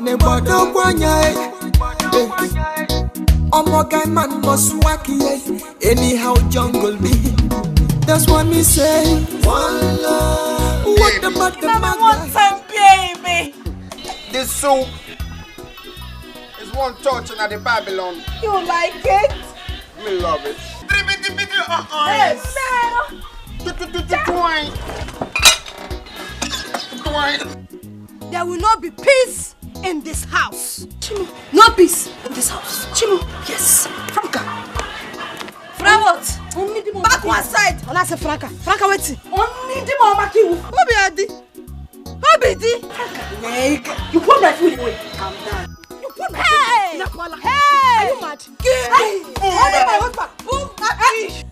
One bottle guanya. Guy man must wacky. Anyhow jungle be. That's what me say. One love. What about the man? One time, baby. This soup is one touching at the Babylon. You like it? Me love it. Yes. There will not be peace in this house. Chimo, no peace in this house. Chimo, yes. Franca. What? Back one side. When I say Franca, Franca wait. Only the mama kill. What be Adi? What be Adi? Franca, you put my food away. Calm down. You put my food away. Hey! Are you mad? Hey! Only my husband. Boom.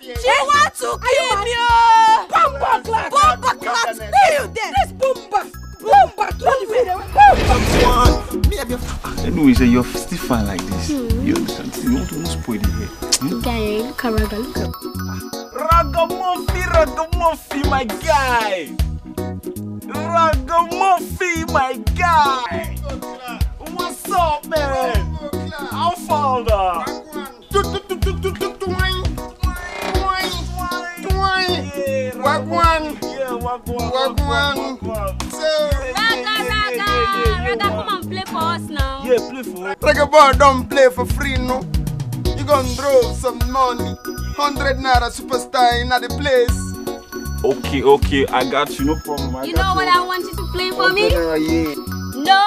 She wants to kill me. Bomba class. Stay you there. Let's bomba. Anyway, so you're still fine like this. You understand? You want to spoil the hair. Okay, look at Raga, look at Ragamuffin, my guy. Ragamuffin, my guy. What's up, man? How far that? Wagwan. Raga, come and play for us now. Yeah, play for us. Raga boy don't play for free, no. You gonna draw some money. 100 naira superstar in the place. Okay, I got you, no problem. You know what I want you to play for me? Yeah. No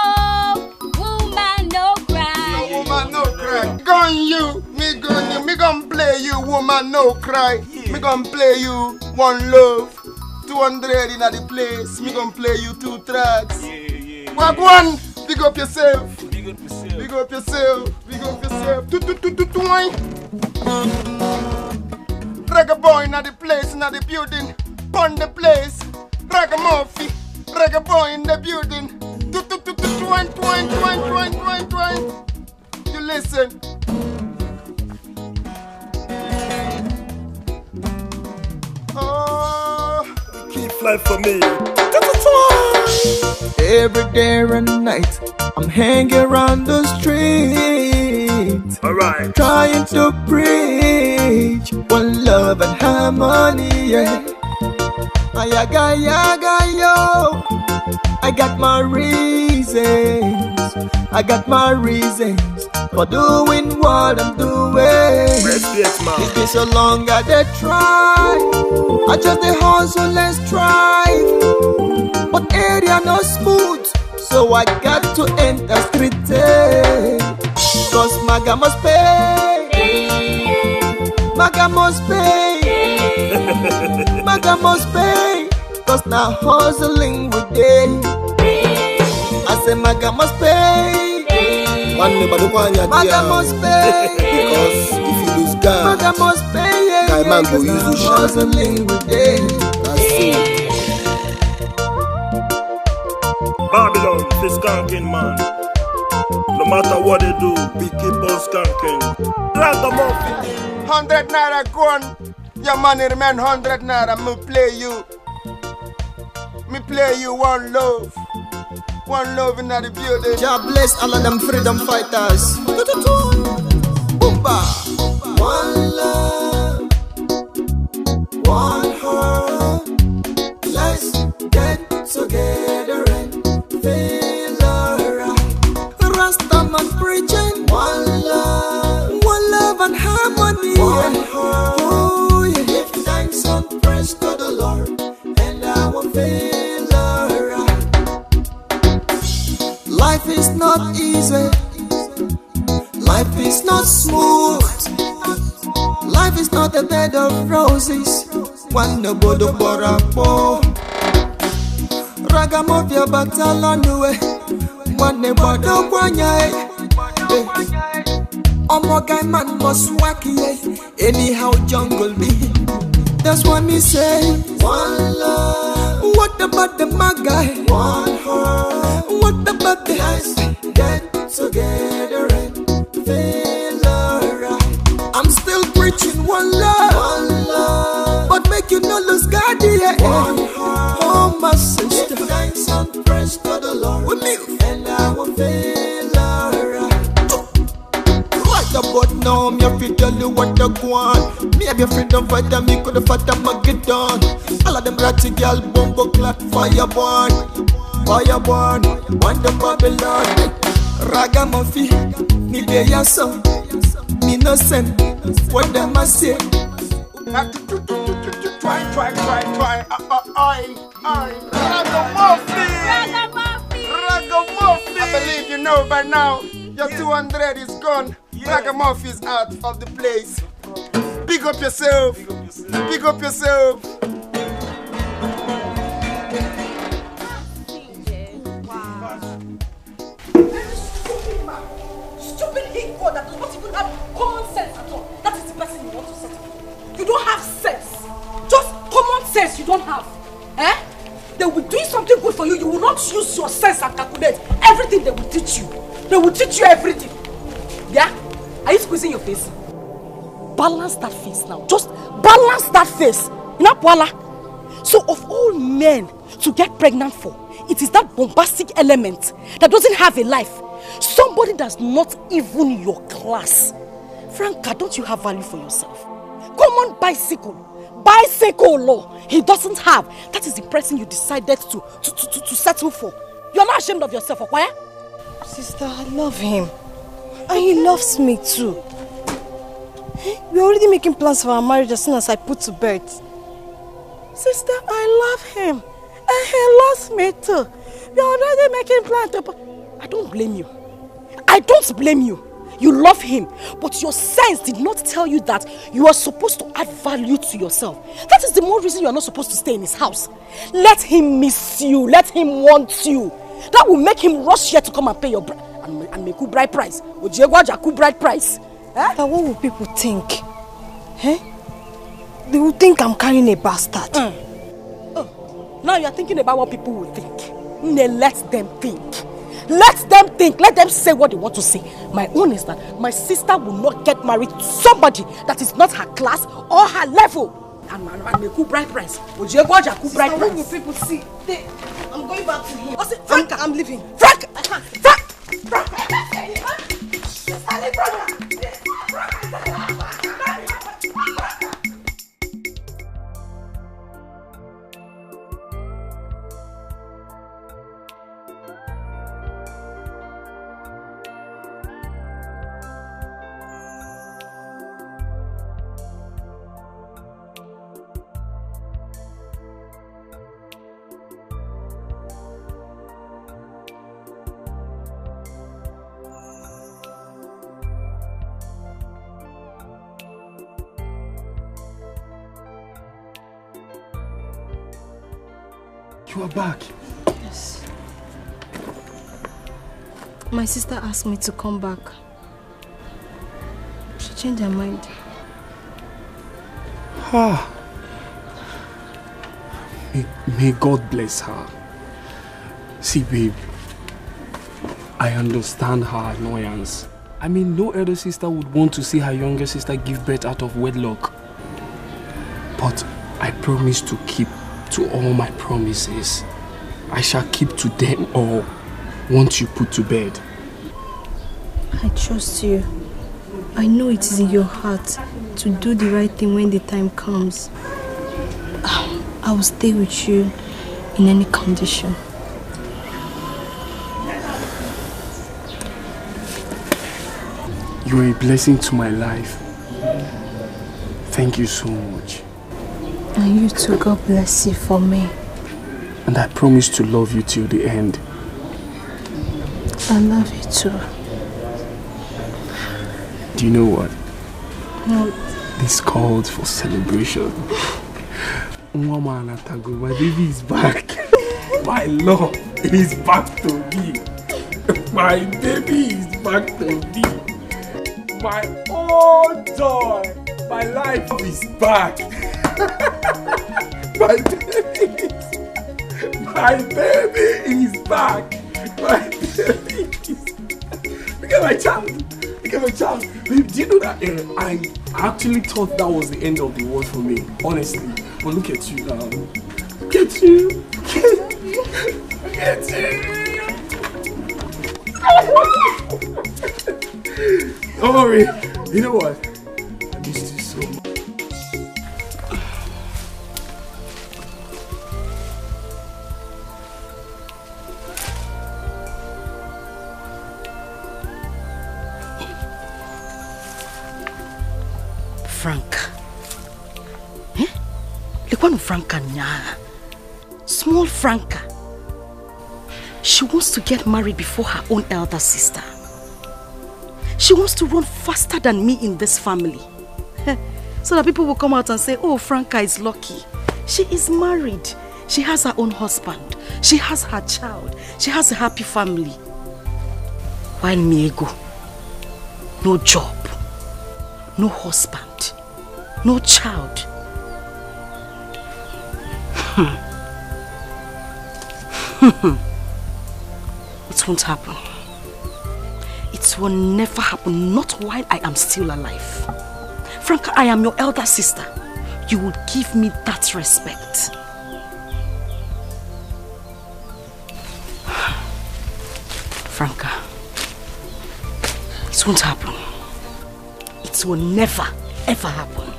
woman, no cry. No woman, no cry. Gun you, me gun you. Me gon' play you, woman, no cry. Yeah. Me gon' play you, one love. 200 in the place. Me gon' play you 2 tracks. Yeah. Wagwan, big up yourself. Big up yourself. Big up yourself. Big up yourself. Reggae boy in the place, in the building. Pon the place. Ragamuffin. Reggae boy in the building. Twine. You listen. Oh, keep flying for me. Every day and night, I'm hanging around the street. Alright. Trying to preach one love and harmony, yeah. Ayaga, yo. I got my reasons for doing what I'm doing. Respect, man. It's been so long I did try. I just the hustle and strive. But area no smooth, so I got to enter street. Cause Maga must pay. Maga must pay. Maga must pay. Cause now hustling with day. I say Maga must pay. Maga must pay. Because if you lose God, Maga must pay. guy man go use you shot. Hustling with day. That's it. Babylon, this skanking man. No matter what they do, we keep on skanking. Ragamuffin. 100 naira gone. Your money remain 100 naira. Me play you one love. One love in the building. God bless all of them freedom fighters. Boomba. One love, one heart. Let's get together and feel alright. Rastaman preaching. One love and harmony. One heart. Oh, yeah. Give thanks and praise to the Lord, and I will feel alright. Life is not easy. Life is not smooth. Life is not a bed of roses. One no bodo borapo. Ragamuffin battle on the way. One ne bodo guanya. Guy man must wacky. Anyhow jungle be. That's what me say. One love. What about the maga? One heart. What about the eyes? Get together and feel alright. I'm still preaching one love, but make you not lose God, yeah. One heart. Oh my sister, give thanks and praise to the Lord, with me, and I will feel girl, you want to go on. Me have your freedom fighter, me could have fought them get done. All of them ratty girl, bumbo clock, fireborn. Fireborn, want the Babylon. Ragamuffin, me there your son. Me no send, what them a say. Try. Ragamuffin. I believe you know by now. Your 200 is gone. Ragamuffin is out of the place. Pick up yourself. Pick up yourself. Stupid hiccup that does not even have common sense at all. That is the person you want to settle. You don't have sense. Just common sense you don't have. Eh? They will do something good for you. You will not use your sense and calculate everything they will teach you. They will teach you everything. Yeah? Are you squeezing your face? Balance that face now. Just balance that face. You know, Paula? So of all men to get pregnant for, it is that bombastic element that doesn't have a life. Somebody that's not even your class. Franca, don't you have value for yourself? Common bicycle law he doesn't have. That is the person you decided to settle for. You're not ashamed of yourself, okay? Sister, I love him. And he loves me too. We're already making plans for our marriage as soon as I put to bed. Sister, I love him. And he loves me too. We're already making plans to... I don't blame you. I don't blame you. You love him, but your sense did not tell you that you are supposed to add value to yourself. That is the more reason you are not supposed to stay in his house. Let him miss you. Let him want you. That will make him rush here to come and pay your bride and make you bride price. Bride price. Eh? But what will people think? Eh? They will think I'm carrying a bastard. Oh, now you are thinking about what people will think. Let them think. Let them think. Let them say what they want to say. My own is that my sister will not get married to somebody that is not her class or her level. And make you bride price. Sister, what will people see? I'm going back to him. Frank, I'm leaving. Frank! You are back. Yes. My sister asked me to come back. She changed her mind. May God bless her. See, babe, I understand her annoyance. I mean, no elder sister would want to see her younger sister give birth out of wedlock. But I promise to keep to all my promises. I shall keep to them all once you put to bed. I trust you. I know it is in your heart to do the right thing when the time comes. I will stay with you in any condition. You are a blessing to my life. Thank you so much. And you too, God bless you for me. And I promise to love you till the end. I love you too. Do you know what? No. This called for celebration. My baby is back. My love is back to me. My baby is back to me. My own joy. My life is back. My baby is back. My baby is back. Look at my child. Look at my child. Babe, do you know that I actually thought that was the end of the world for me, honestly. But look at you now. Look at you. Look at you. Don't worry. You know what? Franca. Eh? Lekwano Franca nya. Small Franca. She wants to get married before her own elder sister. She wants to run faster than me in this family. So that people will come out and say, oh, Franca is lucky. She is married. She has her own husband. She has her child. She has a happy family. While Miego, no job, no husband, no child. It won't happen. It will never happen, not while I am still alive. Franca, I am your elder sister. You will give me that respect. Franca, it won't happen. It will never, ever happen.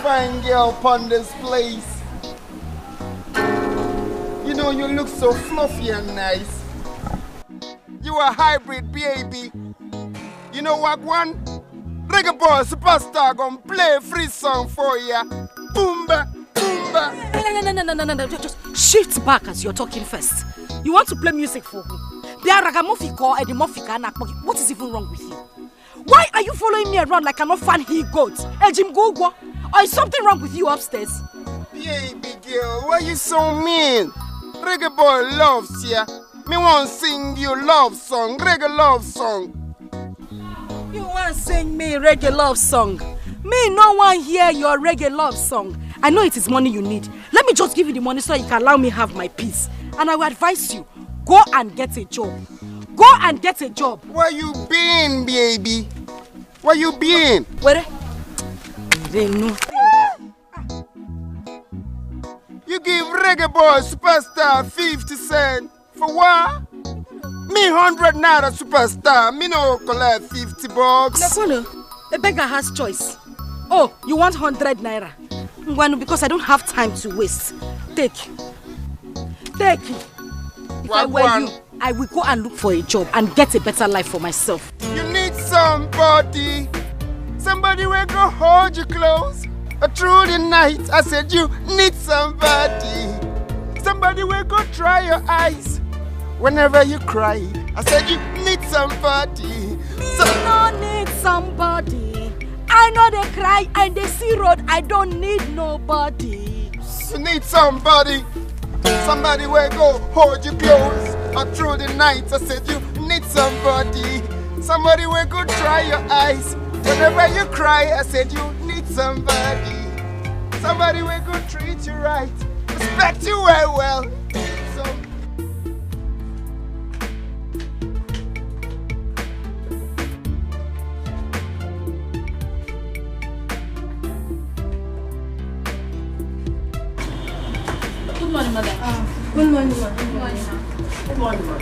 Fine girl upon this place. You know you look so fluffy and nice. You a hybrid baby. You know what one? Reggae boy superstar gonna play a free song for ya. Boomba, boomba. No. Just shift back as you're talking first. You want to play music for me? What is even wrong with you? Why are you following me around like I'm not fan he goat? Or is something wrong with you upstairs? Baby girl, why you so mean? Reggae boy loves ya. Me want sing you love song, reggae love song. You want sing me reggae love song? Me no one hear your reggae love song. I know it is money you need. Let me just give you the money so you can allow me have my peace. And I will advise you, go and get a job. Go and get a job. Where you been, baby? Where you been? Where? They know. You give reggae boy superstar 50 cents for what? Me 100 naira superstar. Me no collect 50 bucks. No, a beggar has choice. Oh, you want 100 naira? Well, because I don't have time to waste. Take. If I were you, I will go and look for a job and get a better life for myself. You need somebody. Somebody will go hold you close. Through the night, I said you need somebody. Somebody will go dry your eyes. Whenever you cry, I said you need somebody. Me no need somebody. I know they cry and they see road. I don't need nobody. You need somebody. Somebody will go hold you close. Through the night, I said you need somebody. Somebody will go dry your eyes. Whenever you cry, I said you need somebody. Somebody will go treat you right. Respect you well. Good morning, mother. Good morning, ma. Good morning, man.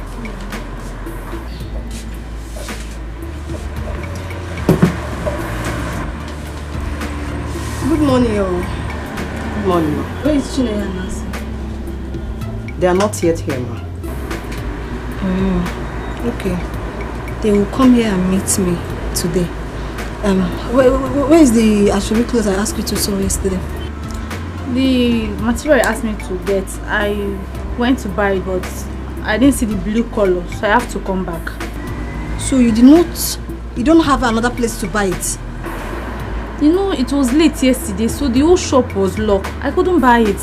Good morning, yo. Good morning, ma. Where is Chineye and Nancy? They are not yet here, ma. Okay. They will come here and meet me today. Where is the actually clothes I asked you to sew yesterday? The material you asked me to get, I went to buy it, but I didn't see the blue color, so I have to come back. So you don't have another place to buy it? You know, it was late yesterday, so the whole shop was locked. I couldn't buy it.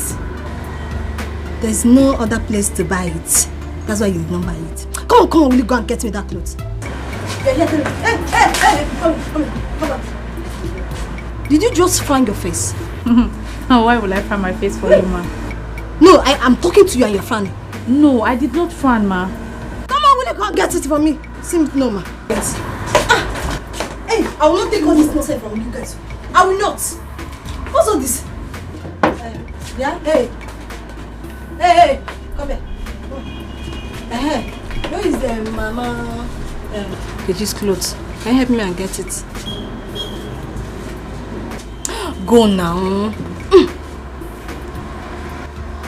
There's no other place to buy it. That's why you did not buy it. Come on, will you go and get me that clothes? Hey, come on. Did you just frown your face? Why will I frown my face for you, ma? No, I'm talking to you and you're frowning. No, I did not frown, ma. Come on, will you go and get it for me? No, ma. Yes. Hey, I will not take all this nonsense from you guys. I will not. What's all this? Yeah? Hey, come here. Where is the Mama Keji's clothes? Can you help me and get it? Go now.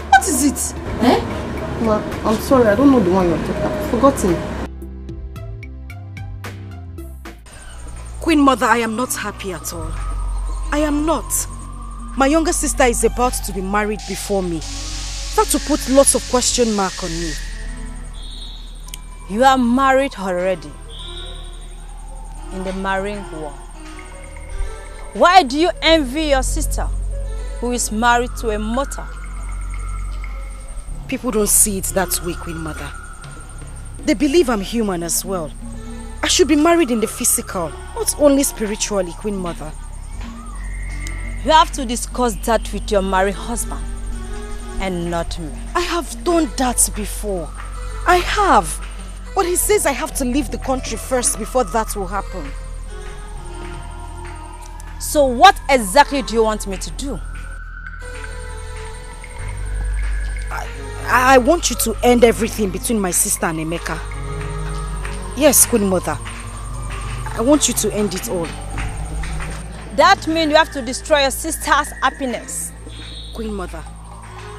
What is it? Ma, I'm sorry, I don't know the one you're talking about. I've forgotten. Queen Mother, I am not happy at all. I am not. My younger sister is about to be married before me. That will put lots of question mark on me. You are married already. In the marrying war. Why do you envy your sister who is married to a mortal? People don't see it that way, Queen Mother. They believe I'm human as well. I should be married in the physical, not only spiritually, Queen Mother. You have to discuss that with your married husband and not me. I have done that before. I have. But he says I have to leave the country first before that will happen. So what exactly do you want me to do? I want you to end everything between my sister and Emeka. Yes, Queen Mother. I want you to end it all. That means you have to destroy your sister's happiness. Queen Mother,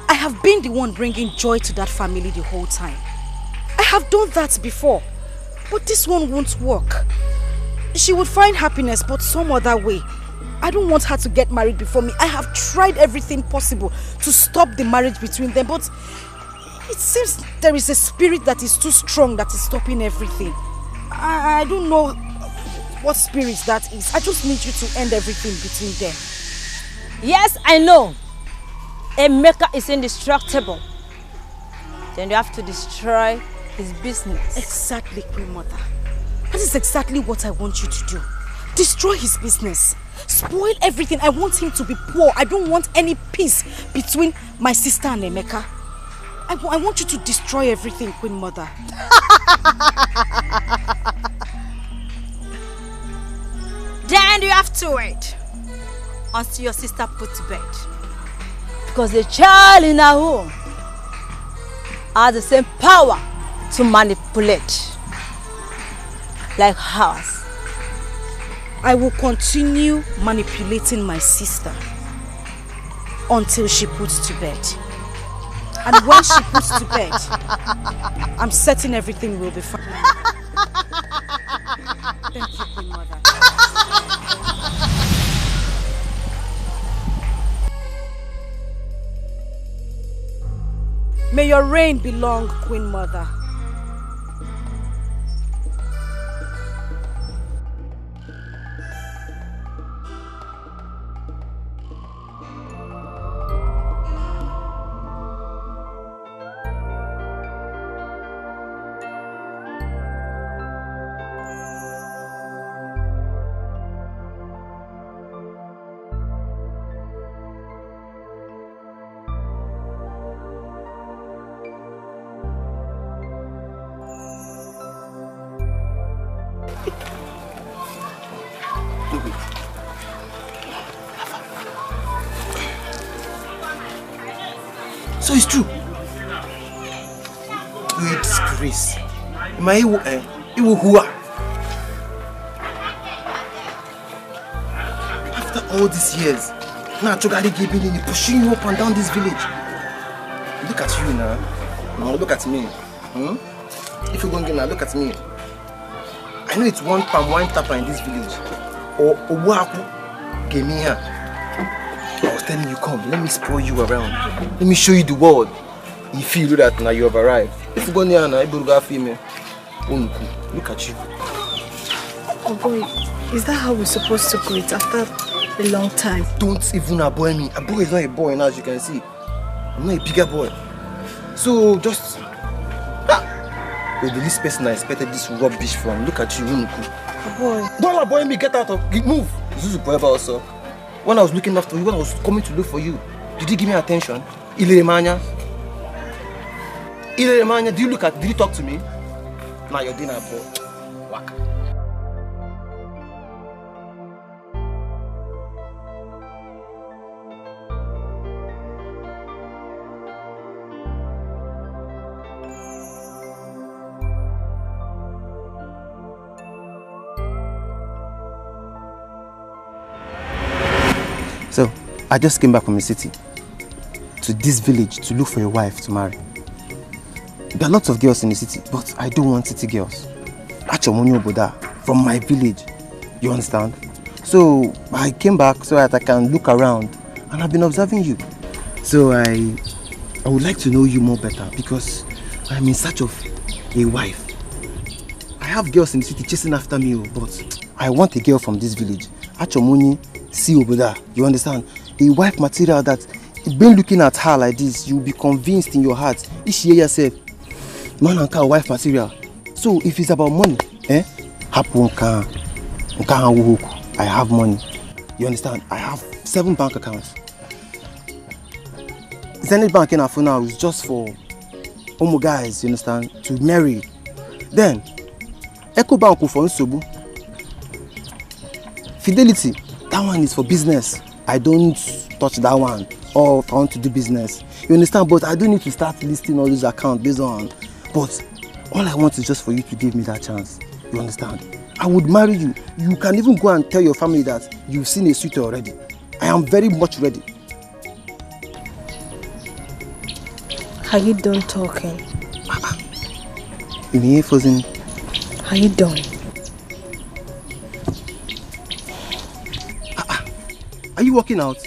I have been the one bringing joy to that family the whole time. I have done that before, but this one won't work. She would find happiness, but some other way. I don't want her to get married before me. I have tried everything possible to stop the marriage between them, but it seems there is a spirit that is too strong that is stopping everything. I don't know what spirit that is. I just need you to end everything between them. Yes, I know. Emeka is indestructible. Then you have to destroy his business. Exactly, Queen Mother. That is exactly what I want you to do. Destroy his business. Spoil everything. I want him to be poor. I don't want any peace between my sister and Emeka. I want you to destroy everything, Queen Mother. Then you have to wait until your sister puts to bed. Because the child in her home has the same power to manipulate like hers. I will continue manipulating my sister until she puts to bed. And when she puts to bed, I'm certain everything will be fine. Thank you, Queen Mother. May your reign be long, Queen Mother. So it's true. You a disgrace. My Iwu. After all these years, Now Chogari giving you pushing you up and down this village. Look at you now. Now look at me. If you're going to look at me. I know it's one palm wine tapper in this village. Or Owaku gave me here. I was telling you, come, let me spoil you around. Let me show you the world. If you do that now, you have arrived. If you go near now, look at you. Oh boy, is that how we're supposed to greet after a long time? Don't even avoid me. A boy is not a boy now, as you can see. I'm not a bigger boy. So just... You're the least person I expected this rubbish from. Look at you, Unuku. Boy. Don't avoid me, get out of... Move! Zuzu forever also. When I was looking after you, when I was coming to look for you, did you give me attention? Ileremanya? Ileremanya, did you talk to me? Now you're doing a boy. Waka. So, I just came back from the city to this village to look for a wife to marry. There are lots of girls in the city, but I don't want city girls. Achomonyo Boda, from my village, you understand? So, I came back so that I can look around, and I've been observing you. So, I would like to know you more better because I'm in search of a wife. I have girls in the city chasing after me, but I want a girl from this village. Achomoni Si Oboda, you understand? A wife material that, been looking at her like this, you'll be convinced in your heart. If she hear yourself, man and car wife material. So if it's about money, I have money. You understand? I have 7 bank accounts. Zenith Bank in Afro now is just for homo guys, you understand, to marry. Then Echo Bank for Nsobu. Fidelity, that one is for business. I don't touch that one. Or if I want to do business. You understand? But I don't need to start listing all these accounts based on. But all I want is just for you to give me that chance. You understand? I would marry you. You can even go and tell your family that you've seen a suitor already. I am very much ready. Are you done talking? In here, Frozen. Are you done? Are you working out?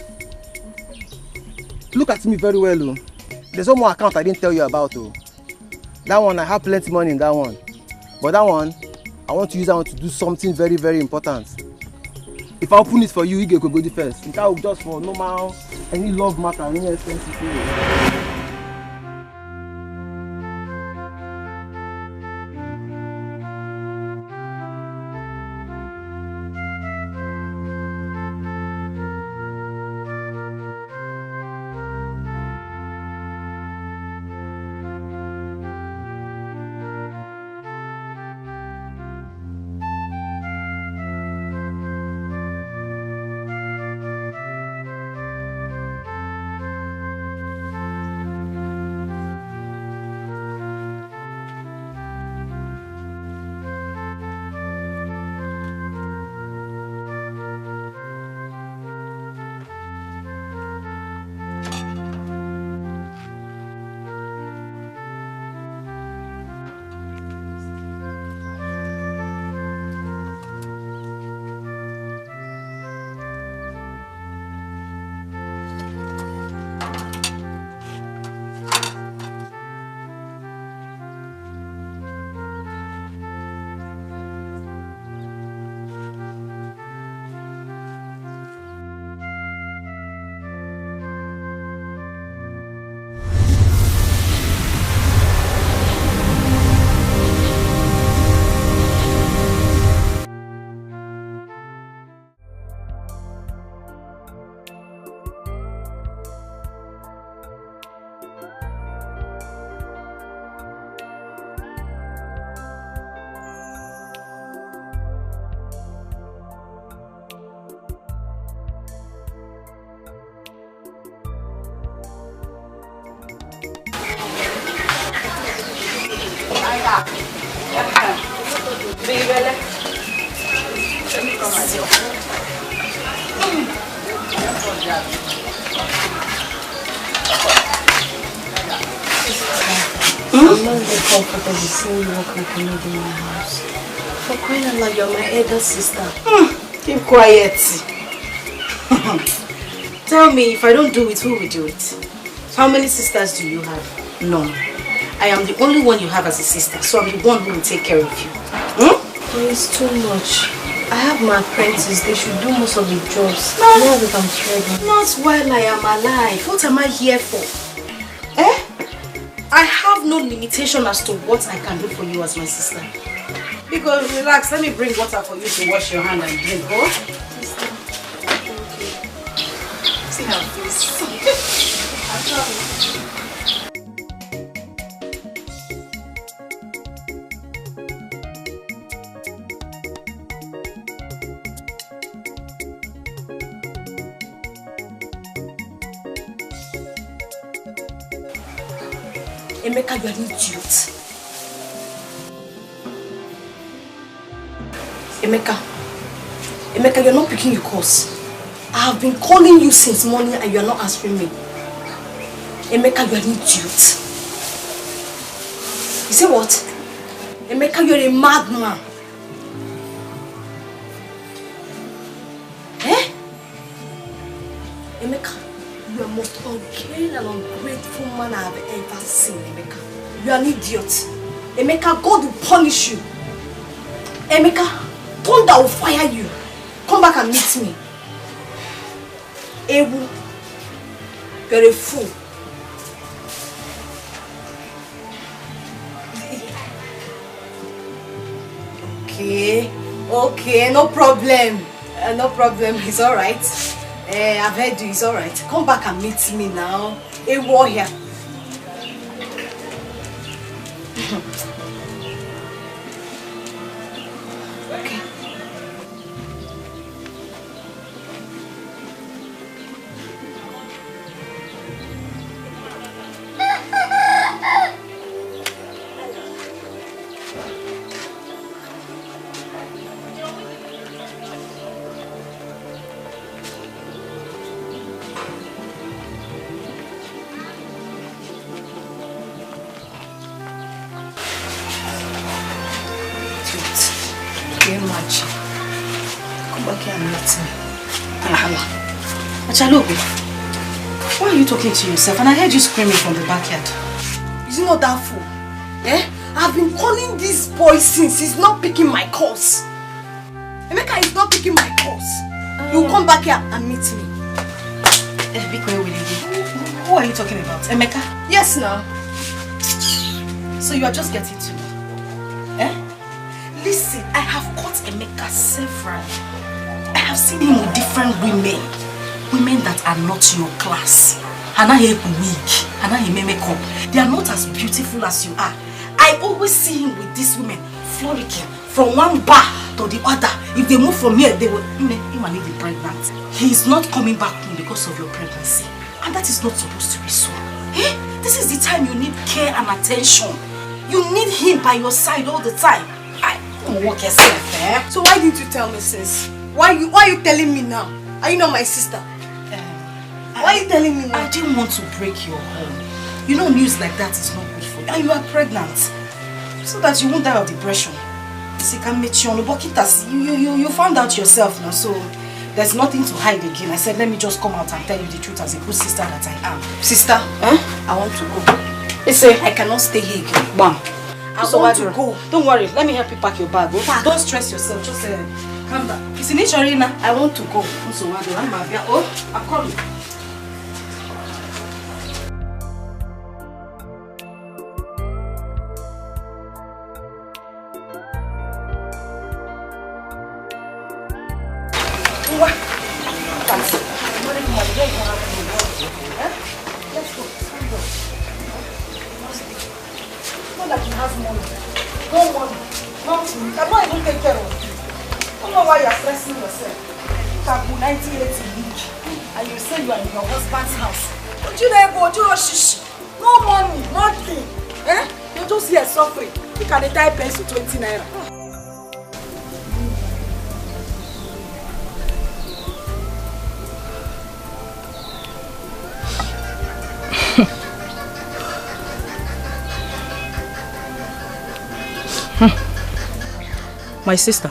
Look at me very well, oh. There's one more account I didn't tell you about, oh. That one, I have plenty money in that one. But that one, I want to use that one to do something very, very important. If I open it for you, you go go first. If I will just for normal, any love matter, any expensive thing. I'm not really comfortable seeing you walk like a maid in my house. For crying out loud, you're my elder sister. Keep quiet. Tell me, if I don't do it, who will do it? How many sisters do you have? None. I am the only one you have as a sister, so I'm the one who will take care of you. But it's too much. I have my apprentices, they should do most of the jobs. Now that I'm pregnant. Not while I am alive. What am I here for? I have no limitation as to what I can do for you as my sister. Because relax, let me bring water for you to wash your hand and drink, oh? Sister, thank you. See how this. I promise. Emeka, you're an idiot. Emeka, you're not picking your calls. I have been calling you since morning and you're not answering me. Emeka, you're an idiot. You say what? Emeka, you're a madman. Emeka, you are the most uncaring and ungrateful man I have ever seen, Emeka. You are an idiot. Emeka, God will punish you. Emeka, thunder will fire you. Come back and meet me. Ewu, you're a fool. Okay, no problem. No problem, it's alright. I've heard you, it's alright. Come back and meet me now. A warrior. Okay. Why are you talking to yourself? And I heard you screaming from the backyard. Is he not that fool? I've been calling this boy since he's not picking my calls. Emeka is not picking my calls. You come back here and meet me. Who are you talking about? Emeka? Yes, now. So you are just getting to me. Listen, I have caught Emeka several. I have seen him with different women. Women that are not your class. They are not as beautiful as you are. I always see him with these women frolicking from one bar to the other. If they move from here, they will be pregnant. He is not coming back home because of your pregnancy. And that is not supposed to be so. This is the time you need care and attention. You need him by your side all the time. Don't work yourself, So why didn't you tell me, sis? Why are you telling me now? Are you not my sister? Why are you telling me now? I didn't want to break your home. You know, news like that is not good for you. And you are pregnant. So that you won't die of depression. You found out yourself now, so there's nothing to hide again. I said, let me just come out and tell you the truth as a good sister that I am. Sister, I want to go. They say I cannot stay here again. Bam. I want to go. Don't worry, let me help you pack your bag. Don't stress yourself, just calm down. It's in Nigerian. I want to go. I'm coming. Let's go. Not that you have money. No money. Nothing. You cannot even take care of it. I don't know why you're stressing yourself. You can go 98 week and you say you are in your husband's house. But you there go, you shish. No money, nothing. You just here suffering. You can tie pencil 20 naira. My sister,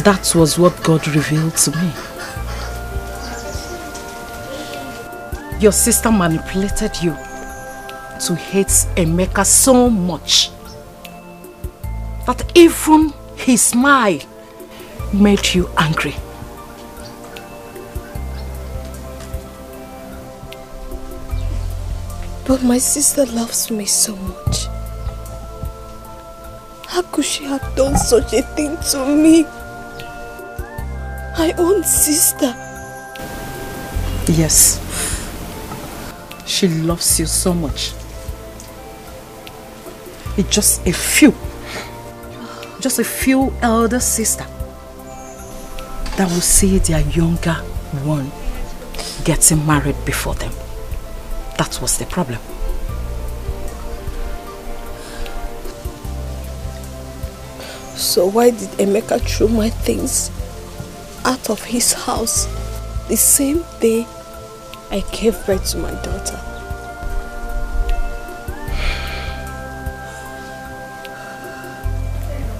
that was what God revealed to me. Your sister manipulated you to hate Emeka so much that even his smile made you angry. But my sister loves me so much. How could she have done such a thing to me? My own sister. Yes. She loves you so much. It's just a few elder sisters that will see their younger one getting married before them. That was the problem. So why did Emeka throw my things out of his house the same day I gave birth to my daughter?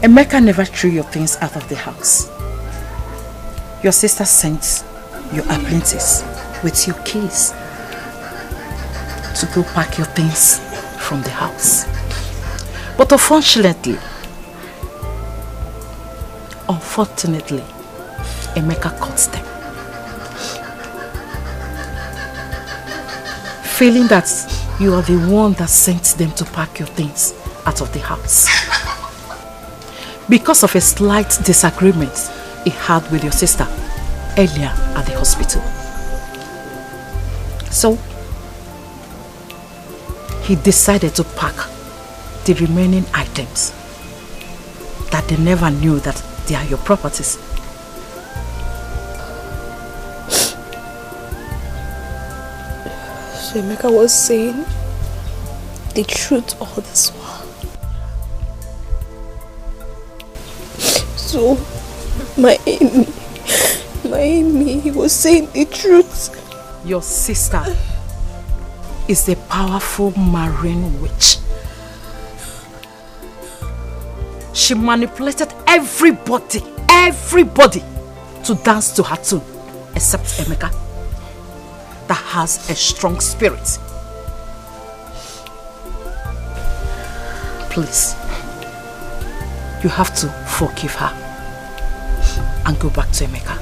Emeka never threw your things out of the house. Your sister sent your apprentice with your keys to go pack your things from the house. But unfortunately, Emeka caught them. Feeling that you are the one that sent them to pack your things out of the house. Because of a slight disagreement he had with your sister earlier at the hospital. So, he decided to pack the remaining items that they never knew that they are your properties. So Emeka was saying the truth all this while. So my Amy was saying the truth. Your sister is a powerful marine witch. She manipulated everybody to dance to her tune, except Emeka, that has a strong spirit. Please, you have to forgive her and go back to Emeka.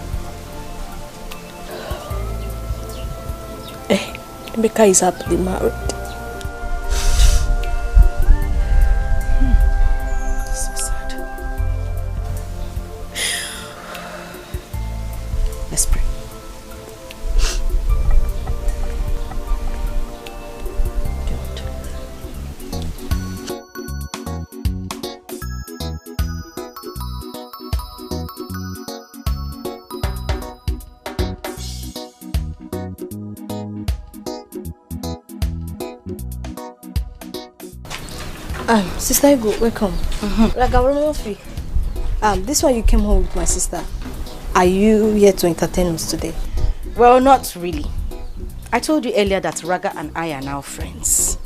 Emeka is happily married. So sad. Let's pray. Sister Ego, welcome. This one you came home with my sister. Are you here to entertain us today? Well, not really. I told you earlier that Raga and I are now friends.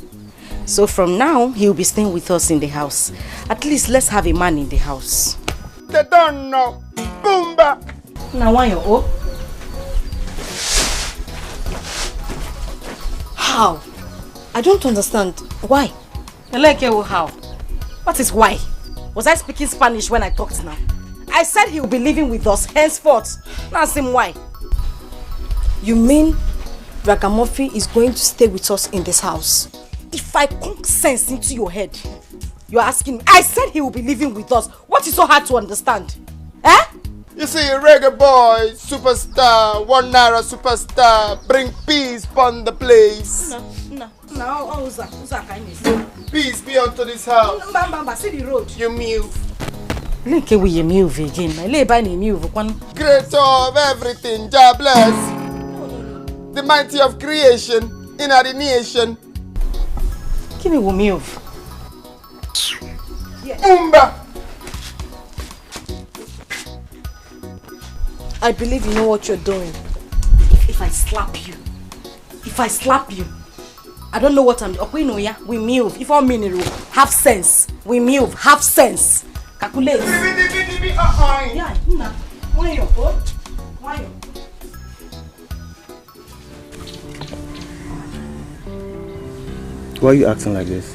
So from now, he'll be staying with us in the house. At least let's have a man in the house. They don't know. Boomba! Now why you oh? How? I don't understand. Why? How? What is why? Was I speaking Spanish when I talked now? I said he'll be living with us henceforth. Now ask him why. You mean Ragamuffin is going to stay with us in this house? If I conk sense into your head, you're asking me. I said he will be living with us. What is so hard to understand? Eh? You see, reggae boy, superstar, 1 naira superstar, bring peace upon the place. No, Peace be unto this house. See the road. You move. Look at you move again. My lay by move. Creator of everything, Jah bless. The mighty of creation in our nation. Give me one move. Umba. I believe you know what you're doing. If I slap you, I don't know what I'm doing. We move. If I'm mean, have sense. We move. Have sense. Calculate. Yeah, why you? Why are you acting like this?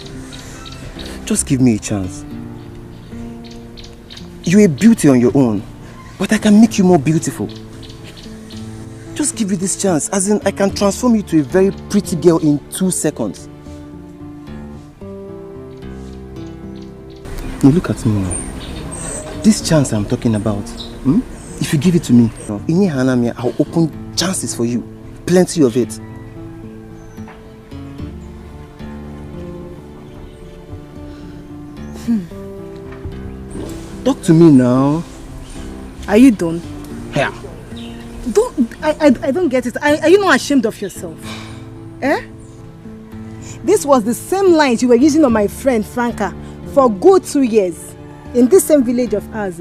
Just give me a chance. You're a beauty on your own, but I can make you more beautiful. Just give you this chance, as in I can transform you to a very pretty girl in 2 seconds. Now look at me now. This chance I'm talking about, if you give it to me, in your hand, I'll open chances for you. Plenty of it. Talk to me now. Are you done? Yeah. I don't get it. Are you not ashamed of yourself? Eh? This was the same lines you were using on my friend Franca for good 2 years in this same village of ours.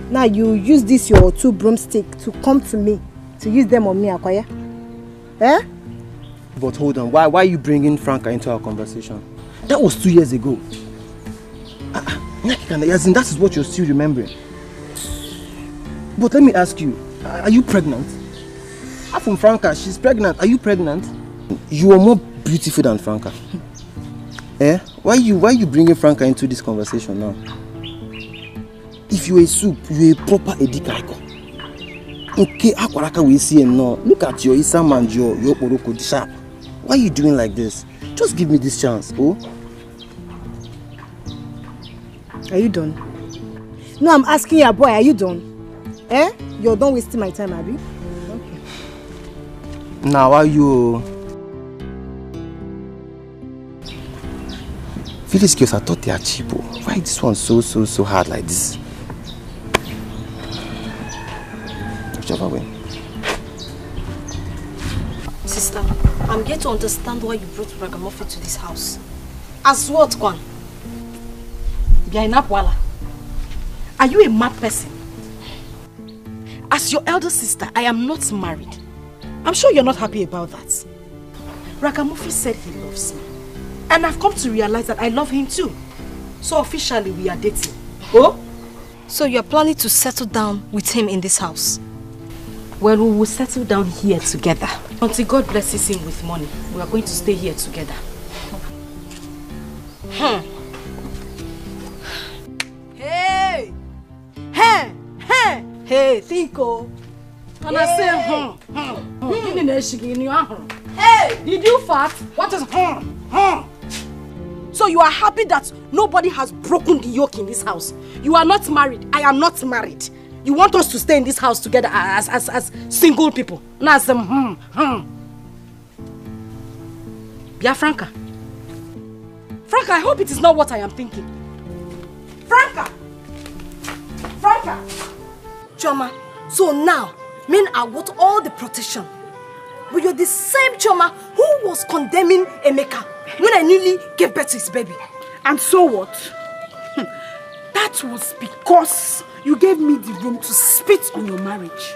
Now you use this your 2 broomsticks to come to me to use them on me, Akwaya. Eh? But hold on, why are you bringing Franca into our conversation? That was 2 years ago. As in, that is what you're still remembering. But let me ask you, are you pregnant? I'm from Franca, she's pregnant. Are you pregnant? You are more beautiful than Franca. Eh? Why are you bringing Franca into this conversation now? If you're a soup, you're a proper edikaiko. Okay, akwaraka we see him now. Look at your Isam and your Oroko sharp. Why are you doing like this? Just give me this chance, oh? Are you done? No, I'm asking you, boy, are you done? Eh? You're done wasting my time, Abby? Okay. Now, are you... Village girls, I thought they are cheap. Why is this one so hard like this? Whichever way. Sister, I'm here to understand why you brought Ragamuffin to this house. As what, Kwan? Biainapwala, are you a mad person? As your elder sister, I am not married. I'm sure you're not happy about that. Ragamuffin said he loves me. And I've come to realize that I love him too. So officially we are dating. Oh? So you're planning to settle down with him in this house? Well, we will settle down here together. Until God blesses him with money, we are going to stay here together. Hey! Hey! Hey! Hey, Tinko! And I say, Hey! Did you fart? What is So you are happy that nobody has broken the yoke in this house? You are not married. I am not married. You want us to stay in this house together as single people? Now, Bia Franca. Franca, I hope it is not what I am thinking. Franca! Franca! Choma, so now, men are worth all the protection. But you're the same Choma who was condemning Emeka when I newly gave birth to his baby. And so what? That was because you gave me the room to spit on your marriage.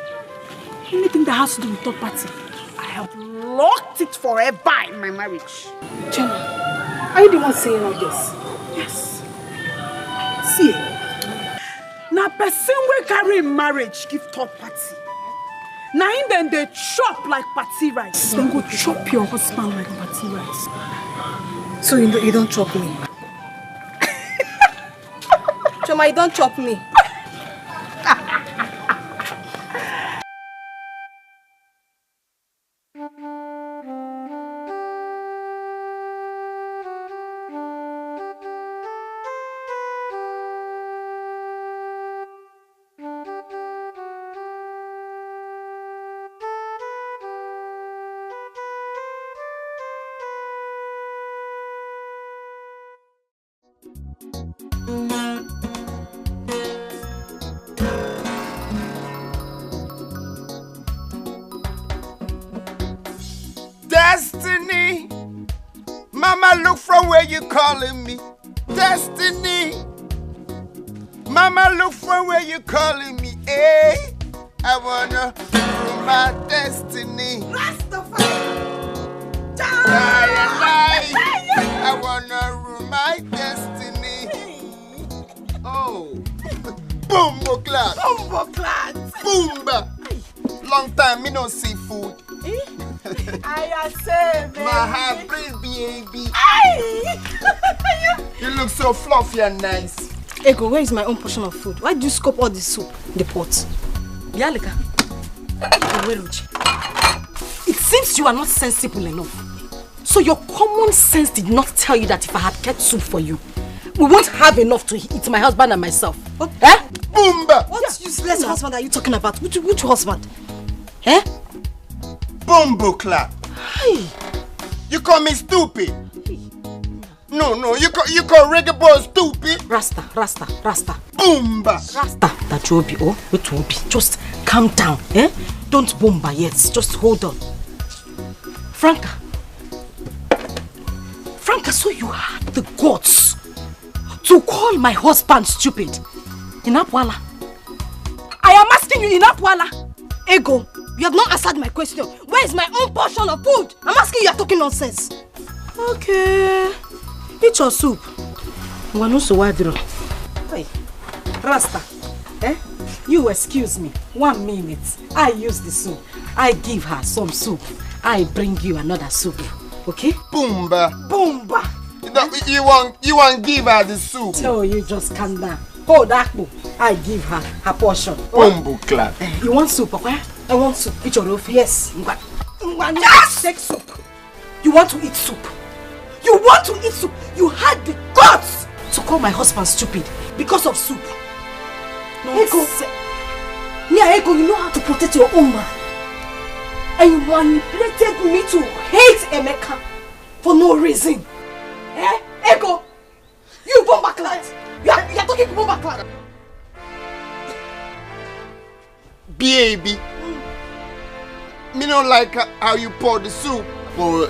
Anything that has to do with third party, I have locked it forever in my marriage. Choma, are you the one saying like this? Yes. See, now person will carry marriage give third party. Now then they chop like party rice. Then go chop your husband like party rice. So you don't chop me? Choma, you don't chop me. Destiny, Mama, look from where you calling me. Destiny, Mama, look from where you calling me. Hey, I wanna rule my destiny. I wanna rule my destiny. Oh. clad. Bumbo clad. Boomba. Long time me no see food. I say, baby. My hybrid baby. You look so fluffy and nice. Ego, where is my own portion of food? Why do you scoop all the soup in the pot? Bialika. It seems you are not sensible enough. So your common sense did not tell you that if I had kept soup for you, we won't have enough to eat, my husband and myself. What? Eh? Boomba! What useless husband are you talking about? Which husband? Eh? Bumbo clap. You call me stupid? No, you call reggae boy stupid? Rasta. Boomba! Rasta. That you be, oh, what will be? Just calm down, eh? Don't boomba yet. Just hold on. Franca, so you had the guts to call my husband stupid in Apwala. I am asking you in Apwala. Ego, you have not answered my question. Where is my own portion of food? I'm asking you, are talking nonsense. Okay. Eat your soup. Hey, Rasta, eh? You excuse me. 1 minute. I use the soup. I give her some soup. I bring you another soup. Okay? Boomba. You want give her the soup? No, you just calm down. Hold that book. I give her her portion. Bumbo clap. You want soup, okay? I want soup. Eat your loaf. Yes. Yes! Take soup. You want to eat soup. You want to eat soup. You had the guts to call my husband stupid because of soup. Ego, you know how to protect your own man. And you manipulated me to hate Emeka for no reason. Eh? Ego, you bomba clad. You are talking bomba clad. Baby. Me don't like how you pour the soup. Don't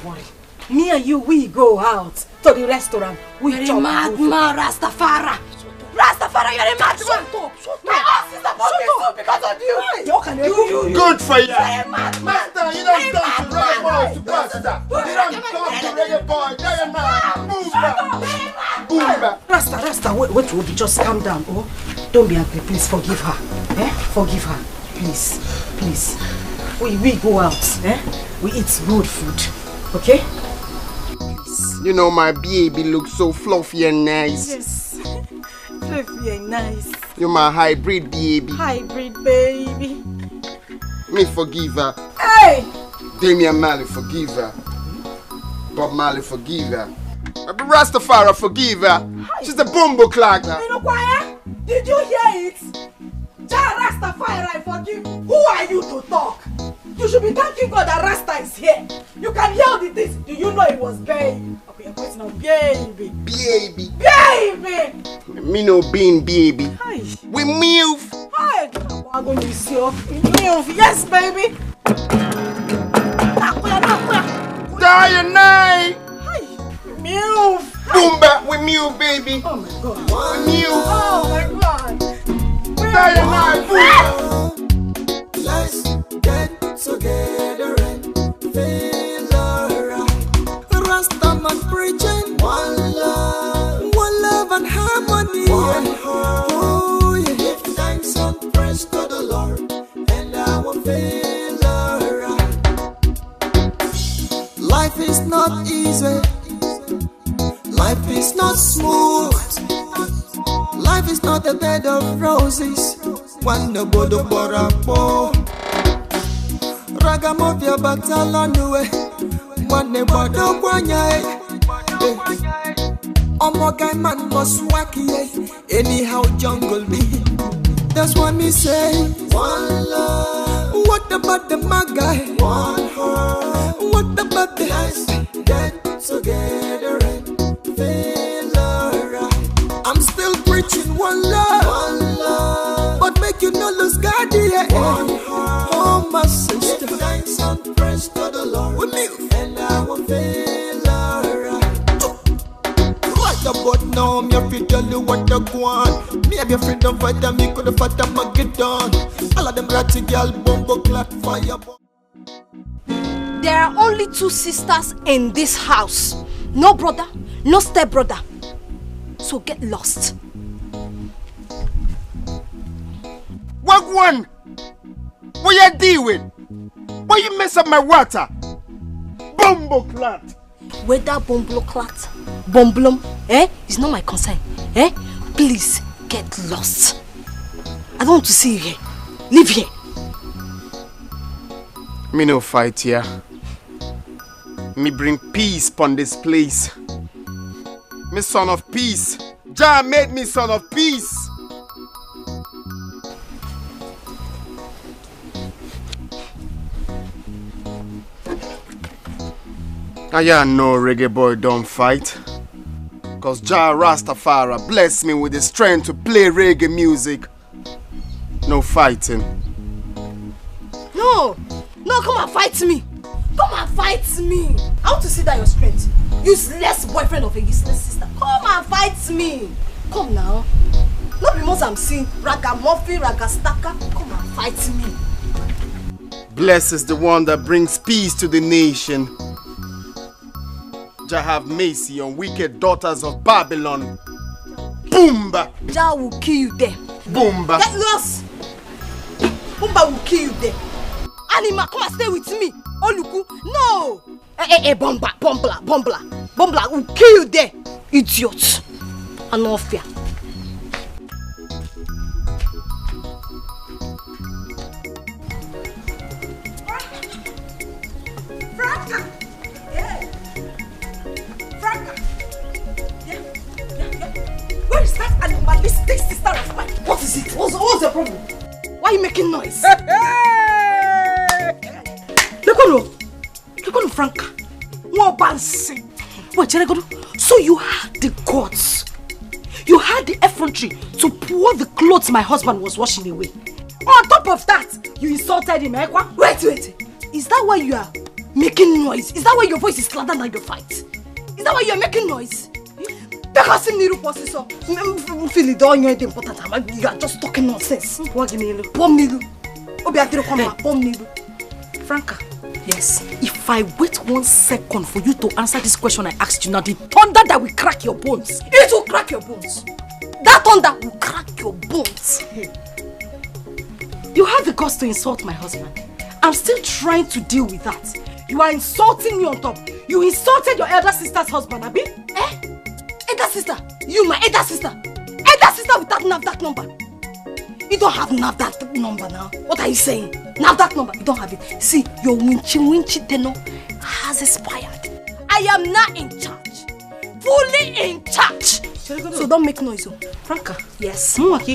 worry. Me and you, we go out to the restaurant. We You're a madman, Rastafari. Rastafari, you're a madman. Shut up. My house is about to because of you. Good for you. You're a madman. Master, you don't come to reggae boy to pasta. You don't come to reggae boy. You're a man. Boomba. Rasta, wait, Ruby, just calm down. Oh, don't be angry. Please forgive her. Eh? Forgive her. Please. We go out. Eh? We eat good food. Okay? Please. You know my baby looks so fluffy and nice. Yes. Fluffy and nice. You're my hybrid baby. Hybrid baby. Me forgive her. Hey! Damian Marley forgive her. Bob Marley forgive her. Rastafari forgive her. She's a bumbo clog now. You know quiet? Did you hear it? Rastafari forgive. Who are you to talk? You should be thanking God that Rasta is here. You can hear the things. Do you know it was baby? Okay, it's now baby. Baby. Me no being baby. Hi. We move. Hi. I'm going to see you. Move. Yes, baby. Diane. Hi. Move. Boomba. We move, baby. Oh my God. We move. Oh my God. Diane. Let's get together and feel alright. Rastaman preaching one love and harmony. One heart. Oh, yeah. Give thanks and praise to the Lord, and I will feel alright. Life is not easy. Life is not smooth. Life is not a bed of roses. One no bodo borapo. Ragamovia batalanue. One ne bodo guanyae. Omogai man must wacky. Anyhow jungle me. That's what me say. One love. What about the magai? One heart. What about the eyes? Get together and feel alright. I'm still preaching one love, but make you no lose God, yeah. Oh my sister, give thanks and praise to the Lord, and I will feel alright. Right about now, me have to tell you what I want. Me have your freedom fighter, me could have fought them get done. All of them ratty girl, bumbo clap fire. There are only 2 sisters in this house. No brother, no step brother. So get lost. one. What you deal with? Why you mess up my water? Bumbo clat. Whether bumbo clat, bumblum, it's not my concern. Please get lost. I don't want to see you here. Leave here. Me no fight here. Me bring peace upon this place. Me son of peace. Jah made me son of peace. I know reggae boy don't fight. Cause Jah Rastafari bless me with the strength to play reggae music. No fighting. No, come and fight me. Come and fight me. I want to see that your strength. Useless boyfriend of a useless sister. Come and fight me. Come now. Not because I'm seeing ragamuffin, ragastaka. Come and fight me. Blessed is the one that brings peace to the nation. Jah have mercy on wicked daughters of Babylon. Boomba! Jah will kill you there. Boomba! Get lost! Boomba will kill you there. Anima, come and stay with me. Oluku, no! Bombla will kill you there. Idiot. Anofia. Franca! Yeah. Franca! Yeah. Where is that animalistic sister of mine? What is it? What's your problem? Why are you making noise? Look on Franca. What bansi? Wait, so you had the guts. You had the effrontery to pour the clothes my husband was washing away. On top of that, you insulted him, eh? Wait. Is that why you are making noise? Is that why your voice is louder than your fight? Is that why you are making noise? Because you are just talking nonsense. Franca. Yes. If I wait 1 second for you to answer this question I asked you now, the thunder that will crack your bones. It will crack your bones. That thunder will crack your bones. You have the guts to insult my husband. I'm still trying to deal with that. You are insulting me on top. You insulted your elder sister's husband, Abi? Elder sister? You, my elder sister? Elder sister with that NAFDAC number? You don't have NAFDAC number now. What are you saying? NAFDAC number? You don't have it. See, your winchy tenor has expired. I am now in charge. Fully in charge. So don't make noise. Franca. Yes. Judas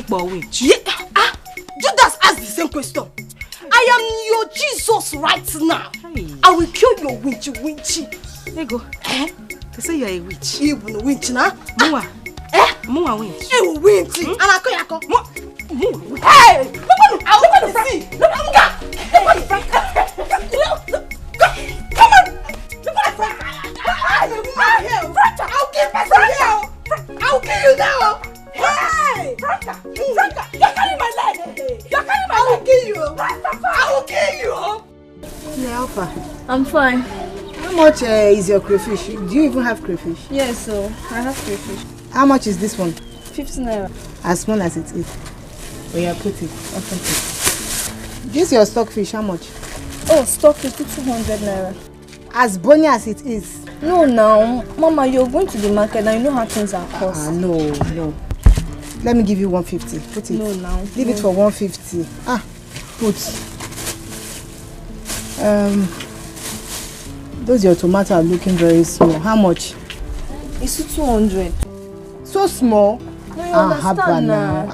asked the same question. I am your Jesus right now. Hey. I will kill your winchy. There you go. They say you are a witch. You are a witch now. Mua. Mua witch. You witch. And I call you. Hey! I want to see. Look at Franca. Come on. Look at Franca. I'll kill you now. Hey! Franca. You're carrying my leg. I will kill you. Yeah, Alpha. I'm fine. How much is your crayfish? Do you even have crayfish? Yes, so I have crayfish. How much is this one? 15 naira. As small as it is. We are put it. Open it. This your stockfish, how much? Oh, stockfish 200 naira. As bony as it is. No, now, Mama, you're going to the market and you know how things are cost. No. Let me give you 150. Put it. No, now. Leave it for 150. Put. Those your tomatoes are looking very small. How much? It's 200. So small? No, you understand now.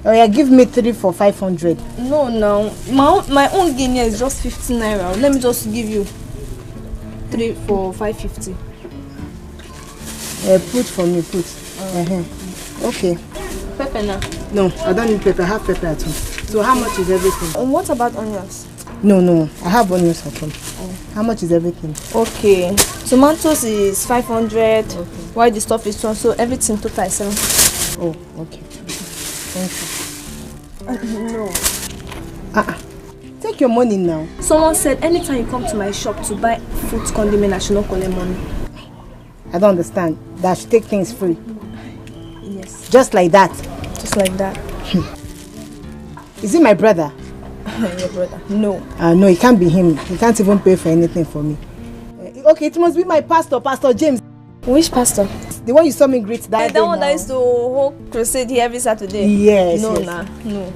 Oh yeah, give me 3 for 500. No, my own guinea is just 15 naira. Let me just give you 3 for 550. Put for me, put. Okay. Pepper now? No, I don't need pepper. I have pepper at home. So how much is everything? What about onions? No. I have onions at home. How much is everything? Okay. Tomatoes is 500. Okay. While the stuff is 1, so everything total is 7. Oh, okay. Thank you. No. Take your money now. Someone said anytime you come to my shop to buy food condiment, I should not collect money. I don't understand. That I should take things free. Yes. Just like that. Just like that. Is he my brother? Your brother? No. No, it can't be him. He can't even pay for anything for me. Okay, it must be my pastor, Pastor James. Which pastor? The one you saw me greet that day. The one that used to hold crusade here every Saturday? Yes. No, yes. nah, no.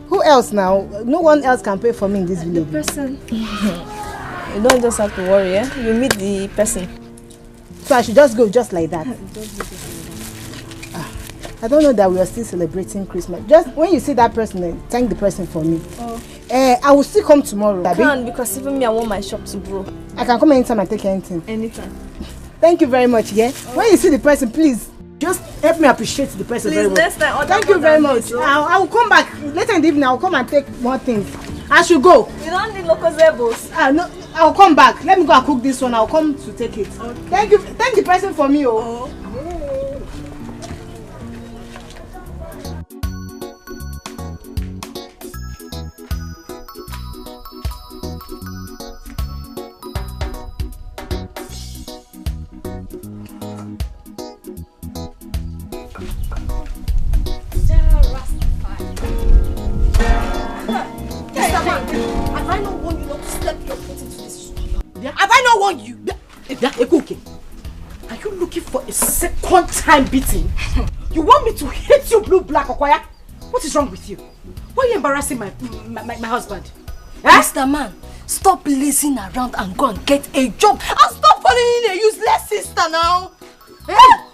Who else now? No one else can pay for me in this village. The person. You don't just have to worry, eh? You meet the person. So I should just go just like that? I don't know that we are still celebrating Christmas. Just when you see that person, thank the person for me. I will still come tomorrow. I can't, because even me, I want my shop to grow. I can come anytime and take anything. Anytime. Thank you very much, yeah? When you see the person, please, just help me appreciate the person very well. Next time, thank you very much. I will come back later in the evening. I will come and take more things. I should go. You don't need local zebos. No, I will come back. Let me go and cook this one. I will come to take it. Okay. Thank you. Thank the person for me. Have I not warned you? Okay. Are you looking for a second time beating? You want me to hit you blue black, Okoya? What is wrong with you? Why are you embarrassing my husband? Mr. Man, stop lazing around and go and get a job and stop calling in a useless sister now.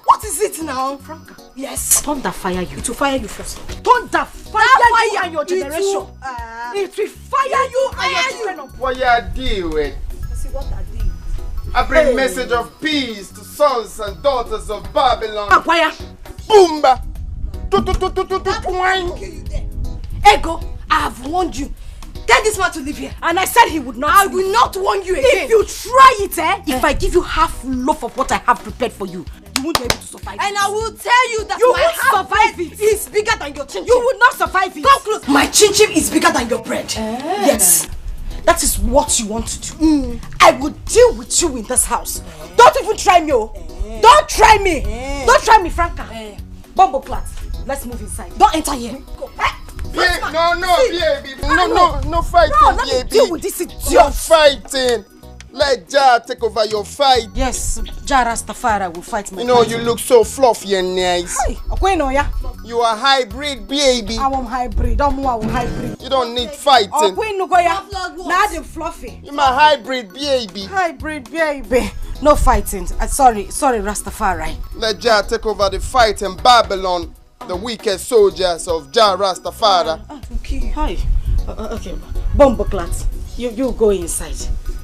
What is it now? Franca. Yes. Thunder fire you. It will fire you first. Thunder fire you and your generation. It will fire you and your children. What you deal with? See what I did. I bring message of peace to sons and daughters of Babylon. Acquire. Boomba. Ego, I have warned you. Tell this man to leave here. And I said he would not. I will not warn you again. If you try it, if I give you half loaf of what I have prepared for you, you won't be able to survive it. And I will tell you that you my won't survive it. Is bigger than your chin-chin. You will not survive it. Come close. My chin-chin is bigger than your bread. Yes. That is what you want to do. I will deal with you in this house. Don't even try me, Don't try me. Don't try me, Franca. Bumble clat. Let's move inside. Don't enter here. Go. Baby. No fighting, no, let baby. me deal with this idiot. You're fighting. Let Jah take over your fight. Yes, Jah Rastafari will fight me. You know, you look so fluffy and nice. You are hybrid, baby. I'm hybrid. I'm hybrid. You don't need fighting. Not fluffy. You're my hybrid, baby. Hybrid, baby. No fighting. Sorry, Rastafari. Let Jah take over the fight in Babylon. The weakest soldiers of Jah Rastafari. Okay. Hi. Okay. Bumbleclat. You go inside.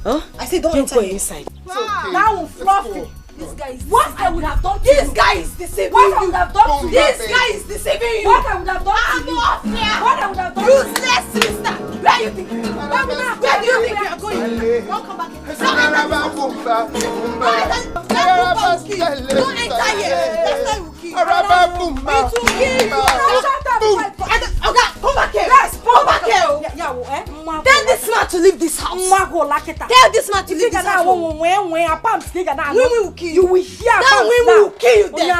Huh? I say don't enter inside. Okay. Now fluffy. This guy is what I would have done to you. This guy is deceiving you. What I would have done to you. This guy is deceiving you. What I would have done to you. What I would have done to you. Useless sister. Where you think? Where do you think you are going? Don't come back here. Don't enter here. That's why we kill you. It will kill you. Shut up. Okay, come back here. Yes, come back here. Tell this man to leave this house. Tell this man to leave this house. We will kill you. You will hear that we will kill you there.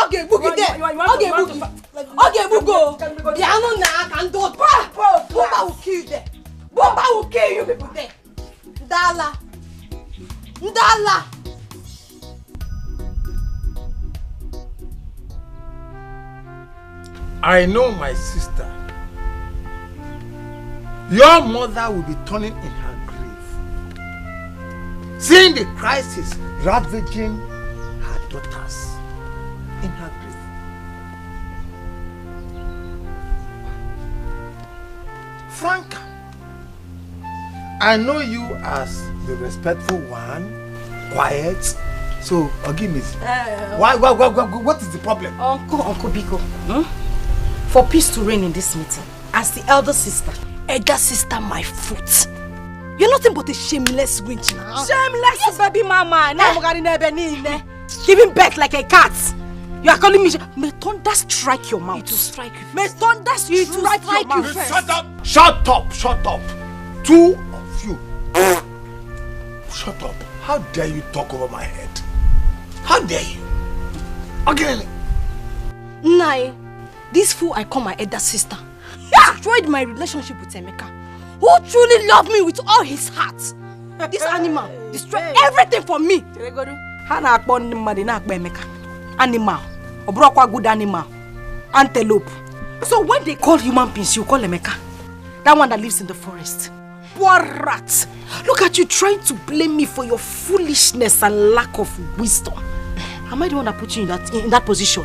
Okay, boogie there. Okay, boogie. Okay, boogie. Piano na can do. Bumba will kill you there. Bumba will kill you people there. Ndala. I know my sister. Your mother will be turning in her grave, seeing the crisis ravaging her daughters in her grave. Franca, I know you as the respectful one, quiet. So, forgive me. What is the problem? Uncle Biko, for peace to reign in this meeting, as the elder sister my foot. You're nothing but a shameless wench now. Shameless, yes, baby mama. Giving birth like a cat. You are calling me. May thunder strike your mouth. It will strike you. May thunder strike your mouth. Shut up! Shut up! Shut up! Two of you. Shut up. How dare you talk over my head? How dare you? Again. Nai, this fool I call my elder sister destroyed my relationship with Emeka, who truly loved me with all his heart. This animal destroyed everything for me. Animal. Obrokwa good animal. Antelope. So when they call human beings, you call Emeka. That one that lives in the forest. Poor rat. Look at you trying to blame me for your foolishness and lack of wisdom. Am I the one that put you in that position?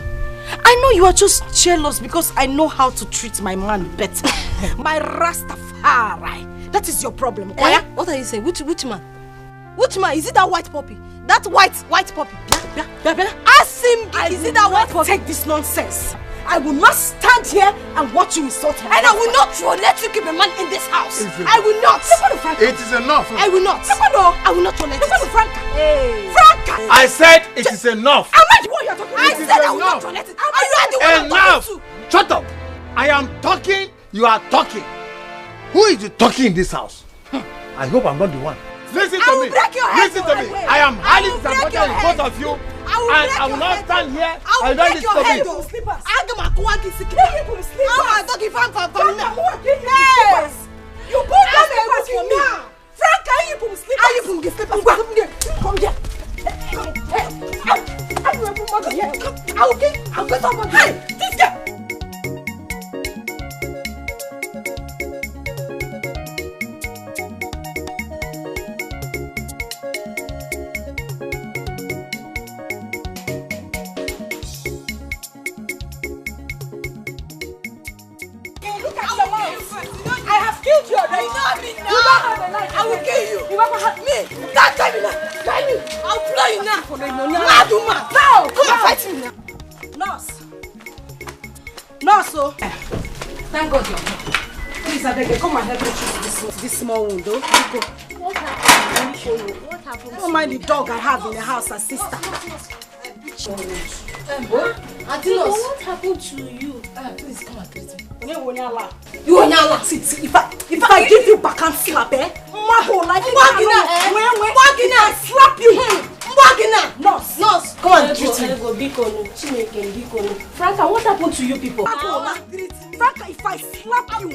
I know you are just jealous because I know how to treat my man better. My Rastafari. That is your problem. Eh? What are you saying? Which man? Which man? Is it that white puppy? That white puppy? Ask him, is it that white puppy? Take this nonsense. I will not stand here and watch you insult him. And I will not let you keep a man in this house. I will not. It is enough. I will not. I will not tolerate it. Franca. Franca. I said it is enough. Am I the one you are talking to? I said I will not tolerate it. Are you the one I'm talking to? Shut up. I am talking. You are talking. Who is talking in this house? I hope I'm not the one. Listen to me. Listen to me. I am highly disappointed in both of you. And I will not stand here and don't listen to me. Yes! You put those slippers for me. Frank, can you put slippers? Are you put the slippers? Come here. I'll get up on you. Hey, this guy. You already. You don't have a life. I will kill you. You ever had me? That time me now. Try me. I'll blow you now. Mad woman. Now, come and fight me now. Nurse. Nurse, oh. Thank God you're here. Please, I beg you, come and help me treat this small wound, though. What happened? Let me show you. What happened? Don't mind the dog I have in the house, her sister. What happened to you? Please come and treat me. You Onyala. See, if I give you back and slap, Mago like Wagina, slap you. Wagina. Nurse, come and treat me. Franca, what happened to you people? Franca, if I slap you,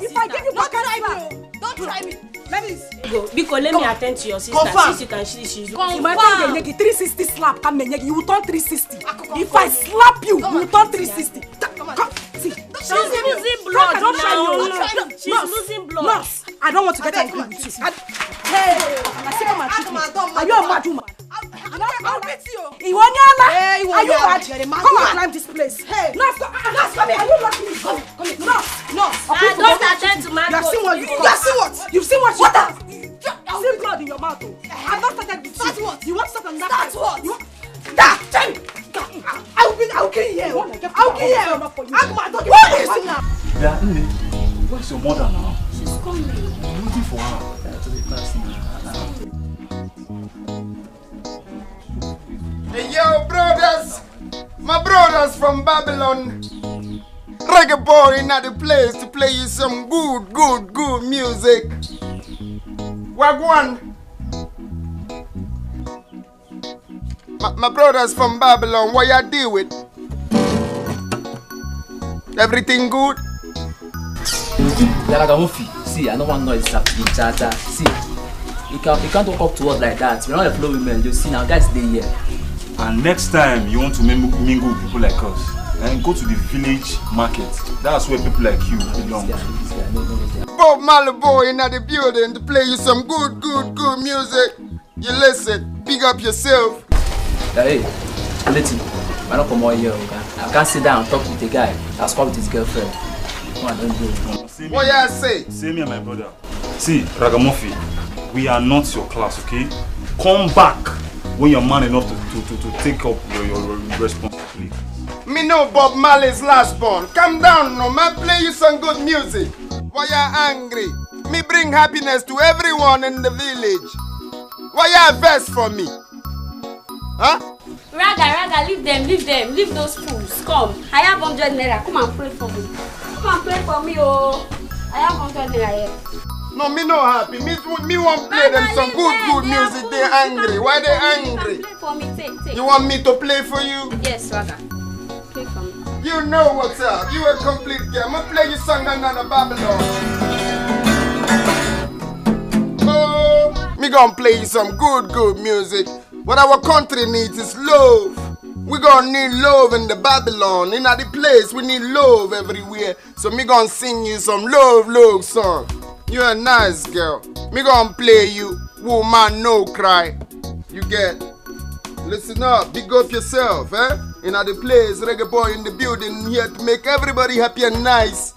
if I give you back and slap, don't try me. Let me attend to your sister. Confirm. She's If I turn 360 slap, you will turn 360. If I slap you, you will turn 360. See. She's losing blood now. She's losing blood. Nurse, I don't want to get angry with you. Hey, I say come and treat me. Are you a mad woman? I'll beat you. Iwanyala. Are you mad? Come and climb this place. Hey, nurse, come here. Are you lucky? Come here. Nurse. Don't attend to my. You have seen what you've got. You've seen what you've done. I've seen blood in your mouth. I've not started with you. That's what? You want to start on that? That's what? That! I'll kill you. I'll kill you. What is it now? Where's your mother now? She's coming. I'm looking for her. Hey, yo, brothers. My brothers from Babylon. Reggae boy in the place to play you some good music. Wagwan. My brothers from Babylon, what you deal with? Everything good? See, I don't want noise happening, Chacha. See, you can't walk up to us like that. We're not a flow women. You see, now guys, stay here. And next time you want to mingle with people like us, and go to the village market. That's where people like you belong. Bob Marley boy in the building to play you some good music. You listen, big up yourself. Hey, listen, I don't come over here, okay? I can't sit down and talk with a guy that's called with his girlfriend. Come on, don't do it. What you say? Say me and my brother. See, Ragamuffin, we are not your class, okay? Come back when you're man enough to take up your responsibility. Me know Bob Marley's last born. Calm down, no man. Play you some good music. Why you angry? Me bring happiness to everyone in the village. Why you vex for me? Huh? Raga, leave them. Leave those fools. Come. I have 100 naira. Come and pray for me. Come and pray for me, oh. I have 100 naira here. No, me no happy. Me want play them some good music. They angry. Why they angry? Play for me. Take. You want me to play for you? Yes, Raga. Play for me. You know what's up. You a complete girl. I'm gonna play you song and none of Babylon. Oh, me gonna play you some good music. What our country needs is love. We gonna need love in the Babylon. In the place, we need love everywhere. So me gonna sing you some love song. You a nice girl. Me gonna play you Woman No Cry. You get? Listen up, big up yourself, eh? In the place, reggae boy in the building here to make everybody happy and nice.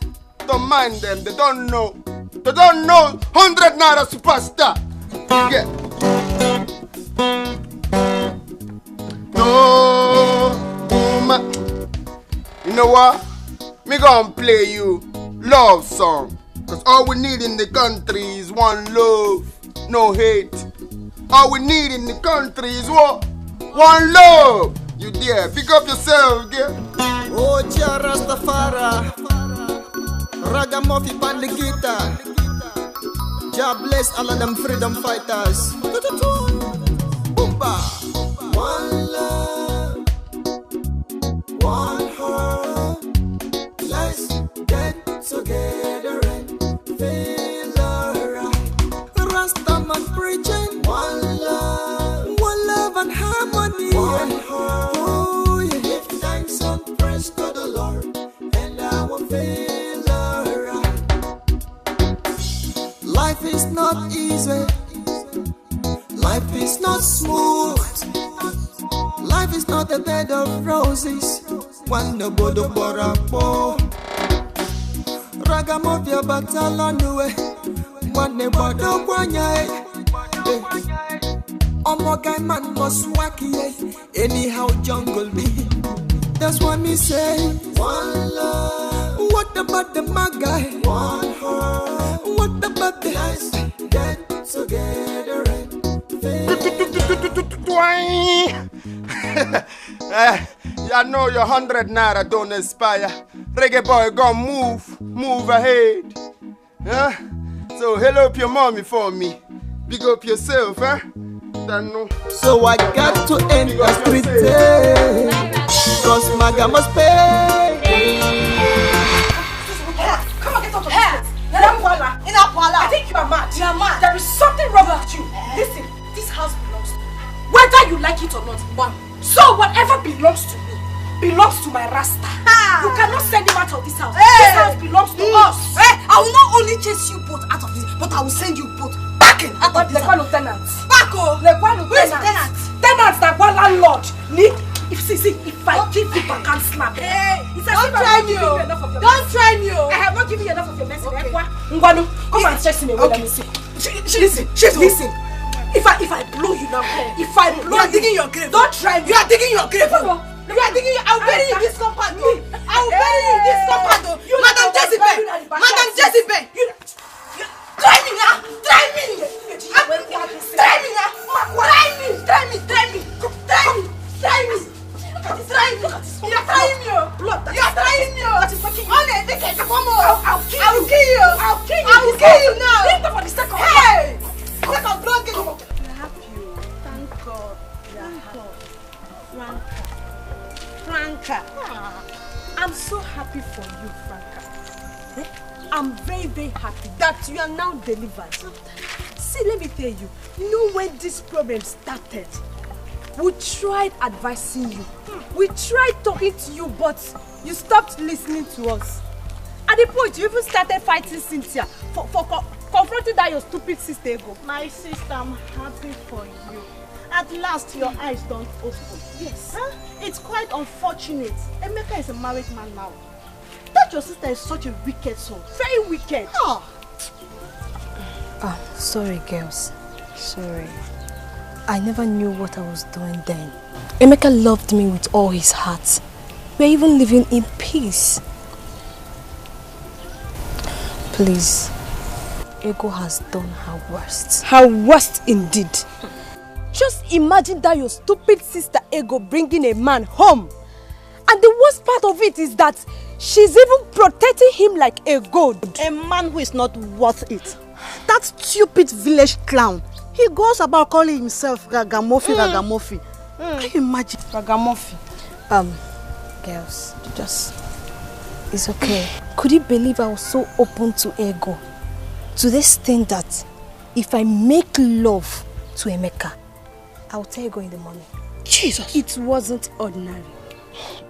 Don't mind them, they don't know. They don't know 100 Naira superstar. You get? No, woman. You know what? Me gonna play you love song. Cause all we need in the country is one love, no hate. All we need in the country is what? One love. You dare, pick up yourself, girl. Oh, Jah Rastafari, Ragamuffin on the guitar. Jah bless all of them freedom fighters. Boomba. One love, one heart. Let's get together and feel alright. Rastaman preaching one love and harmony. One heart. Oh, yeah. Give thanks and praise to the Lord, and I will feel alright. Life is not easy. Life is not smooth. Life is not a bed of roses. One no bodo borapo. Ragamuffin batalonue. One ne bodo kwanya. Omogai man must wacky. Anyhow jungle be. That's what me say. One love. What about the magai? One heart. What about the guys? Get together and I know your 100 Naira don't inspire. Reggae boy gonna move ahead. Huh? So hello up your mommy for me. Big up yourself, huh? So I got to end the street day, cause Maga must pay. Come on, get out of here. I think you are mad. You are mad. There is something wrong with you. Listen, this house belongs to me. Whether you like it or not, one. So whatever belongs to me belongs to my Rasta. You cannot send him out of this house. This house belongs to us. I will not only chase you both out of this, but I will send you both back in out of this house. Lieutenants. Back oh. Where's the tenant? Tenants that one landlord. If I give you back and slap. Don't try me. Don't try me. I have not given you enough of your message. Okay. Ngwanu, come and chase me. Okay. Listen. If I blow you now, if I blow you are digging your grave. Don't try me. You are digging your grave. You are digging. I will bury you in this compound. I will bury you in this compound. Madam Jessica. Try me now. Try me now. Look at this. You are trying me. Blood. You are trying me. That is fucking. I'll kill you now. Think for the second. Hey. Second blood. We are happy. Thank God. We are happy. Franca. I'm so happy for you, Franca. I'm very happy that you are now delivered. See, let me tell you, when this problem started, we tried advising you. We tried talking to you, but you stopped listening to us. At the point, you even started fighting Cynthia for confronting that your stupid sister Ego. My sister, I'm happy for you. At last, your eyes don't open. Yes. Huh? It's quite unfortunate. Emeka is a married man now. That your sister is such a wicked soul. Very wicked. Oh. Sorry girls. Sorry. I never knew what I was doing then. Emeka loved me with all his heart. We're even living in peace. Please. Ego has done her worst. Her worst indeed. Just imagine that your stupid sister Ego bringing a man home. And the worst part of it is that she's even protecting him like a god. A man who is not worth it. That stupid village clown. He goes about calling himself Ragamuffin. Can you imagine? Ragamuffin. Girls, it's okay. Could you believe I was so open to ego? To this thing that if I make love to Emeka, I'll tell Ego in the morning. Jesus! It wasn't ordinary.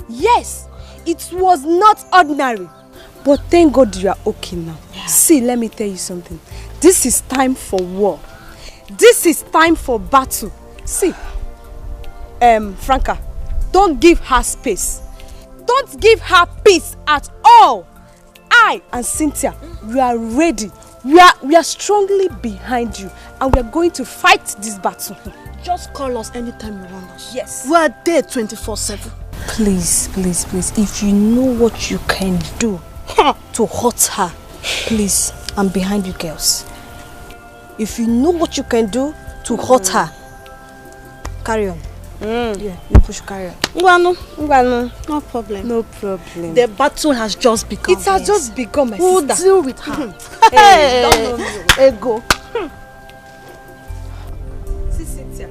Yes, it was not ordinary. But thank God you are okay now. Yeah. See, let me tell you something. This is time for war. This is time for battle. See, Franca, don't give her space. Don't give her peace at all. I and Cynthia, we are ready. We are strongly behind you, and we are going to fight this battle. Just call us anytime you want us. Yes. We are there 24/7. Please, please, please, if you know what you can do to hurt her, please, I'm behind you girls. If you know what you can do to hurt her, carry on. Yeah, you push carry on. No problem. No problem. The battle has just begun. It has just begun, my we'll sister. We'll deal with her. Hey, don't know Ego. See, Cynthia,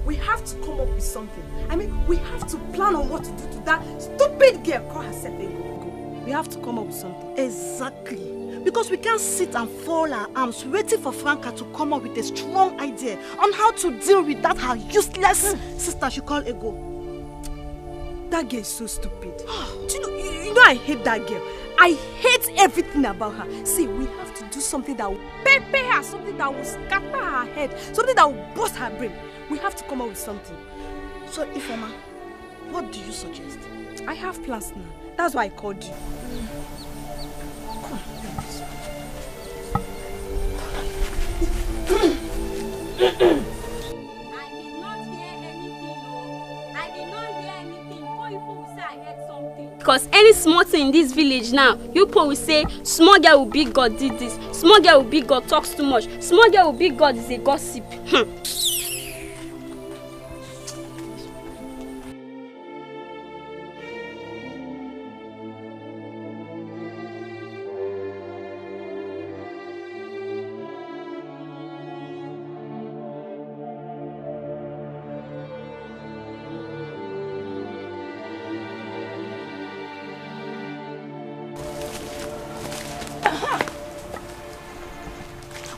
we have to come up with something. I mean, we have to plan on what to do to that stupid girl call herself Ego. We have to come up with something. Exactly. Because we can't sit and fold our arms waiting for Franca to come up with a strong idea on how to deal with that her useless sister she called Ego. That girl is so stupid. Do you know I hate that girl. I hate everything about her. See, we have to do something that will pepper her, something that will scatter her head, something that will bust her brain. We have to come up with something. So, Ifeoma, what do you suggest? I have plans now. That's why I called you. Come on. Because any small thing in this village now, you people will say, small girl will big God did this, small girl will big God talks too much, small girl will big God is a gossip.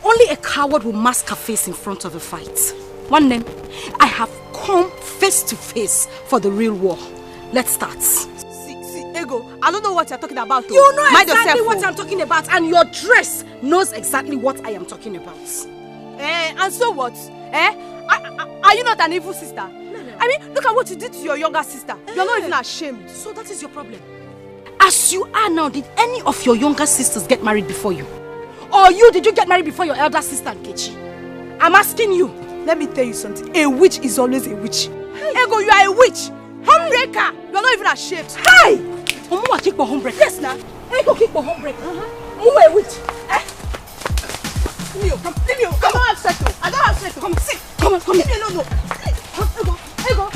Only a coward will mask her face in front of a fight. One name, I have come face to face for the real war. Let's start. See, Ego, I don't know what you're talking about. You know exactly what I'm talking about, and your dress knows exactly what I am talking about. And so what? Are you not an evil sister? No. I mean, look at what you did to your younger sister. You're not even ashamed. So that is your problem. As you are now, did any of your younger sisters get married before you? Or did you get married before your elder sister, Nkechi? I'm asking you. Let me tell you something. A witch is always a witch. Hey. Ego, you are a witch. Homebreaker. You're not even ashamed. Hey! Omuwa kick for homebreaker. Yes, now. Ego kick for homebreaker. Omuwa a witch. Leave me. I don't have settle. I don't have settle. Come, sit. Come on. Leave me alone. Ego.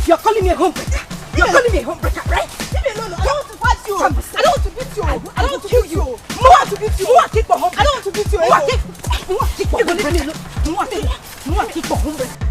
You're calling me a homebreaker. You're calling me a homebreaker, right? Leave me alone. I don't want to fight you. I don't want to beat you. I don't want to kill you. I don't want to beat you. Omuwa kick for homebreaker. I don't want to beat you. Omuwa kick for homebreaker. Omuwa kick for homebreaker.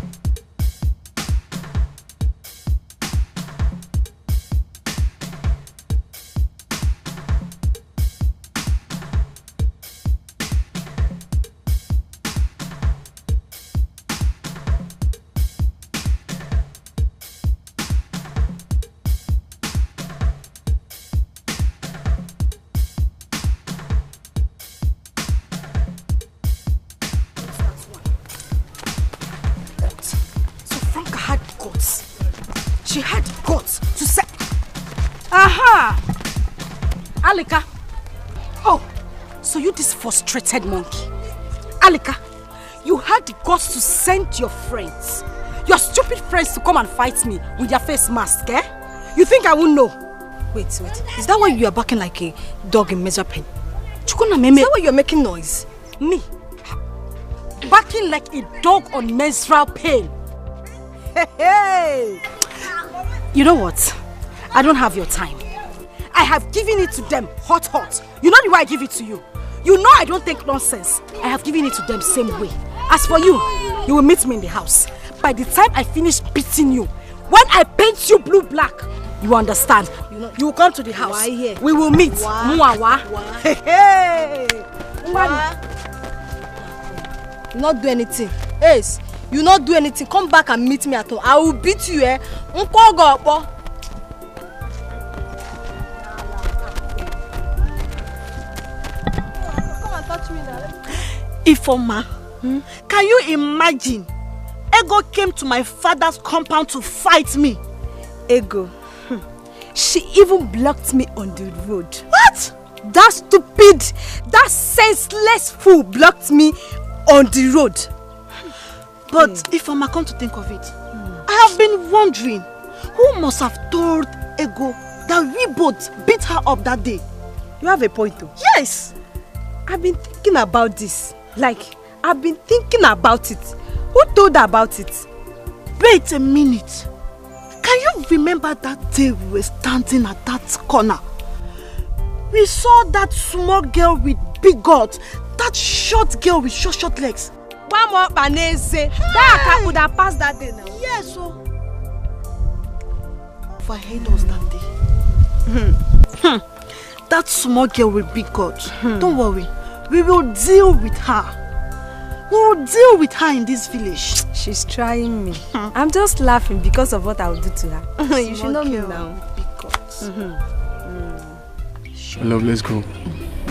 Alika. Oh, so you this frustrated monkey. Alika, you had the guts to send your friends, your stupid friends, to come and fight me with your face mask, eh? You think I won't know? Wait. Is that why you are barking like a dog in measure pen? Is that why you are making noise? Me? Barking like a dog on menstrual pain? Hey! You know what? I don't have your time. I have given it to them hot. You know the way I give it to you. You know I don't take nonsense. I have given it to them same way. As for you, you will meet me in the house. By the time I finish beating you, when I paint you blue-black, You understand? You will come to the house. Why here? We will meet. Muawa. Hey. You not do anything. Ace, you not do anything. Come back and meet me at home. I will beat you, eh? Come and touch me now. Ifoma, can you imagine? Ego came to my father's compound to fight me. Ego. She even blocked me on the road. What? That stupid, that senseless fool blocked me on the road. But Ifoma, come to think of it, I have been wondering, who must have told Ego that we both beat her up that day? You have a point though. Yes. I've been thinking about this. I've been thinking about it. Who told her about it? Wait a minute. Can you remember that day we were standing at that corner? We saw that small girl with big guts, that short girl with short legs. One more banese. That would have passed that day now. Yes, so. If I hate us that day. That small girl with big guts. Don't worry. We will deal with her. We will deal with her in this village. She's trying me. I'm just laughing because of what I will do to her. You should know me now. Big guts. Love, let's go.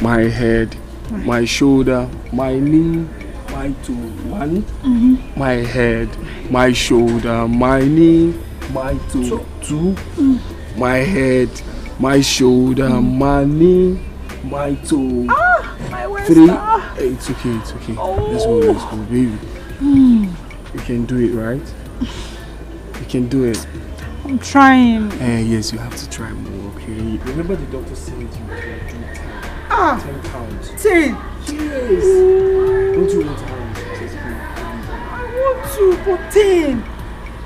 My head, my shoulder, my knee, my toe. One. My head, my shoulder, my knee, my toe. Two. My head, my shoulder, my knee, my toe. My waist. Three. Hey, it's okay. Let's go, baby. You can do it, right? You can do it. I'm trying. Yes, you have to try more, okay? Remember the doctor said you can do 10 pounds. 10? Yes. Don't you want pounds? I want to, but 10.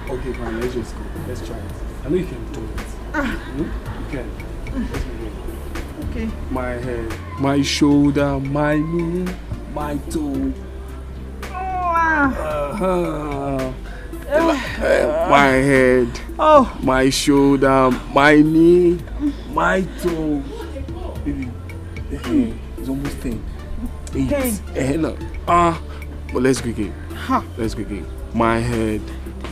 Okay, fine, let's just go. Let's try it. I know you can do it. You can. Let's go. Okay. My head, my shoulder, my knee, my toe. My head, my shoulder, my knee, my toe. Baby, it's almost 10. 8. But let's go again. Let's go again. My head,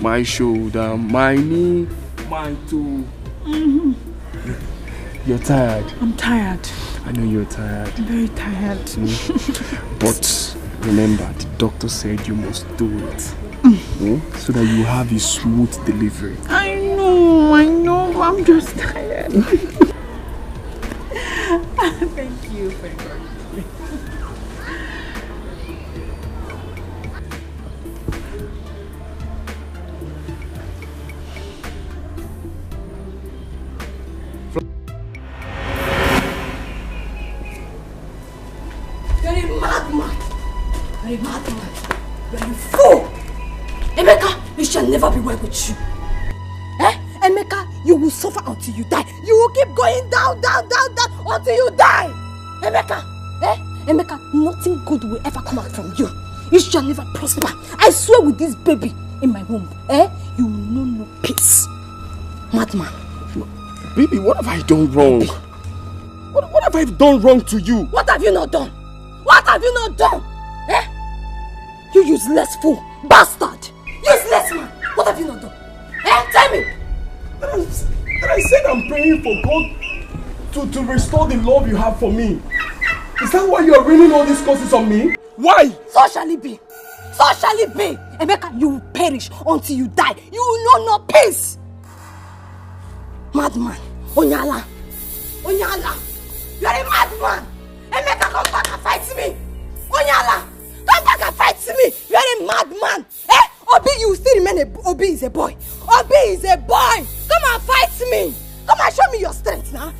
my shoulder, my knee, my toe. You're tired. I'm tired. I know you're tired. I'm very tired. But remember, the doctor said you must do it. So that you have a smooth delivery. I know, but I'm just tired. Thank you for encouraging me. You're a madman. You're a madman. You're a fool. Emeka, it shall never be well with you. Emeka, you will suffer until you die. You will keep going down until you die. Emeka, Emeka, nothing good will ever come out from you. You shall never prosper. I swear with this baby in my womb, you will know no peace. Madman. Baby, what have I done wrong? What have I done wrong to you? What have you not done? What have you not done? You useless fool, bastard. Useless man. What have you not done? Tell me. That I said I'm praying for God to restore the love you have for me. Is that why you are raining all these curses on me? Why? So shall it be. So shall it be. Emeka, you will perish until you die. You will know no peace. Madman. Onyala. Onyala. You are a madman. Emeka, come back and fight me. Onyala. Come back and fight me. You are a madman. Obi, you still remain Obi is a boy. Obi is a boy. Come and fight me. Come and show me your strength now.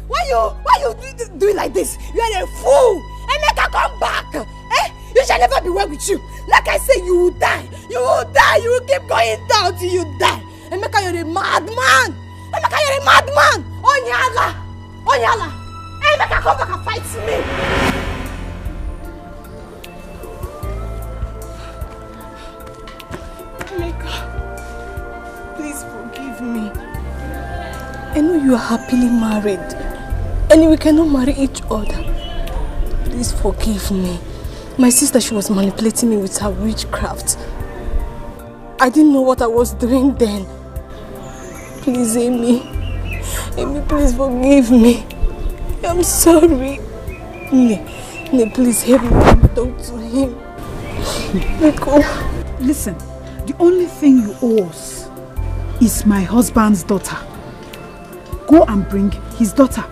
Why you do it like this? You are a fool. Emeka, come back. You shall never be well with you. Like I say, you will die. You will die. You will keep going down till you die. Emeka, you're a madman. Emeka, you're a madman. Onyala. Onyala. Emeka, come back and fight me. Emeka, please forgive me. I you are happily married and we cannot marry each other. Please forgive me. My sister, she was manipulating me with her witchcraft. I didn't know what I was doing then. Please, Amy. Amy, please forgive me. I'm sorry. Please help me talk to him. Listen, the only thing you owe us is my husband's daughter. Go and bring his daughter.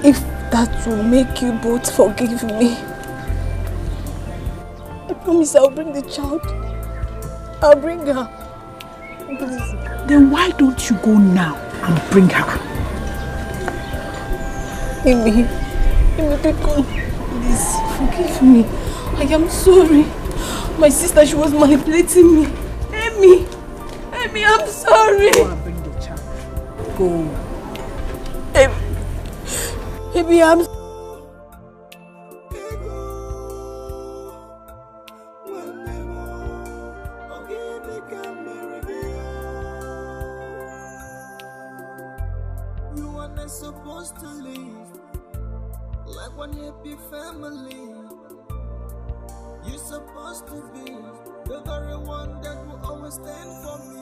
If that will make you both forgive me, I promise I'll bring the child. I'll bring her. Please. Then why don't you go now and bring her? Amy, please forgive me. I am sorry. My sister, she was manipulating me. Amy, I'm sorry. Go and bring the child. Go. Amy, I'm supposed to live like one happy family. You're supposed to be the very one that will always stand for me,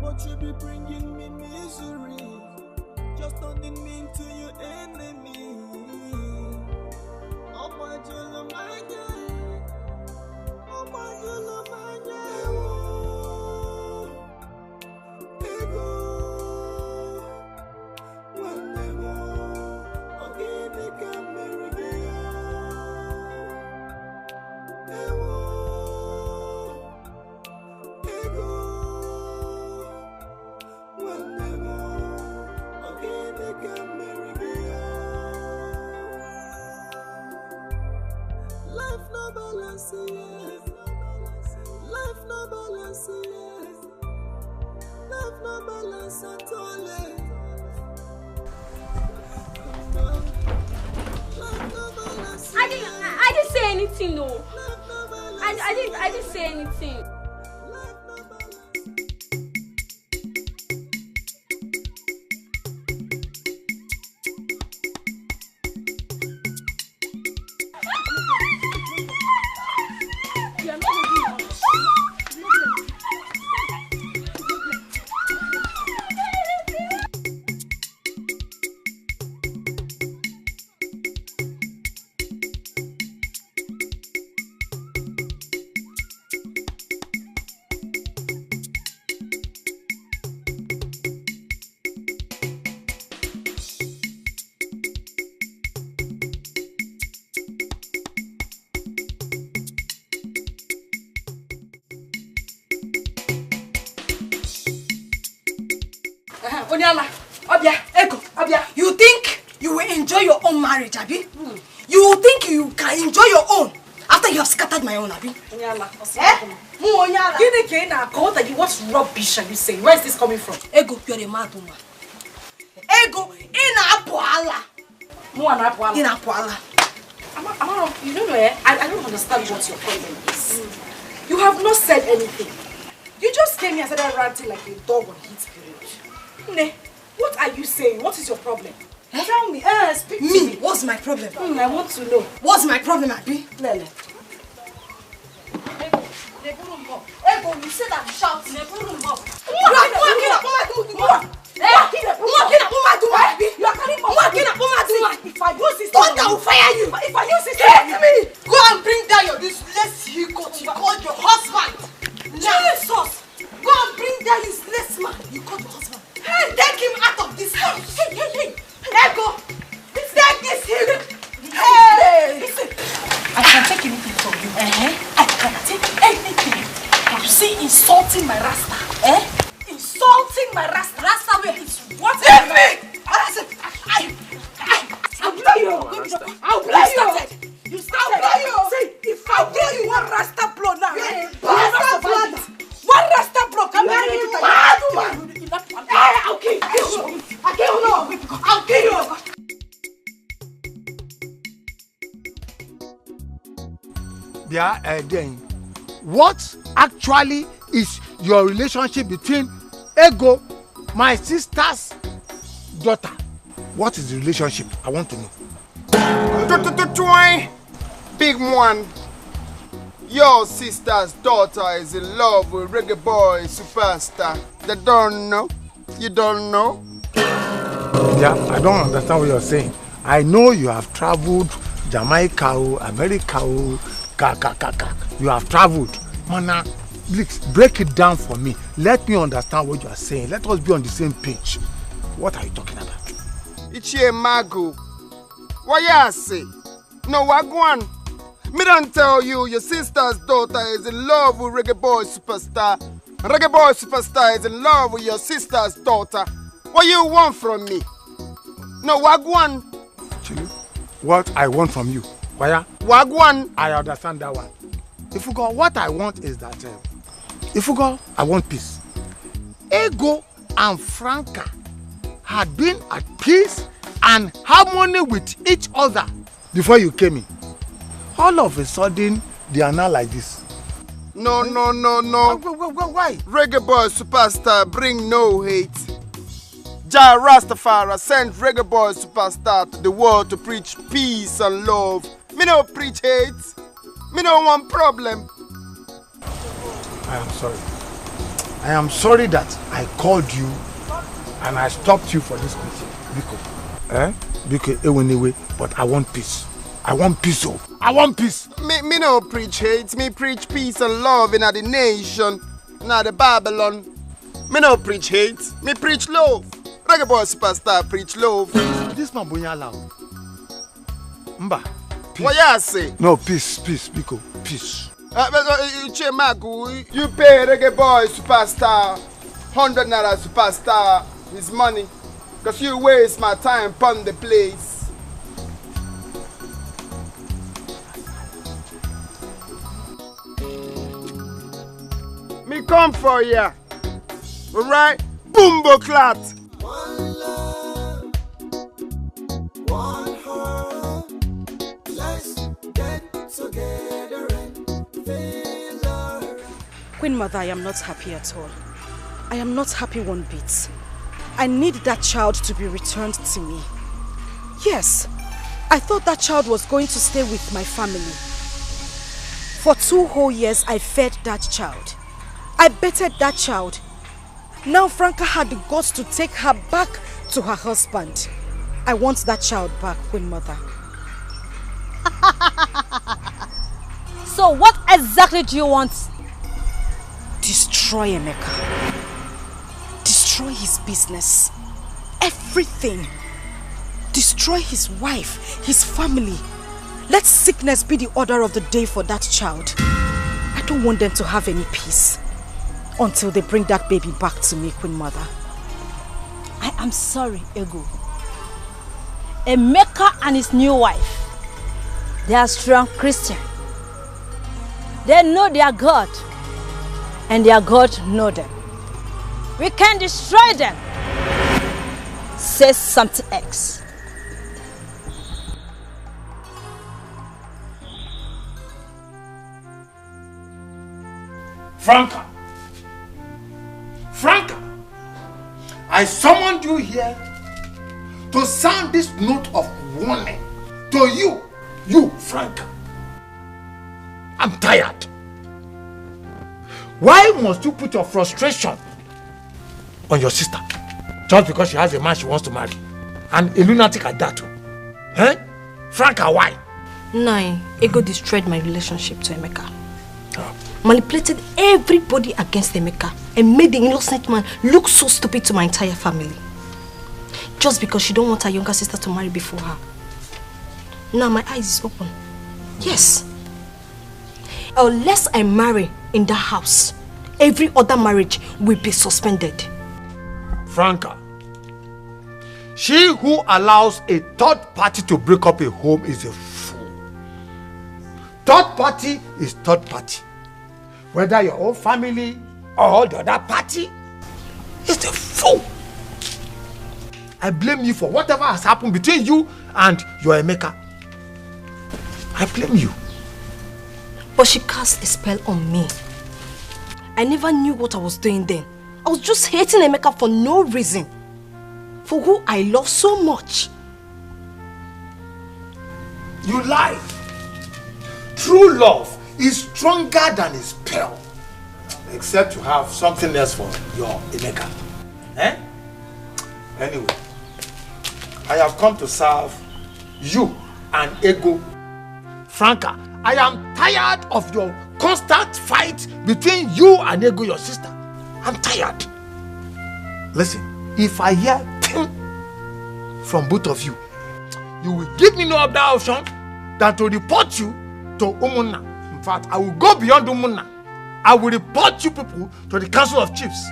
but you be bringing me misery, just turning me into your enemy. Oh my God, my God. Oh my God, my God. Ego. Life no balance, yes. Life no balance, yes. Life no balance at all. I didn't say anything, no. I didn't say anything. You think you will enjoy your own marriage, Abi? You think you can enjoy your own after you have scattered my own, Abi? What's rubbish are you saying? Where is this coming from? Ego, you're a mad woman. Ego, you don't know, I don't understand what your problem is. You have not said anything. You just came here and started ranting like a dog on heat period. Ne, what are you saying? What is your problem? Tell me, speak to me. What's my problem? I want to know. What's my problem, Abi? Lele. Ego, you said I'm shouting. You are carrying if I use this, thunder will fire you. If I use this, me. Go and bring down your useless ego. You called your husband. Jesus! Go and bring down useless man. You called your husband. Hey, take him out of this house. Hey. Ego, take this hero. Hey! Listen, I can take anything from you. I can take anything. You see, insulting my rasta. Insulting my rasta. Rasta where it's what? Take me! I'll blow you. I'll blow you. You started. I'll blow you. See, if I give you one rasta blow now, rasta blow. One rasta blow. Come here. I'll kill you. I'll kill you. Then what actually is your relationship between Ego, my sister's daughter. What is the relationship? I want to know. Big one. Your sister's daughter is in love with reggae boy superstar. They don't know. You don't know? Yeah, I don't understand what you're saying. I know you have traveled Jamaica, America, you have traveled. Mana, please break it down for me. Let me understand what you are saying. Let us be on the same page. What are you talking about? Ichie Magu. What you say? No, Wagwan. Me don't tell you your sister's daughter is in love with reggae boy superstar. Reggae boy superstar is in love with your sister's daughter. What you want from me? No, Wagwan. Chili, what I want from you? Waya? Wagwan. I understand that one. If you go, what I want is that if you go, I want peace. Ego and Franca had been at peace and harmony with each other before you came in. All of a sudden, they are now like this. No. Why? Reggae boy superstar bring no hate. Jah Rastafari sent reggae boy superstar to the world to preach peace and love. Me no preach hate. Me no want problem. I am sorry. I am sorry that I called you and I stopped you for this meeting. Because anyway, but I want peace. I want peace, oh. I want peace. Me no preach hate. Me preach peace and love in the nation, in the Babylon. Me no preach hate. Me preach love. Reggae boy superstar preach love. This man bonya loud. Mba. Peace. What you say? No, peace, Biko, peace. You pay reggae boy superstar 100 naira superstar his money, cause you waste my time upon the place. Me come for ya, alright? Boombo clat. One love, one heart. Let's get together and feel alright. Queen Mother, I am not happy at all. I am not happy one bit. I need that child to be returned to me. Yes, I thought that child was going to stay with my family. For 2 whole years, I fed that child. I betted that child. Now Franca had the guts to take her back to her husband. I want that child back, Queen Mother. So what exactly do you want? Destroy Emeka. Destroy his business. Everything. Destroy his wife, his family. Let sickness be the order of the day for that child. I don't want them to have any peace until they bring that baby back to me, Queen Mother. I am sorry, Ego. Emeka and his new wife, they are strong Christian. They know their God, and their God knows them. We can destroy them. Say something else. Franca, I summoned you here to sound this note of warning to you, Franca. I'm tired. Why must you put your frustration on your sister just because she has a man she wants to marry? And a lunatic at that too. Franca, why? Nine, Ego destroyed my relationship to Emeka. Manipulated everybody against Emeka and made the innocent man look so stupid to my entire family. Just because she don't want her younger sister to marry before her. Now my eyes is open. Yes. Unless I marry in that house, every other marriage will be suspended. Franca, she who allows a third party to break up a home is a fool. Third party is third party. Whether your own family or the other party, is a fool. I blame you for whatever has happened between you and your Emeka. I blame you. But she cast a spell on me. I never knew what I was doing then. I was just hating Emeka for no reason. For who I love so much. You lie. True love is stronger than a spell. Except you have something else for your Emeka. Eh? Anyway, I have come to serve you and Ego. Franca, I am tired of your constant fight between you and Ego, your sister. I'm tired. Listen, if I hear from both of you, you will give me no other option than to report you to Umunna. In fact, I will go beyond Umunna. I will report you people to the Council of Chiefs.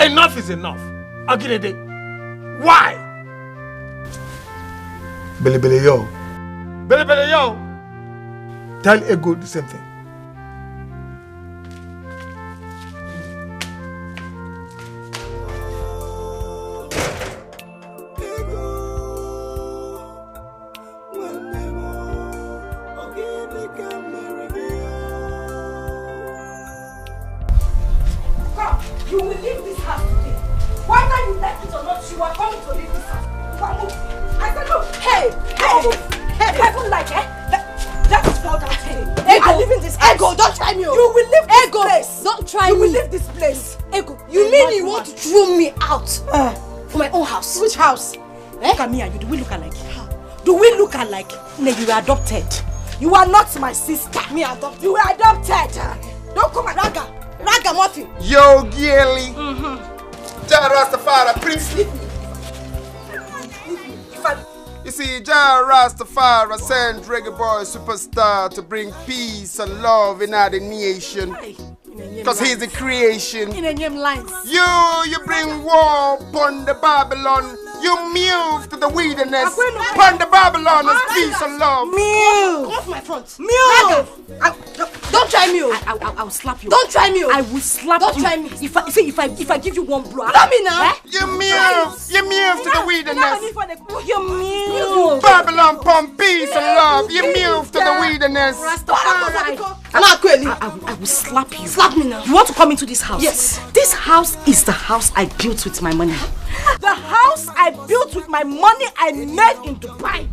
Enough is enough. Agirede. Why? Bele yo. Bele yo. Tell Ego the same thing. You will leave this house today. Whether you like it or not, you are going to leave this house. I said, look, hey, I don't like it. That is fall down today. You are leaving this house. Ego, don't try me. You will leave this place. Don't try me. You will leave this place. Ego, you mean you want to throw me out from my own house? Which house? Look at me and you. Do we look alike? Do we look alike? No, you were adopted. You are not my sister. Me adopted. You were adopted. Don't come and Raga Murphy. Yo, Gilly. Jah Rastafari, Prince. You see, Jah Rastafari sent Reggae Boy Superstar to bring peace and love in our nation. Because he's the creation. You bring war upon the Babylon. You move to the wilderness. Upon the Babylon is peace and love. Move. Come off my front. Move. Don't try me. I will slap you. Don't try me. I will slap you. Don't try me. If I give you one blow. Stop me now. You move to the wilderness. You move. Babylon upon peace and love. You move to the wilderness. I will slap you. Slap me now. You want to come into this house? Yes. This house is the house I built with my money. The house I built with my money I made in Dubai.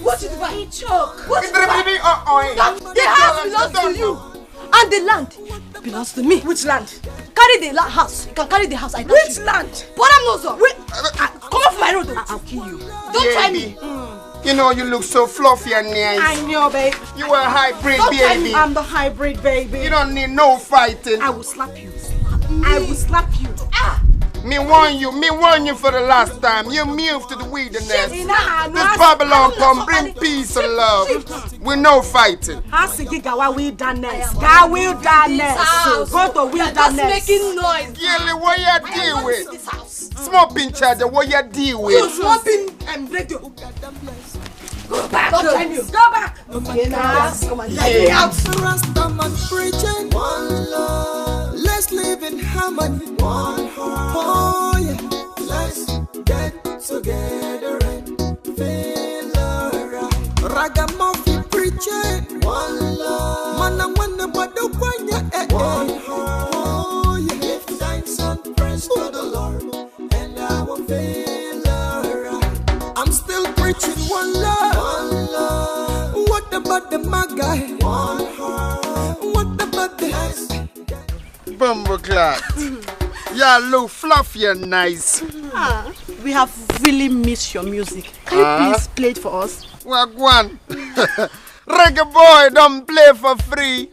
What is Dubai? Choke. What is Dubai? The house belongs to you. And the land belongs to me. Which land? Carry the house. You can carry the house. Which land? But I'm not so. Come off my road. I'll kill you. Don't try me. You know you look so fluffy and nice. I know, babe. You are a hybrid baby. I'm the hybrid baby. You don't need no fighting. I will slap you. I will slap you. Me warn you for the last time. You move to the wilderness. This Babylon come bring peace and love. With no fighting. Go to wilderness. Just making noise. Girl, what you deal with? Small pinch charger, what you deal with? You small pin and radio. Go back. Don't try me. Go back. Okay, now. Come on. Let me out. Rastaman preaching one love. Let's live in harmony. One heart. Oh yeah. Let's get together and feel alright. Ragamuffin preaching one love. Man, I wanna but the one ya. One heart. Oh yeah. Give thanks and praise to the Lord, and I will feel alright. I'm still preaching one love. One love. What about the Magai? One heart. What about the Bumbleclot? Yeah, look fluffy and nice. We have really missed your music. Can you please play it for us? Wagwan. Reggae boy don't play for free.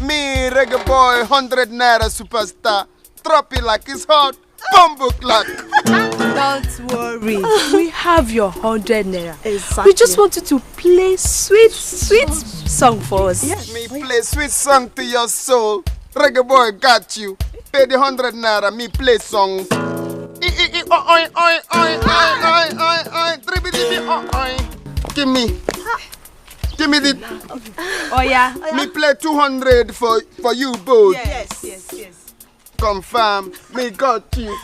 Me, reggae boy, 100 naira superstar. Drop it like it's hot. Bumbleclot. Don't worry. We have your 100 naira. Exactly. We just want you to play sweet song for us. Yes. Me play sweet song to your soul. Reggae boy got you. Pay the 100 naira, me play song. Give me the. Oh yeah. Me play 200 for you both. Yes. Confirm, me got you.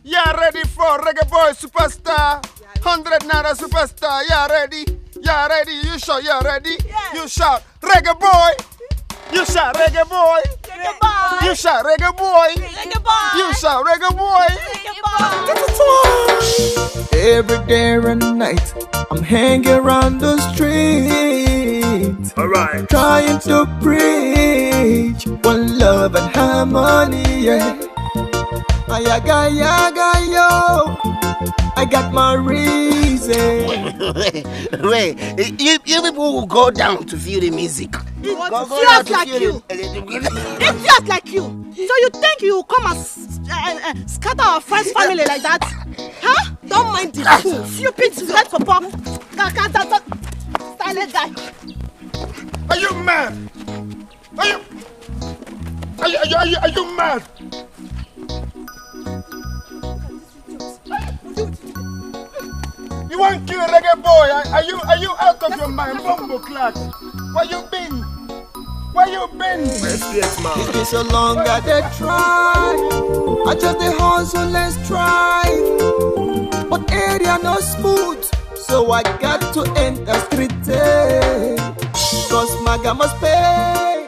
Yeah, ready for Reggae Boy Superstar? 100 naira superstar, yeah, ready? You're ready? You sure you're ready? Yes. You shout, reggae boy! You shout, reggae boy! Reggae boy! You shout, reggae boy! Reggae boy! You shout, reggae boy! Reggae boy! Every day and night, I'm hanging around the street. Alright. Trying to preach one love and harmony, yeah. Ayaga, yaga, yo. I got my reason. Wait, you people will go down to feel the music. Idiots like you. Idiots like you. So you think you will come and scatter our friend's family like that? Huh? Don't mind the fool. Stupid flat for pop. Silent guy. Are you mad? Are you mad? You want to kill reggae boy? Are you out of your mind, bumbo clock? Where you been? Where you been? It's been so long that they try. I just the hustle and strive. But area no smooth, so I got to enter street. Cause Maga must pay.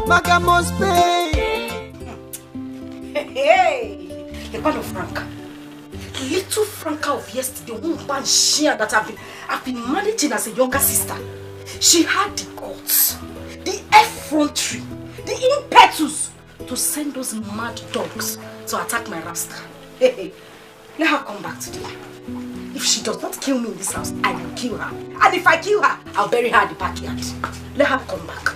Maga must pay. Hey, the man of Franca. Little Franca of yesterday, one share that I've been managing as a younger sister. She had the guts, the effrontery, the impetus to send those mad dogs to attack my Rasta. Hey, let her come back today. If she does not kill me in this house, I will kill her. And if I kill her, I'll bury her in the backyard. Let her come back.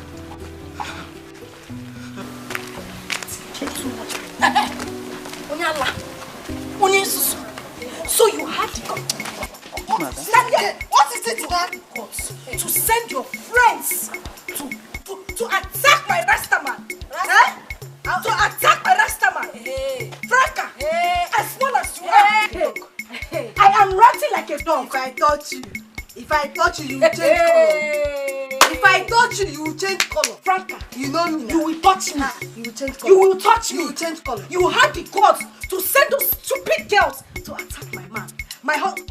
So you had the guts. What is it you have the guts to send your friends to attack my Rasta man? Huh? To attack my Rasta man? Hey. Franca, as well as you are. I am ranting like a dog. If I touch you, you will change color. If I touch you, you will change color. Franca, you know me now. You will touch me. You will change color. You will touch me. You will change color. You had the guts to send those stupid girls to attack my man.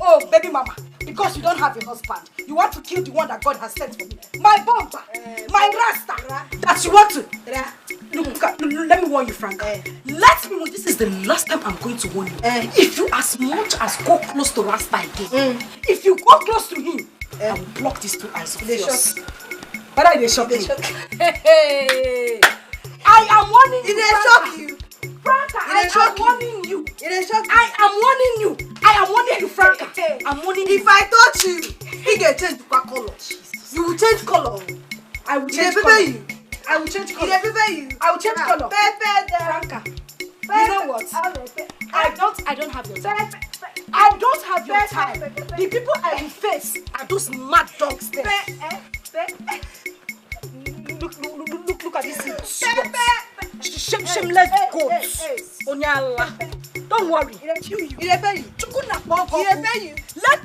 Oh, baby mama, because you don't have a husband, you want to kill the one that God has sent for me. My bumper, my Rasta, that you want to. Look, let me warn you, Franca. Let me warn you, this is the last time I'm going to warn you. If you as much as go close to Rasta again, if you go close to him, I will block these two eyes of yours. But I shock you. I am warning you. They shock you. Franca, I am warning you. I am warning you. I am warning you, Franca. I'm warning you. If I touch you, he get change to color. You will change color. I will change color. I will change color. I will change color. Franca, you know what? I don't have your time. I don't have your time. The people I will face are those mad dogs there. Look at this. Shameless goats. Onyala. Don't worry. Let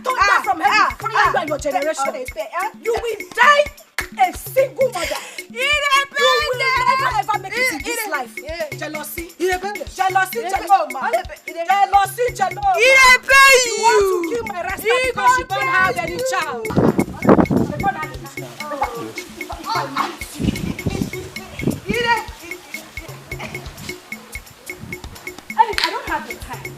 thunder from heaven fire by your generation. You will die a single mother. You will never ever make it in this life. Jealousy. Jealousy. You want to kill my Rasta because you don't have any child. I don't have your time.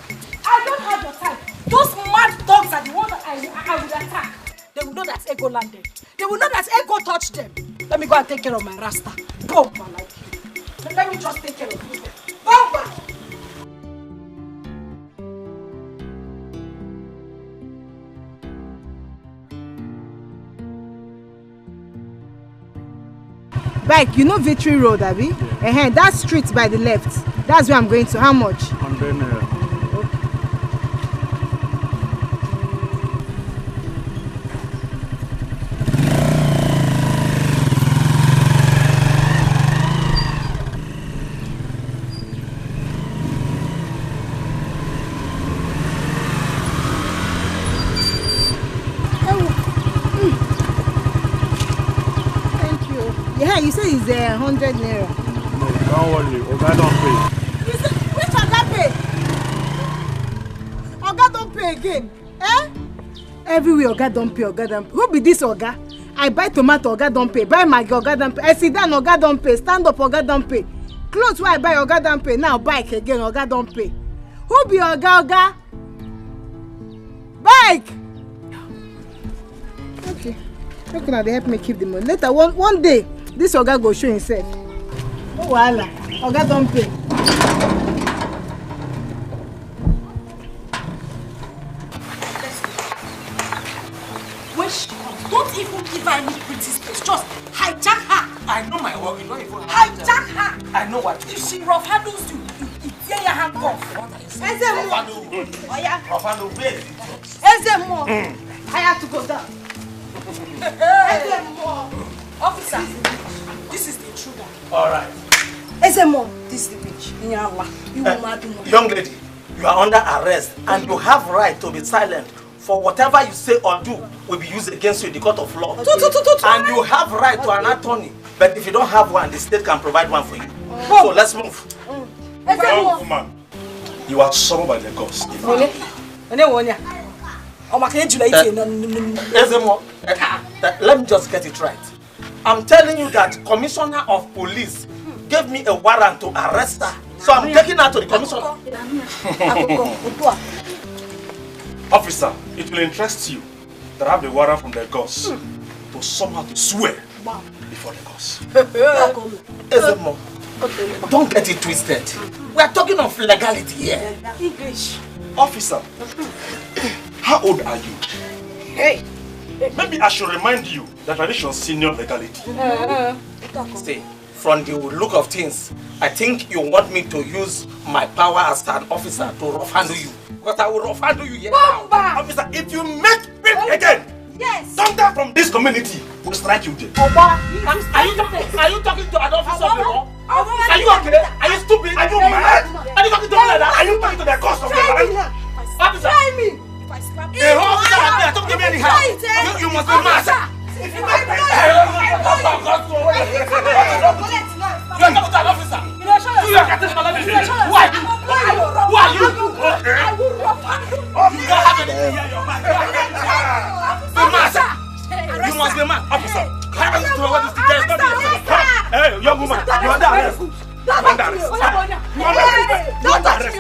I don't have your time. Those mad dogs are the ones that I will attack. They will know that Ego landed. They will know that Ego touched them. Let me go and take care of my Rasta. Bomba like you. Let me just take care of you. Bomba! Bike, you know Victory Road, Abby? Yeah. That street by the left. That's where I'm going to. How much? 100 naira. Yeah, you say it's 100 naira. No, don't worry. Oga don't pay. You say, which Oga pay? Oga don't pay again. Everywhere Oga don't pay, Oga don't pay. Who be this Oga? I buy tomato, Oga don't pay. Buy Maggi, Oga don't pay. I sit down, Oga don't pay. Stand up, Oga don't pay. Clothes where I buy, Oga don't pay. Now bike again, Oga don't pay. Who be Oga? Bike! Okay. How can they help me keep the money? Later, one day, this Oga go show himself. Oh, voila. Oga don't pay. When she comes, don't even give her any pretty space. Just hijack her. I know my work. You don't even hijack her. I know what. If she rough handles you, you tear your hand off. Oh yeah. Rough handle, wait. I have to go down. Officer, this is the intruder. All right. Ezemo, this is the witch. You will not do more. Young lady, you are under arrest and you have right to be silent. For whatever you say or do will be used against you in the court of law. And you have right to an attorney. But if you don't have one, the state can provide one for you. So let's move. Young woman, you are summoned by the gods. Let me just get it right. I'm telling you that Commissioner of Police gave me a warrant to arrest her. So I'm taking her to the commissioner. Officer, it will interest you that I have the warrant from the gods to somehow to swear before the gods. Ezemo, don't get it twisted. We are talking of legality here. English. Officer, how old are you? Hey. Maybe I should remind you that tradition senior legality. See, from the look of things, I think you want me to use my power as an officer to rough handle you. Because I will rough handle you here now. Officer, if you make me again, thunder from this community will strike you dead. Are you talking to an officer of the law? Are you okay? Are you stupid? Are you mad? Are you talking to me like that? Are you talking to the cost of the land? Officer! Try me! A whole officer like me, don't give me anyhow. You must be mad. You are talking to an officer. You are getting an officer. Why? Who are you? I will rough handle you. You don't have anything here in your mind. Be mad. You must be mad. Officer, how are you to what is the case? Hey, young woman, you are under arrest. Don't touch me,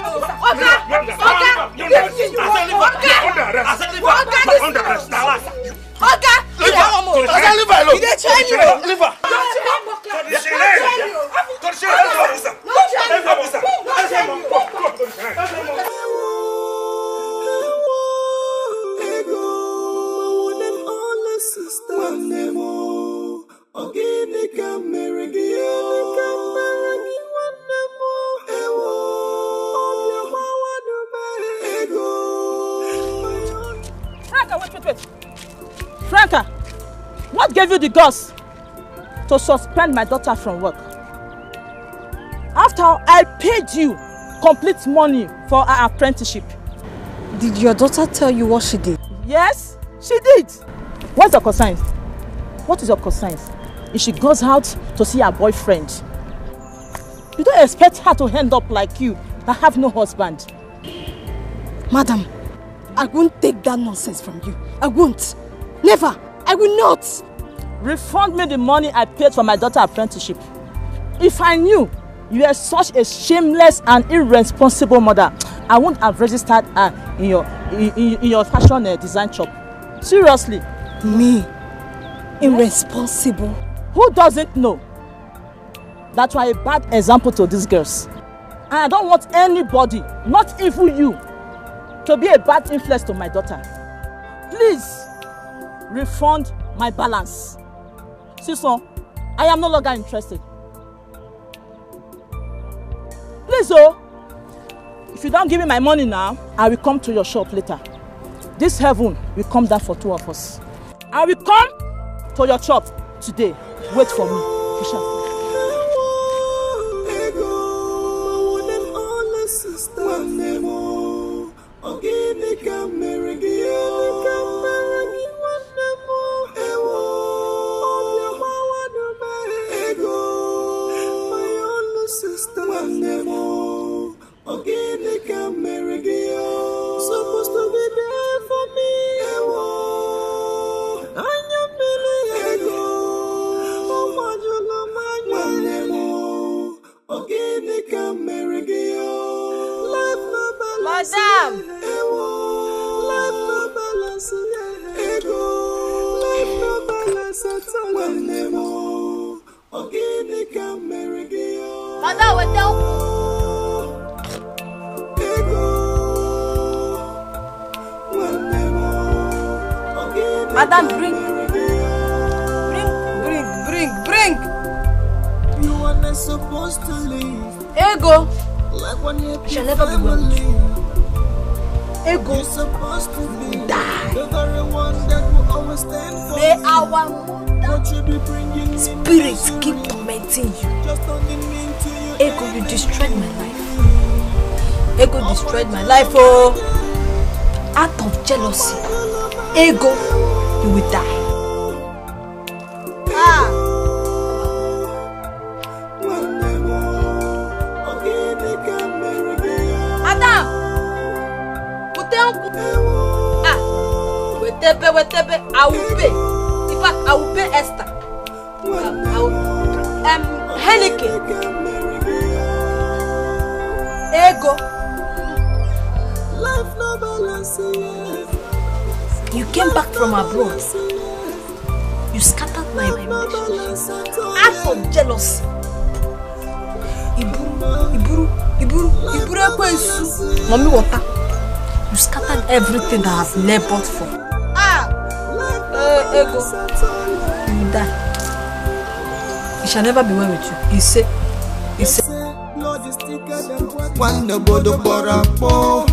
Wait. Franca, what gave you the guts to suspend my daughter from work? After I paid you complete money for her apprenticeship. Did your daughter tell you what she did? Yes, she did. What's your concern? What is your concern? If she goes out to see her boyfriend, you don't expect her to end up like you that have no husband. Madam, I won't take that nonsense from you. I won't. Never. I will not. Refund me the money I paid for my daughter's apprenticeship. If I knew you are such a shameless and irresponsible mother, I wouldn't have registered her in your fashion design shop. Seriously. Me? Irresponsible? Who doesn't know that you are a bad example to these girls? And I don't want anybody, not even you, to be a bad influence to my daughter. Please refund my balance. Sister, I am no longer interested. Please, if you don't give me my money now, I will come to your shop later. This heaven will come down for two of us. I will come to your shop today. Wait for me. You shall. Supposed to be there for me. Madam! Madam, we're down. Madam, bring. You are not supposed to leave. Ego. Like when you shall never be well with you. Ego. You're supposed to be die. The very one that will always stand for May you. our But you be bringing spirits keep tormenting you. Just only mean to you. Ego, you destroyed my life. Ego destroyed my life, oh. Out of jealousy. Ego, you will die. Adam! Wetebe, I will pay. In fact, I will pay Esther. Henike. Ego. You came back from abroad. You scattered my relationship out of jealousy. Iburu Mommy water. You scattered everything that I've labored for. Ego. You will die. It shall never be well with you. He said. Wanda bodo borapo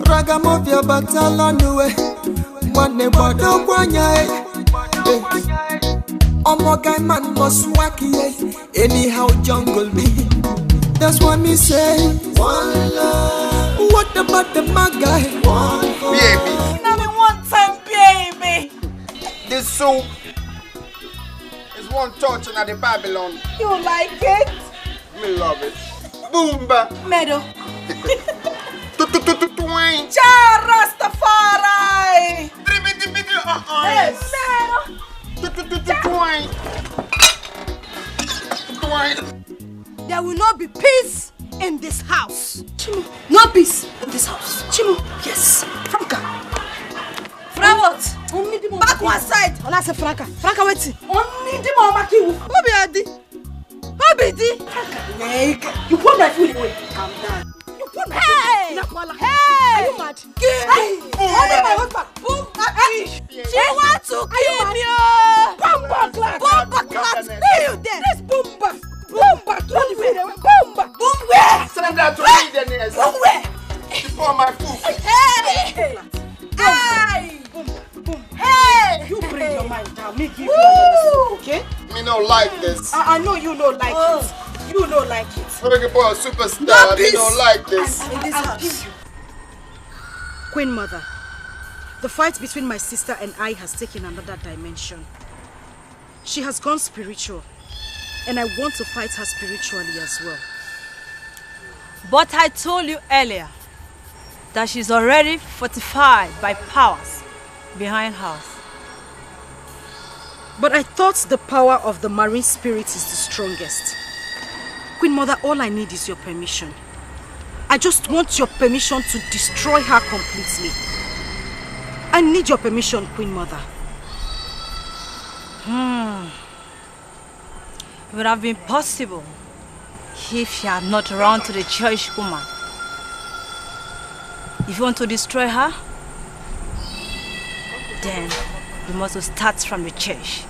Ragamofia batala nuwe Wane bodo kwanya Omo guy man must wacky anyhow jungle me. That's what me say. One love. What about the my guy? One baby. Not in one time, baby. This soup is one touching at the Babylon. You like it? Me love it. Boomba. Meadow. Twine. Cha Rastafari. Yes. Meadow. Twine. There will not be peace in this house. Chimo, no peace in this house. Chimo, yes. Franca. What? Back one side. I say Franca. Franca, wait. Only the mama kill. Who be Adi? Who be Di? You put my food away. Calm down. You put my food away. Hey! Are you mad? Give me. Only my husband. Boom. She wants to kill you. Bomba class. Bomba class. Where you there? This bomba. Bomba. Throw the food away. Bomba. Boom where? Send that to me then. Boom where? Before my food. Hey! Hey! Hey! You bring your mind down. Me give you another soup, okay? Me don't like this. I know you don't like it. You don't like it. I'm looking for a superstar. Me don't like this. I'll give you. Queen Mother, the fight between my sister and I has taken another dimension. She has gone spiritual, and I want to fight her spiritually as well. But I told you earlier that she's already fortified by powers behind her. But I thought the power of the marine spirit is the strongest. Queen Mother, all I need is your permission. I just want your permission to destroy her completely. I need your permission, Queen Mother. It would have been possible if she had not run to the church woman. If you want to destroy her, then you must start from the church.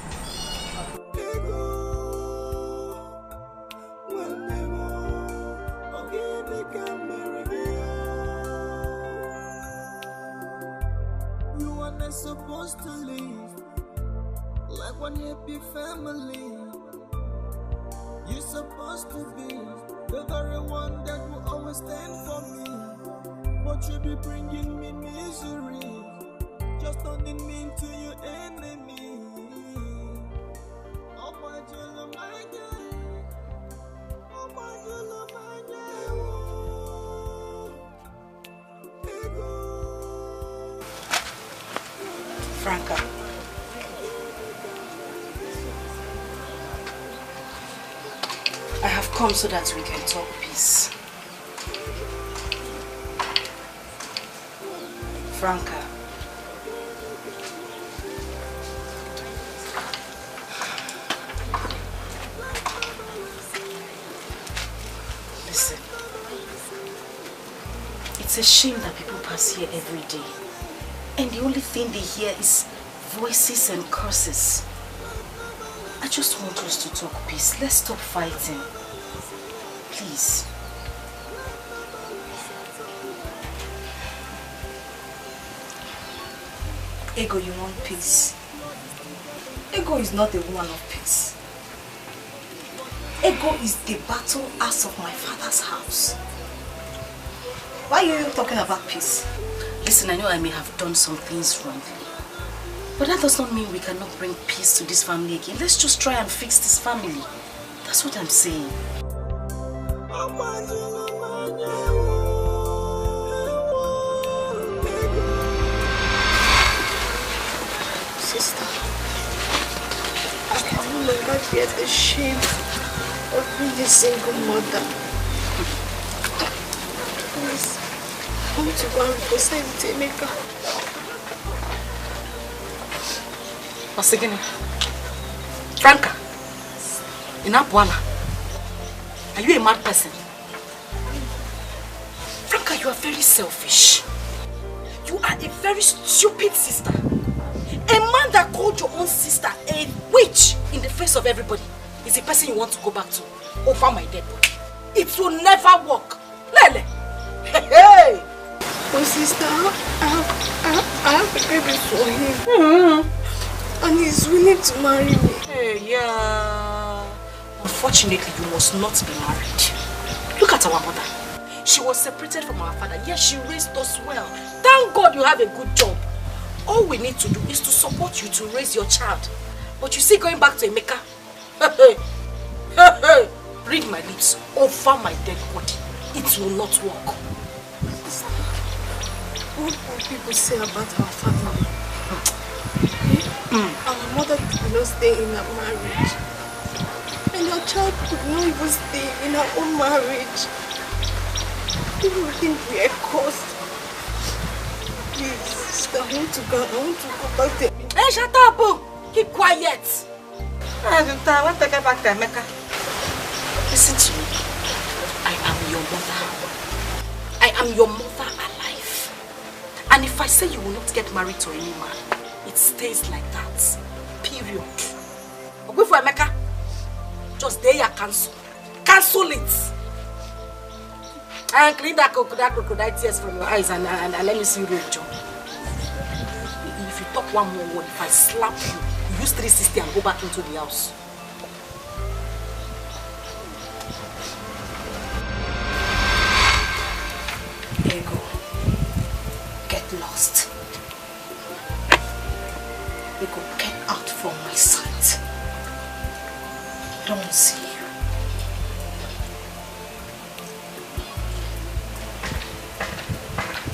You are not supposed to leave. Like one happy family. You're supposed to be the very one that will always stand for me. But you be bringing me misery. Just only mean to your enemy. Oh my God, my God. Oh my God, my God. Franca. I have come so that we can talk peace. Franca. Listen. It's a shame that people pass here every day. And the only thing they hear is voices and curses. I just want us to talk peace. Let's stop fighting. Please. Ego, you want peace? Ego is not a woman of peace. Ego is the battle ass of my father's house. Why are you talking about peace? Listen, I know I may have done some things wrong. But that does not mean we cannot bring peace to this family again. Let's just try and fix this family. That's what I'm saying. Sister, I will never bear the shame of being a single mother. Please, I want to go and reconcile with Emeka. Osigini. Franca. Inapuana. Are you a mad person? Franca, you are very selfish. You are a very stupid sister. A man that called your own sister a witch in the face of everybody is the person you want to go back to over my dead body. It will never work. Lele. Hey. Oh sister, I have a baby for him. And he's willing to marry me. Hey, yeah. Unfortunately, you must not be married. Look at our mother. She was separated from our father, yet she raised us well. Thank God you have a good job. All we need to do is to support you to raise your child. But you see, going back to Emeka, read my lips over my dead body. It will not work. What will people say about our family? Our mother could not stay in her marriage. And your child could not even stay in her own marriage. People would think we are cursed. Please, sister, I want to go back there. Hey, shut up! Keep quiet! I want to get back to Emeka. Listen to me. I am your mother. I am your mother alive. And if I say you will not get married to any man, it stays like that. Period. Go for Emeka. Just there, cancel. Cancel it. And clean that crocodile tears from your eyes and let me see you real job. If you talk one more word, if I slap you, you use 360 and go back into the house. Ego, get lost. Ego, get out from my sight. I don't want to see you.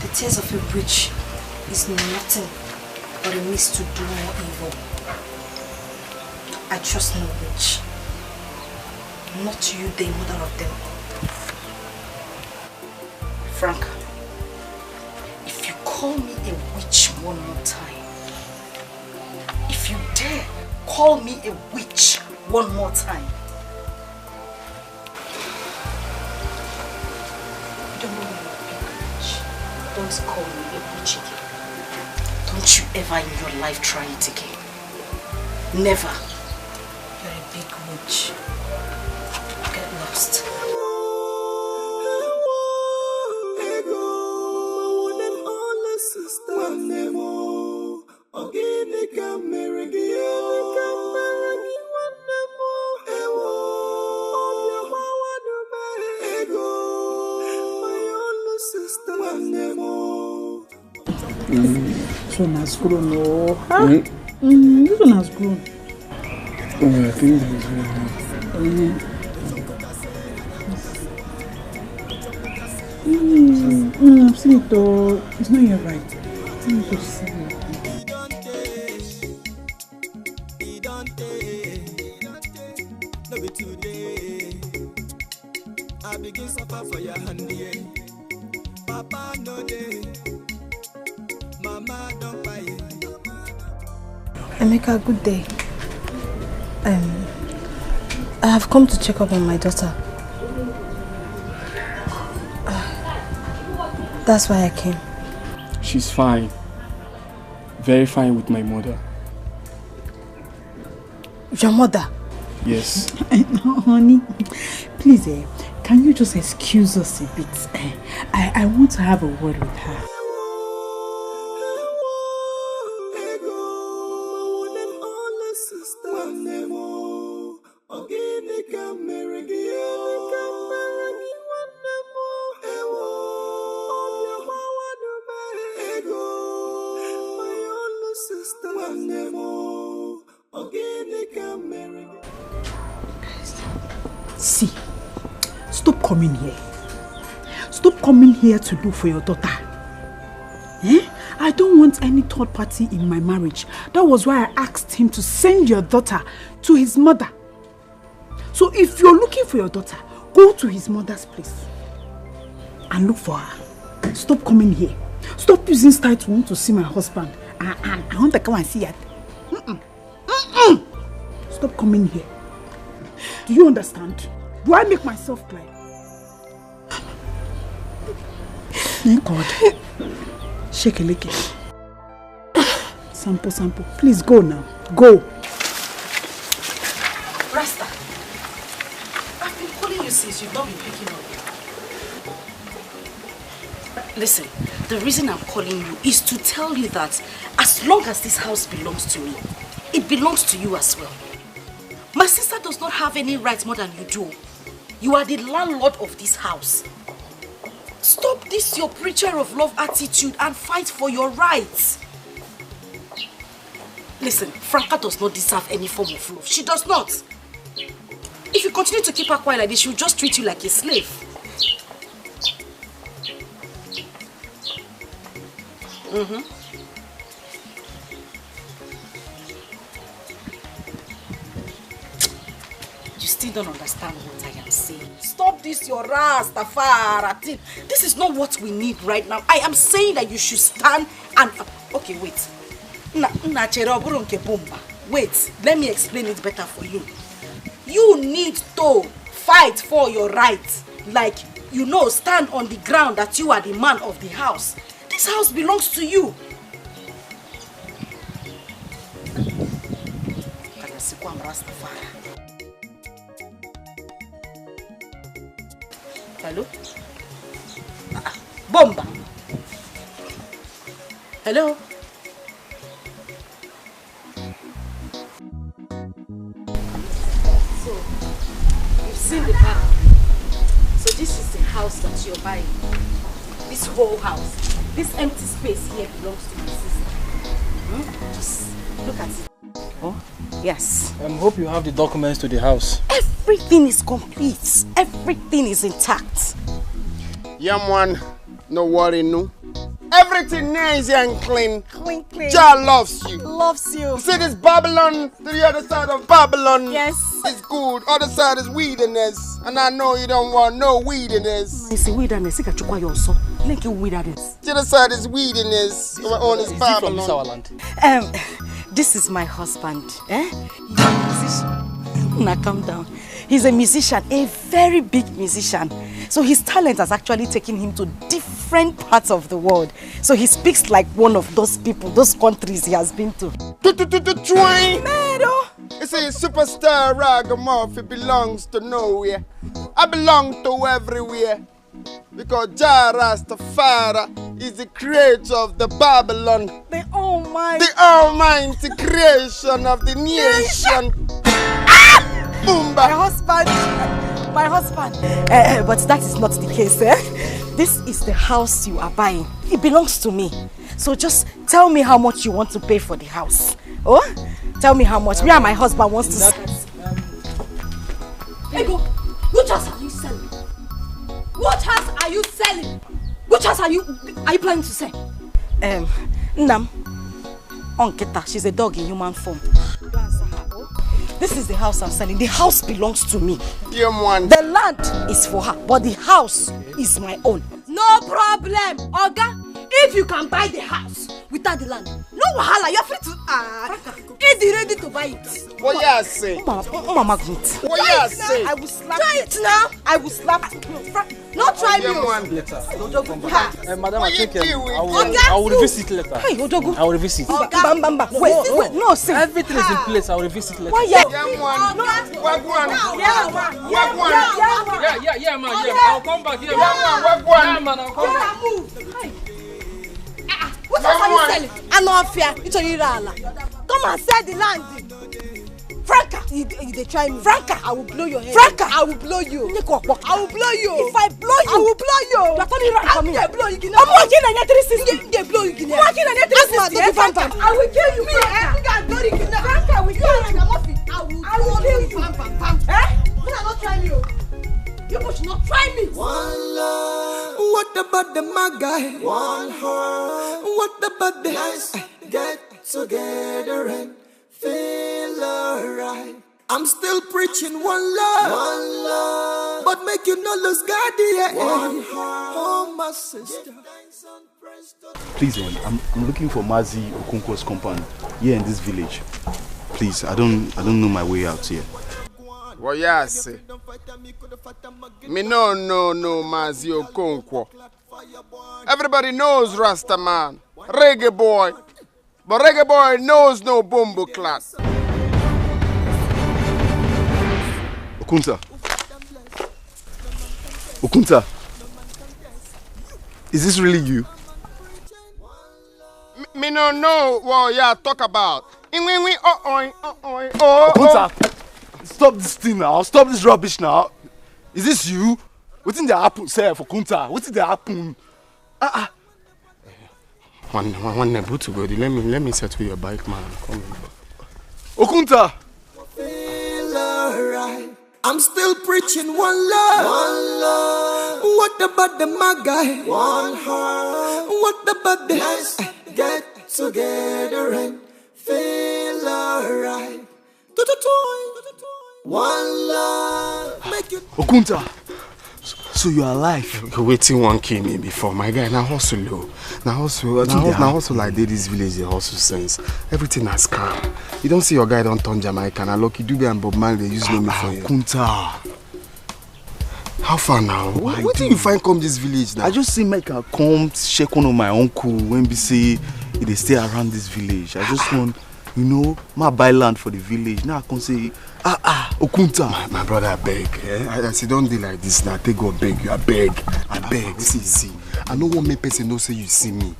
The tears of a witch is nothing but a means to do more evil. I trust no witch. Not you, the mother of them all. Franca, if you call me a witch one more time, if you dare call me a witch one more time, you don't know you're a big witch. Don't call me a witch again. Don't you ever in your life try it again. Never. You're a big witch. Get lost. This one has grown, oh. Huh? This one has grown. Oh, I think that is very nice. I've seen it though. It's not yet right. Let me go see it. I begin suffer for your hand, yeah. Papa no day. Emeka, good day. I have come to check up on my daughter. That's why I came. She's fine. Very fine with my mother. Your mother? Yes. Honey, please, can you just excuse us a bit? I want to have a word with her. See, stop coming here. Stop coming here to look for your daughter. I don't want any third party in my marriage. That was why I asked him to send your daughter to his mother. So if you're looking for your daughter, go to his mother's place and look for her. Stop coming here. Stop using style to want to see my husband. And I want to come and see it. Stop coming here. Do you understand? Do I make myself clear? Thank God. Shake a leg. Sample. Please go now. Go. Rasta, I've been calling you since you've not been picking up. Listen, the reason I'm calling you is to tell you that as long as this house belongs to me, it belongs to you as well. My sister does not have any rights more than you do. You are the landlord of this house. Stop this your preacher of love attitude and fight for your rights. Listen, Franca does not deserve any form of love. She does not. If you continue to keep her quiet like this, she'll just treat you like a slave. You still don't understand what I am saying. Stop this your Rastafari thing. This is not what we need right now. I am saying that you should stand and... Okay, wait. Wait, let me explain it better for you. You need to fight for your rights. Like, you know, stand on the ground that you are the man of the house. This house belongs to you. Hello? Bomba. Hello? So, you've seen the car. So this is the house that you're buying. This whole house. This empty space here belongs to my sister. Just look at it. Oh, yes. I hope you have the documents to the house. Everything is complete. Everything is intact. Yeah, man. No worry, no. Everything nice and clean. Clean. Jah loves you. Loves you. You see this Babylon to the other side of Babylon? Yes. It's good. Other side is weediness. And I know you don't want no weediness. I see weediness. You can also. Like you weediness. The other side is weediness. Our own is Babylon. Is he from Sawaland? This is my husband. He's a musician. Now calm down. He's a musician, a very big musician. So his talent has actually taken him to different parts of the world. So he speaks like one of those people, those countries he has been to. Twine! You see, superstar Ragamuffin belongs to nowhere. I belong to everywhere. Because Jah Rastafari is the creator of the Babylon. The Almighty. The Almighty creation of the nation. Boomba. My husband. But that is not the case, This is the house you are buying. It belongs to me. So just tell me how much you want to pay for the house. Oh? Tell me how much. Me and my husband wants to start. Ego, which house are you selling? What house are you selling? Which house are you planning to sell? Nam. Onketa, she's a dog in human form. This is the house I'm selling. The house belongs to me. Yeah, man. The land is for her, but the house is my own. No problem, Oga. If you can buy the house without the land, no wahala, you're free to Is he ready to buy it? What you say? Mama, what you say? I will slap you. Try it now. I will slap you. Not try me. Madam, I think I will revisit later. Hey, Odogu. I will revisit. Bamba. Wait, no, see. Everything is in place. I will revisit later. Why Yeah, man. I'll come back here. Yeah, man, I'll come back. What else are you selling? I'm not fair. It's a Irala. Come and sell the land. Franca, they try me. Franca, I will blow your head. Franca, I will blow you. I will blow you. If I blow you, I will blow you. You're telling me I'm going to blow you. I'm working on your 360. They blow you. I'm working on your 360. Franca, I will kill you. Franca, I will kill you. Franca, I will kill you. I will kill you. Eh? You are not trying me. You should not try me. One love. What about the my guy? One heart. What about the nice? Get together and feel alright. I'm still preaching one love, but make you not lose God, yeah. One heart. Oh, my sister. Please, I'm looking for Mazi Okonkwo's compound here in this village. Please, I don't know my way out here. What you say? Me no Mazi Okonkwo. Everybody knows Rasta man, reggae boy. But reggae boy knows no bombo class. Okunta, is this really you? Me no know what you talk about. Okunta, stop this thing now. Stop this rubbish now. Is this you? What did that happen, sir, for Okunta? What did that happen? One neighbor to go. Let me settle your bike, man. Come on. Okunta. Feel alright. I'm still preaching one love. What about the my guy? One heart. What about the nice? Get together and feel alright. One love. Make you. Okunta. So you are alive? Waiting one kill me before, my guy. Now hustle low. Now hustle like this village, the hustle sense. Everything has calm. You don't see your guy don't turn Jamaican. And Lucky Dube and Bob Marley, they use me for you. Kunta. How far now? What do you find come this village now? I just see make I come check one of my uncle when we say they stay around this village. I just want, my buy land for the village. Now I can say, Okunta. My brother, I beg. I say, don't do like this now. Take God beg you. I beg. See. I know one person know say you see me.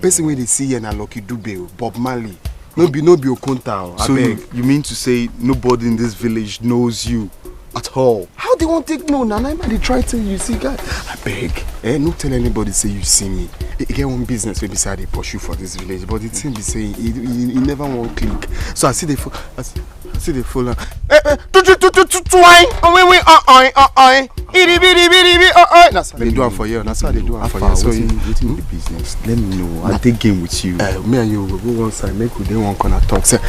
Person when they see you and I Lucky Dube, Bob Marley. No be Okunta. So you mean to say nobody in this village knows you at all? How they won't take no? Now they try to you see guy. I beg. No tell anybody say you see me. He get one business where beside they pursue for this village, but the thing be saying he never won't click. So I see they follow. That's how they do it for you. That's how they do it for you. So you the business. Let me know. I'll take game with you. Me and you will go one side. Make we one corner talk. Say,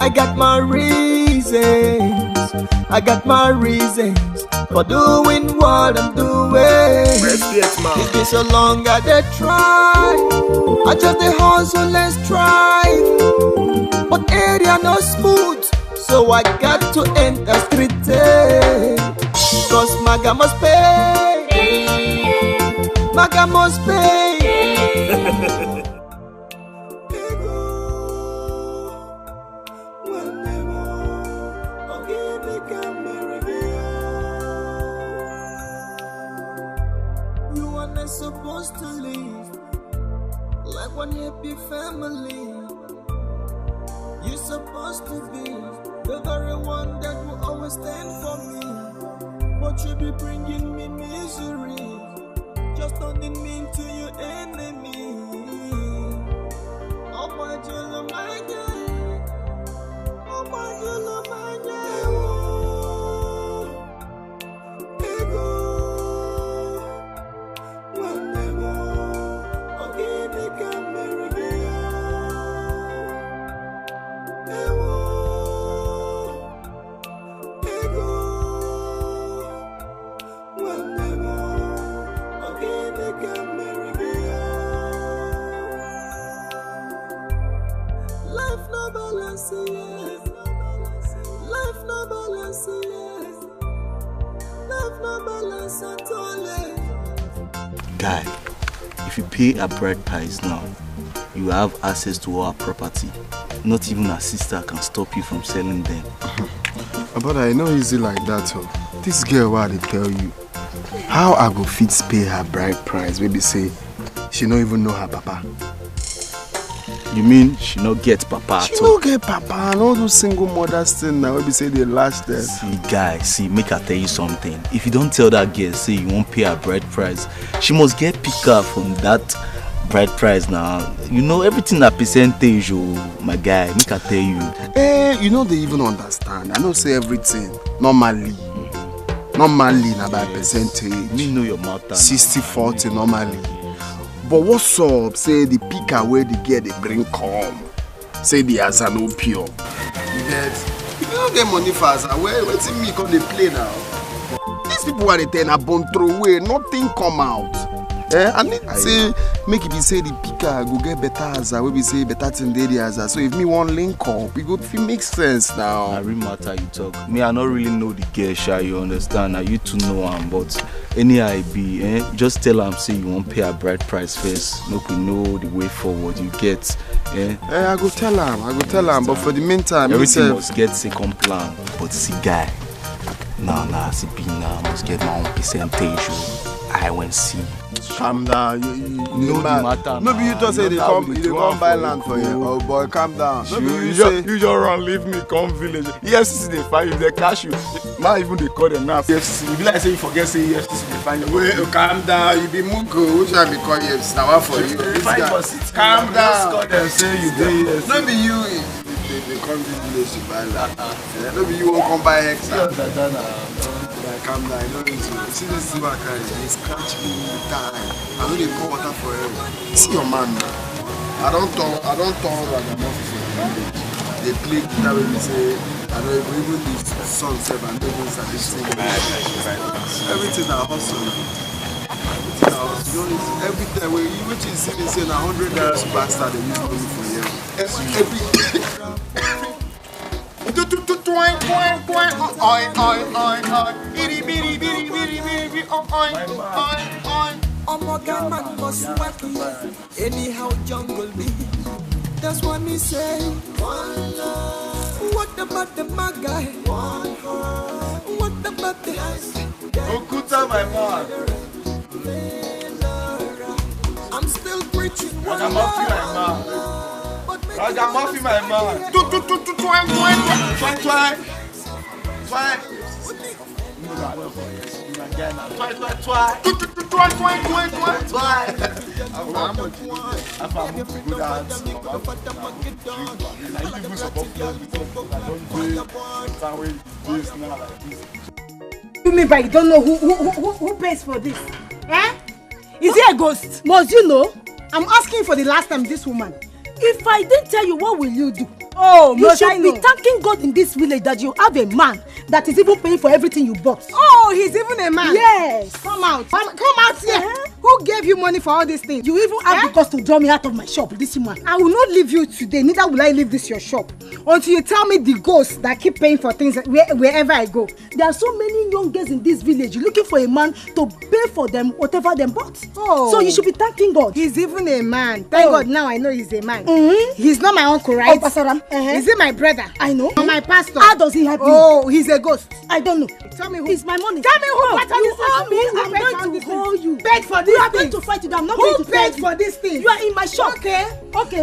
I got my reasons for doing what I'm doing. It's been so long I did try. I just the hustle and strive. But area no smooth, so I got to enter street. Cause Maga must pay. Maga must pay. Supposed to live like one happy family. You're supposed to be the very one that will always stand for me, but you be bringing me misery, just turning me into your enemy. Oh my God, my God. Oh my God, my God. Ego. Okay. Guy, if you pay her bride price now, you have access to our property. Not even her sister can stop you from selling them. But I know easy like that, so this girl what they tell you. How I go fit pay her bride price? Maybe say she don't even know her papa. You mean she not get papa at all? She don't get papa and all those single mothers thing now maybe say they last there. See guy, see make I tell you something. If you don't tell that girl say you won't pay her bride price, she must get pick up from that bride price now. You know everything that percentage, oh my guy, make I tell you. You know they even understand. I know say everything normally na by percentage. Me know your matter. 60-40 normally. But what's up? Say the pick away the girl they bring come. Say the asa no pure. You get? If you don't get money for asa, what's in me come they play now? These people are the ten a bone throw away, nothing come out. I need to say make it be say the picker go get better asa, we be say better thing the asa. So if me one link up, it would make sense now. I really matter you talk. Me I not really know the girl, sha, you understand? Now you two know am, but any I be, just tell am say you won't pay a bride price first. Make we know the way forward. You get, I go tell am, but for the meantime, everything must get second plan. But see guy, nah, see be now must get my own percentage. I won't see. Calm down, you know the matter. Maybe you just say they come buy land for you. Oh boy, calm down. You just run, leave me, come village. EFCC they find you, they cash you. Not even they call them now. EFCC, you be like say you forget say EFCC they find you. Wait, calm down. You be Mugo. Which one be call EFCC? Now what for you? Calm down. Call them say you do EFCC. No be you. They come to village to buy land. No be you won't come buy Hexa. Calm down, I know it's you. See this silver guy, they scratch me time. I know they pour water forever. See your man now. I don't turn ragamuffin for the village. They play guitar when we say, I know even the sun self and they don't start singing. Everything I hustle. Every time when you which is saying $100 bastard they use money for you. Every man must work anyhow jungle be. That's what me say. One love. What about the guy? One heart. What about the Okuta, my man. I'm still preaching. Ragamuffin, my man. Ragamuffin, my man. You mean by you don't know who pays for this? Is he a ghost? Must you know? I'm asking for the last time this woman. If I didn't tell you, what will you do? Oh, you should be thanking God in this village that you have a man that is even paying for everything you bought. Oh, he's even a man? Yes. Come out. Come out here. Who gave you money for all these things? You even have the cost to draw me out of my shop, this woman. I will not leave you today, neither will I leave this your shop. Until you tell me the ghosts that keep paying for things wherever I go. There are so many young girls in this village looking for a man to pay for them whatever they bought. Oh. So you should be thanking God. He's even a man. Thank God now I know he's a man. He's not my uncle, right? Oh, Pasaram. Is he my brother? I know. Or my pastor? How does he help you? Oh, he's a ghost. I don't know. Tell me who. It's my money. Tell me who. You owe me. I'm going to call you. Paid for this. You are going to fight with them. I'm not going to pay. Who paid for this thing? You are in my shop. Okay.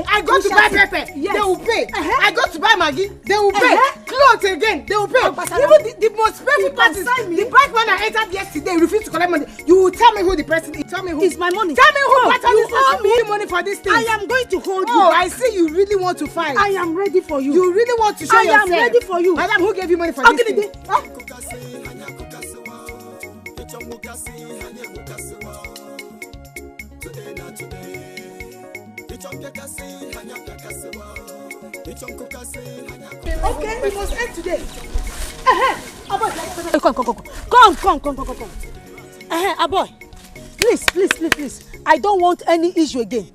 I go to buy pepper. Yes. They will pay. I go to buy Maggi. They will pay. Clothes again. They will pay. Even the most painful part is the bank when I entered yesterday refused to collect money. You will tell me who the person is. Tell me who. It's my money. Tell me who. You owe me money for this thing. I am going to hold you. Oh, I see you really want to fight. I am ready for you. You really want to show yourself. I am ready for you. Madam, who gave you money for this thing? Okay, we must end today. Come. Aboy. Please. I don't want any issue again.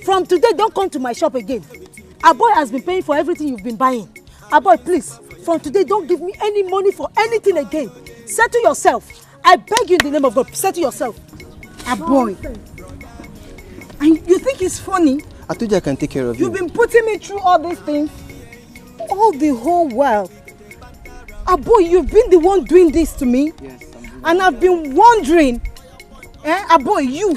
From today, don't come to my shop again. Aboy has been paying for everything you've been buying. Aboy, please. From today, don't give me any money for anything again. Settle yourself. I beg you in the name of God, settle yourself. A boy. And you think it's funny? I told you I can take care of you. You've been putting me through all these things. All the whole while. A boy, you've been the one doing this to me. Yes, and I've been wondering. A boy, you.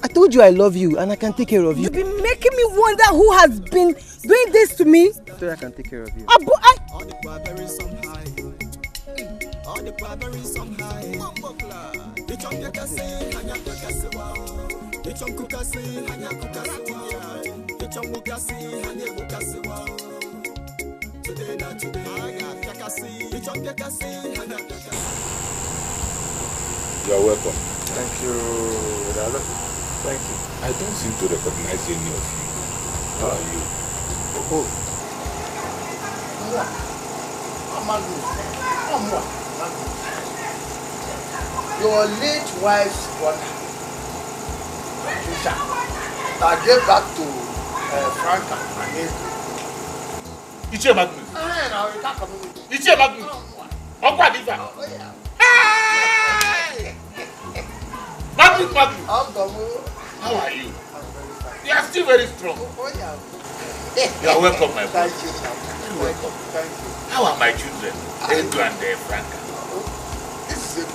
I told you I love you and I can take care of you. You've been making me wonder who has been doing this to me. I told you I can take care of you. A boy, You're welcome. Thank you, Dada. Thank you. I don't seem to recognize any of you. How are you? Your late wife's brother, Trisha, that gave back to Franca and April. Ichie Magnus. No, you can't come with me. Ichie Magnus. Okwa Diva. Magnus. How are you? You are still very strong. You are welcome, my boy. Thank you, sir. You're welcome. Thank you. How are my children? Edu and Franca. This is it.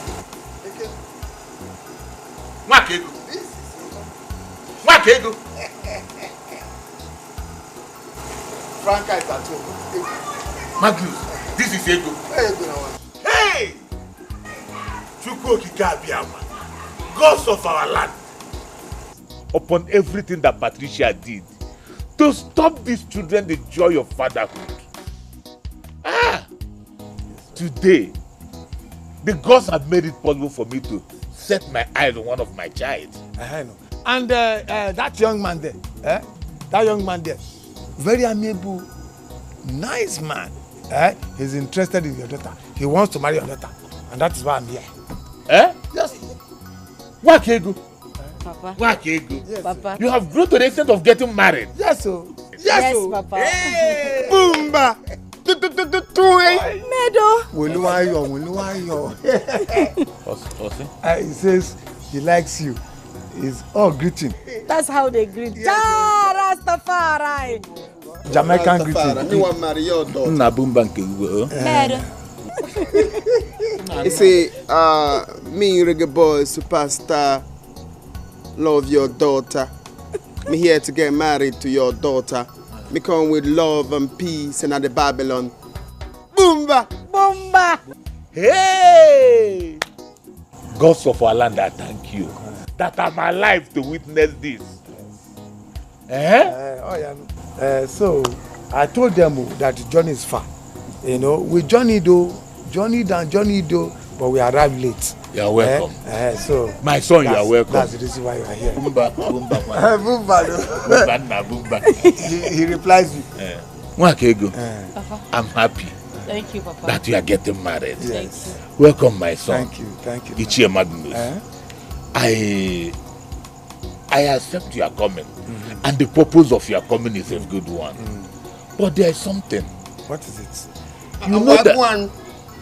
Mwakego. Mwakego. Franca is at home. Magnus, this is Ego. Hey! Chukwu Okike Abiyama, gods of our land. Upon everything that Patricia did to stop these children the joy of fatherhood. Today, the gods have made it possible for me to set my eyes on one of my child. I know. And that young man there, very amiable, nice man. He's interested in your daughter. He wants to marry your daughter. And that is why I'm here. Yes. Wakego. Papa. Wakego. Yes, Papa. You have grown to the extent of getting married. Yes, sir. Yes, Papa. Hey. Boomba. Meadow. He says he likes you. It's all greeting. That's how they greet. Ja, Rastafari. Jamaican greeting. Meadow. You see, me reggae boy superstar, love your daughter. Me here to get married to your daughter. Me come with love and peace and at the Babylon. Boomba! Boomba! Hey! Gods of our land, I thank you that I'm alive to witness this. So I told them that the journey is far. You know, we journeyed though, but we arrived late. You are welcome. So my son, you are welcome. That's the reason why you are here. Boomba. He replies you. Wakego, Papa. I'm happy. Thank you, Papa. That you are getting married. Yes. Welcome, my son. Thank you. Ichie Magnus. I accept your coming, and the purpose of your coming is a good one. But there is something. What is it?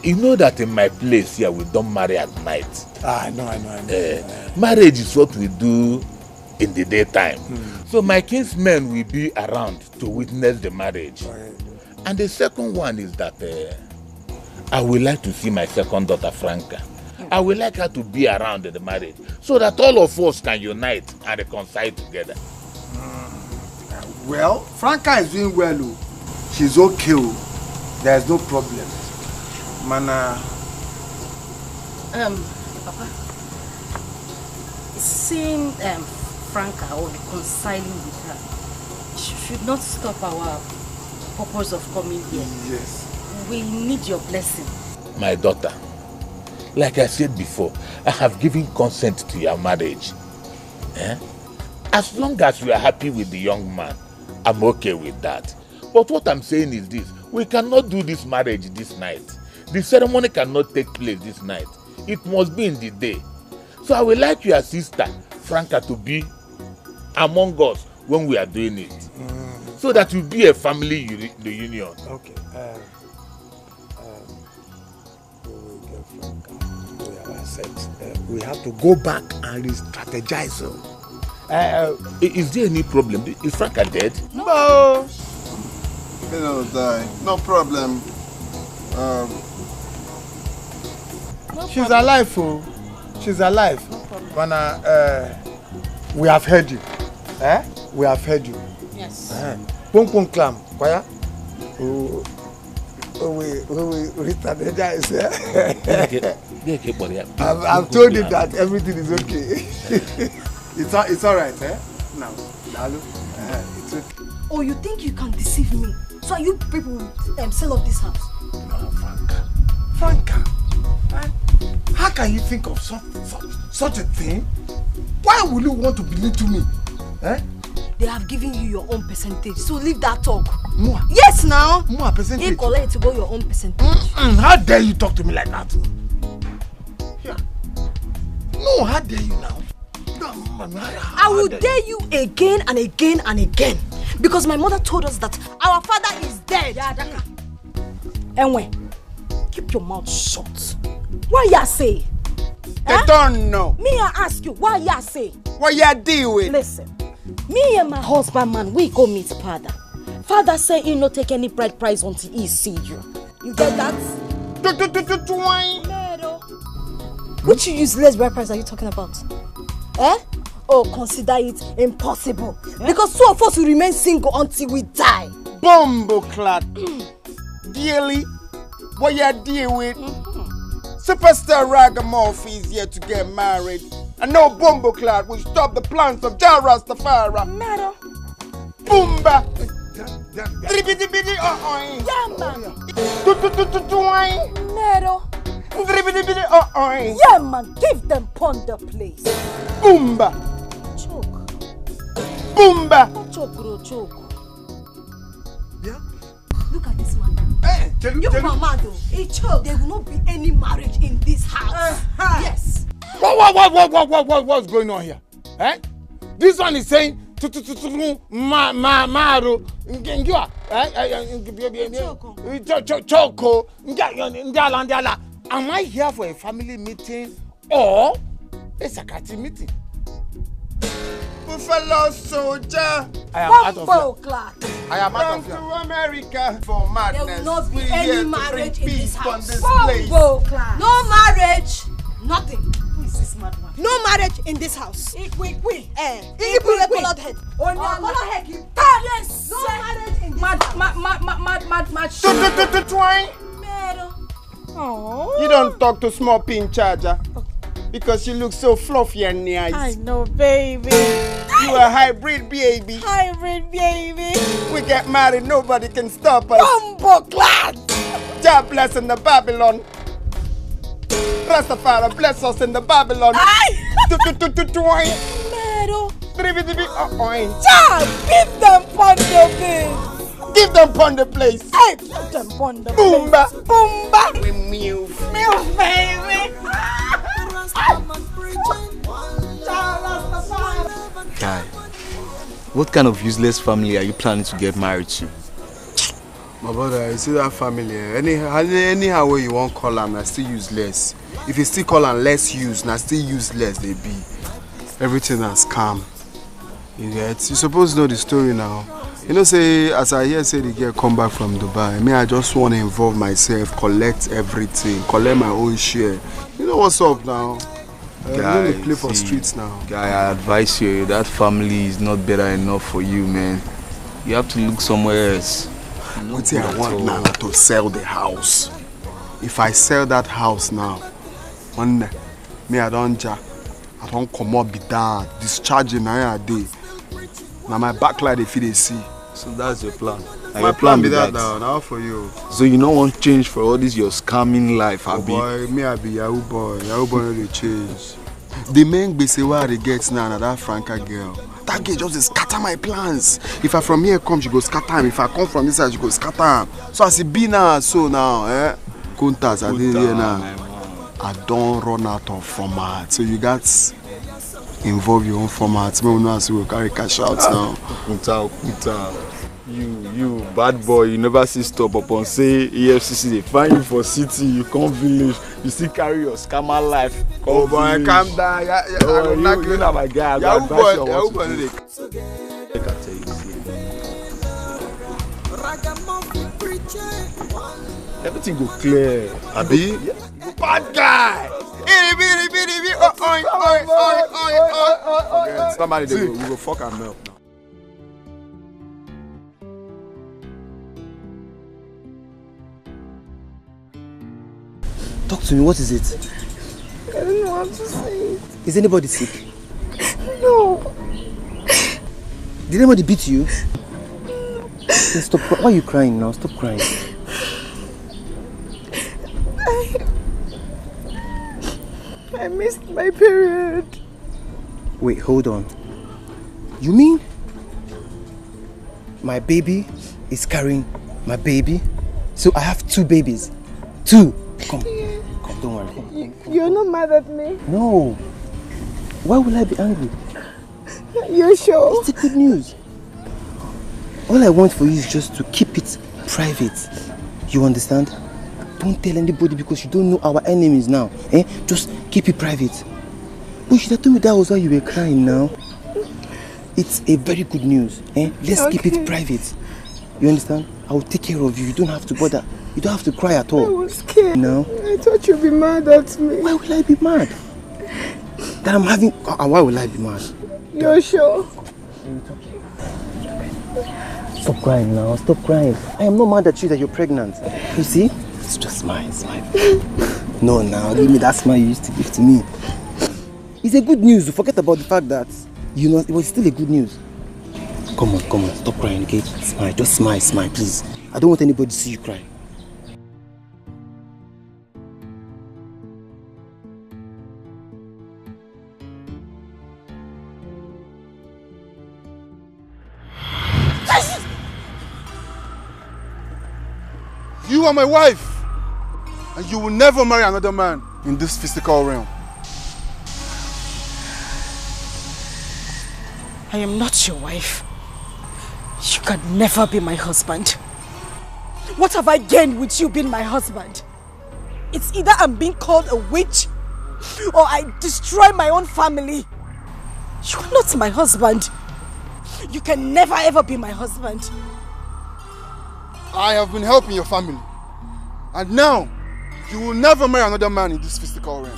You know that in my place here we don't marry at night. I know. Marriage is what we do in the daytime. So my kinsmen will be around to witness the marriage. And the second one is that I would like to see my second daughter, Franca. I would like her to be around in the marriage so that all of us can unite and reconcile together. Well, Franca is doing well. She's okay. There's no problem. Mana. Papa, seeing Franca or reconciling with her should not stop our purpose of coming here. Yes. We need your blessing. My daughter, like I said before, I have given consent to your marriage. As long as you are happy with the young man, I'm okay with that. But what I'm saying is this: we cannot do this marriage this night. The ceremony cannot take place this night. It must be in the day. So I would like your sister, Franca, to be among us when we are doing it. So that will be a family reunion. Okay. We will get Franca. We have perfect. We have to go back and re-strategize. Is there any problem? Is Franca dead? No. He don't die. No problem. She's alive, oh. She's alive. We have heard you. We have heard you. Yes. Pong clam. Kwaya? We strategize. I've told you that everything is okay. It's all right, Now, it's okay. Oh, you think you can deceive me? So you people sell off this house? No, Franca. How can you think of such a thing? Why would you want to believe to me? They have given you your own percentage, so leave that talk. More? Yes, now. More percentage? You collect to go your own percentage. How dare you talk to me like that? Yeah. No, how dare you now? I will dare you again and again and again. Because my mother told us that our father is dead. Anyway, keep your mouth shut. What you say? They don't know. Me, I ask you, what you say? What you deal with? Listen, me and my husband, man, we go meet father. Father say he not take any bride price until he see you. You get that? Which useless bride price are you talking about? Oh, consider it impossible. Because two of us will remain single until we die. Bumbleclad. Dearly, what you deal with? Superstar Ragamuffin is here to get married. And no Bumbleclad will stop the plans of Jah Rastafari. Matter. Boomba. Yeah, man. Matter. Yeah, man. Give them ponder, please. Boomba. Choke. Boomba. Choke, bro, choke. Yeah? Look at this man. Hey, you mama though. Hey, choke. There will not be any marriage in this house. Yes. What's going on here? This one is saying Choco. Am I here for a family meeting or a security meeting? Buffalo soldier. I am out of here. I am out of here. Come to America for madness. There will not be any marriage in this house. No marriage. Nothing. Who is this mad one? No marriage in this house. Colored head. No marriage in this house. You don't talk to small pin charger. Because you look so fluffy and nice. I know, baby. You a hybrid baby. Hybrid baby. We get married, nobody can stop us. Bumbleclad. Jah bless in the Babylon. Rastafari bless us in the Babylon. Jah, give them ponder, please. Give them ponder place. Hey, give them ponder. Boomba. Boomba. We move. Move, baby. Guy, what kind of useless family are you planning to get married to? My brother, you see that family, anyhow way you want call them, that's still useless. If you still call them less used, that's still useless they be. Everything has calm. You get? You supposed to know the story now. You know, say, as I hear say the girl come back from Dubai, I just want to involve myself, collect everything, collect my own share. You know what's up now? Guy, you play for streets now. Guy, I advise you, that family is not better enough for you, man. You have to look somewhere else. What I want now to sell the house. If I sell that house now, one day, I don't come up be down, discharging a day. Now my backlight if they see. So that's your plan. And my plan be that now for you. So you don't want change for all this your scamming life, oh boy, me I be Yahoo boy. Yahoo boy no dey change. The main gbese where they get now that Franca girl. That girl just scatter my plans. If I from here come, she go scatter him. If I come from this side, she go scatter him. So as it be now, so now, Kuntas, I did here now. I don't run out of format. So you got involve your own format. Maybe now so we'll carry cash out now. Kunta. You You bad boy, you never see stop upon say EFCC they find you for city, you come village, you still carry your scammer life. Oh boy, calm down. You know my guy. Yeah, boy, I can tell you. Everything go clear. Abi? Bad guy. Somebody we go fuck and milk now. Talk to me, what is it? I don't know how to say it. Is anybody sick? No. Did anybody beat you? Hey, stop. Why are you crying now? Stop crying. I missed my period. Wait, hold on. You mean my baby is carrying my baby? So I have 2 babies? 2? Come, don't worry. Come. You're not mad at me? No. Why will I be angry? You're sure? It's a good news. All I want for you is just to keep it private. You understand? Don't tell anybody because you don't know our enemies now. Just keep it private. You should have told me that was why you were crying now. It's a very good news. Let's keep it private. You understand? I will take care of you. You don't have to bother. You don't have to cry at all. I was scared. No? I thought you'd be mad at me. Why will I be mad? That I'm having... Why will I be mad? You're sure? Stop crying now. Stop crying. I am not mad at you that you're pregnant. You see? It's just smile. No, now. Give me that smile you used to give to me. It's a good news. Forget about the fact that, it was still a good news. Come on. Stop crying, okay? Smile. Just smile, please. I don't want anybody to see you cry. You are my wife, and you will never marry another man in this physical realm. I am not your wife. You can never be my husband. What have I gained with you being my husband? It's either I'm being called a witch or I destroy my own family. You are not my husband. You can never ever be my husband. I have been helping your family, and now you will never marry another man in this physical realm.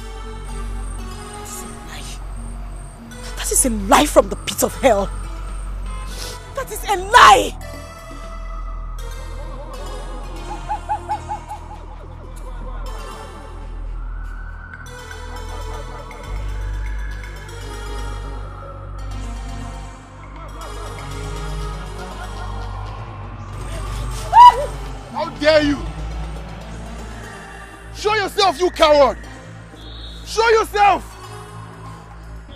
That is a lie from the pit of hell. That is a lie. How dare you? Show yourself, you coward! Show yourself!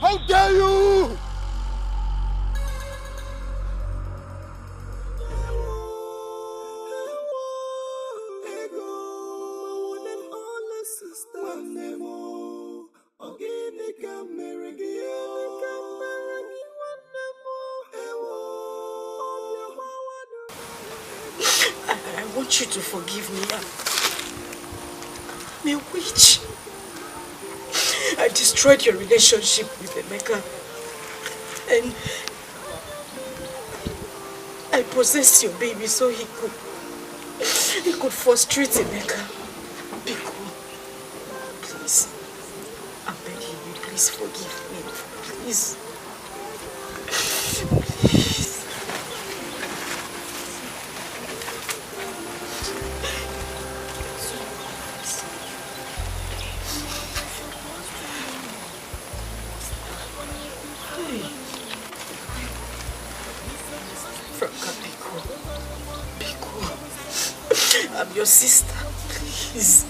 How dare you! I want you to forgive me. I'm a witch. I destroyed your relationship with Emeka. And I possessed your baby so he could frustrate Emeka. Biko, please. I'm begging you, please forgive me. Please. I'm your sister, please.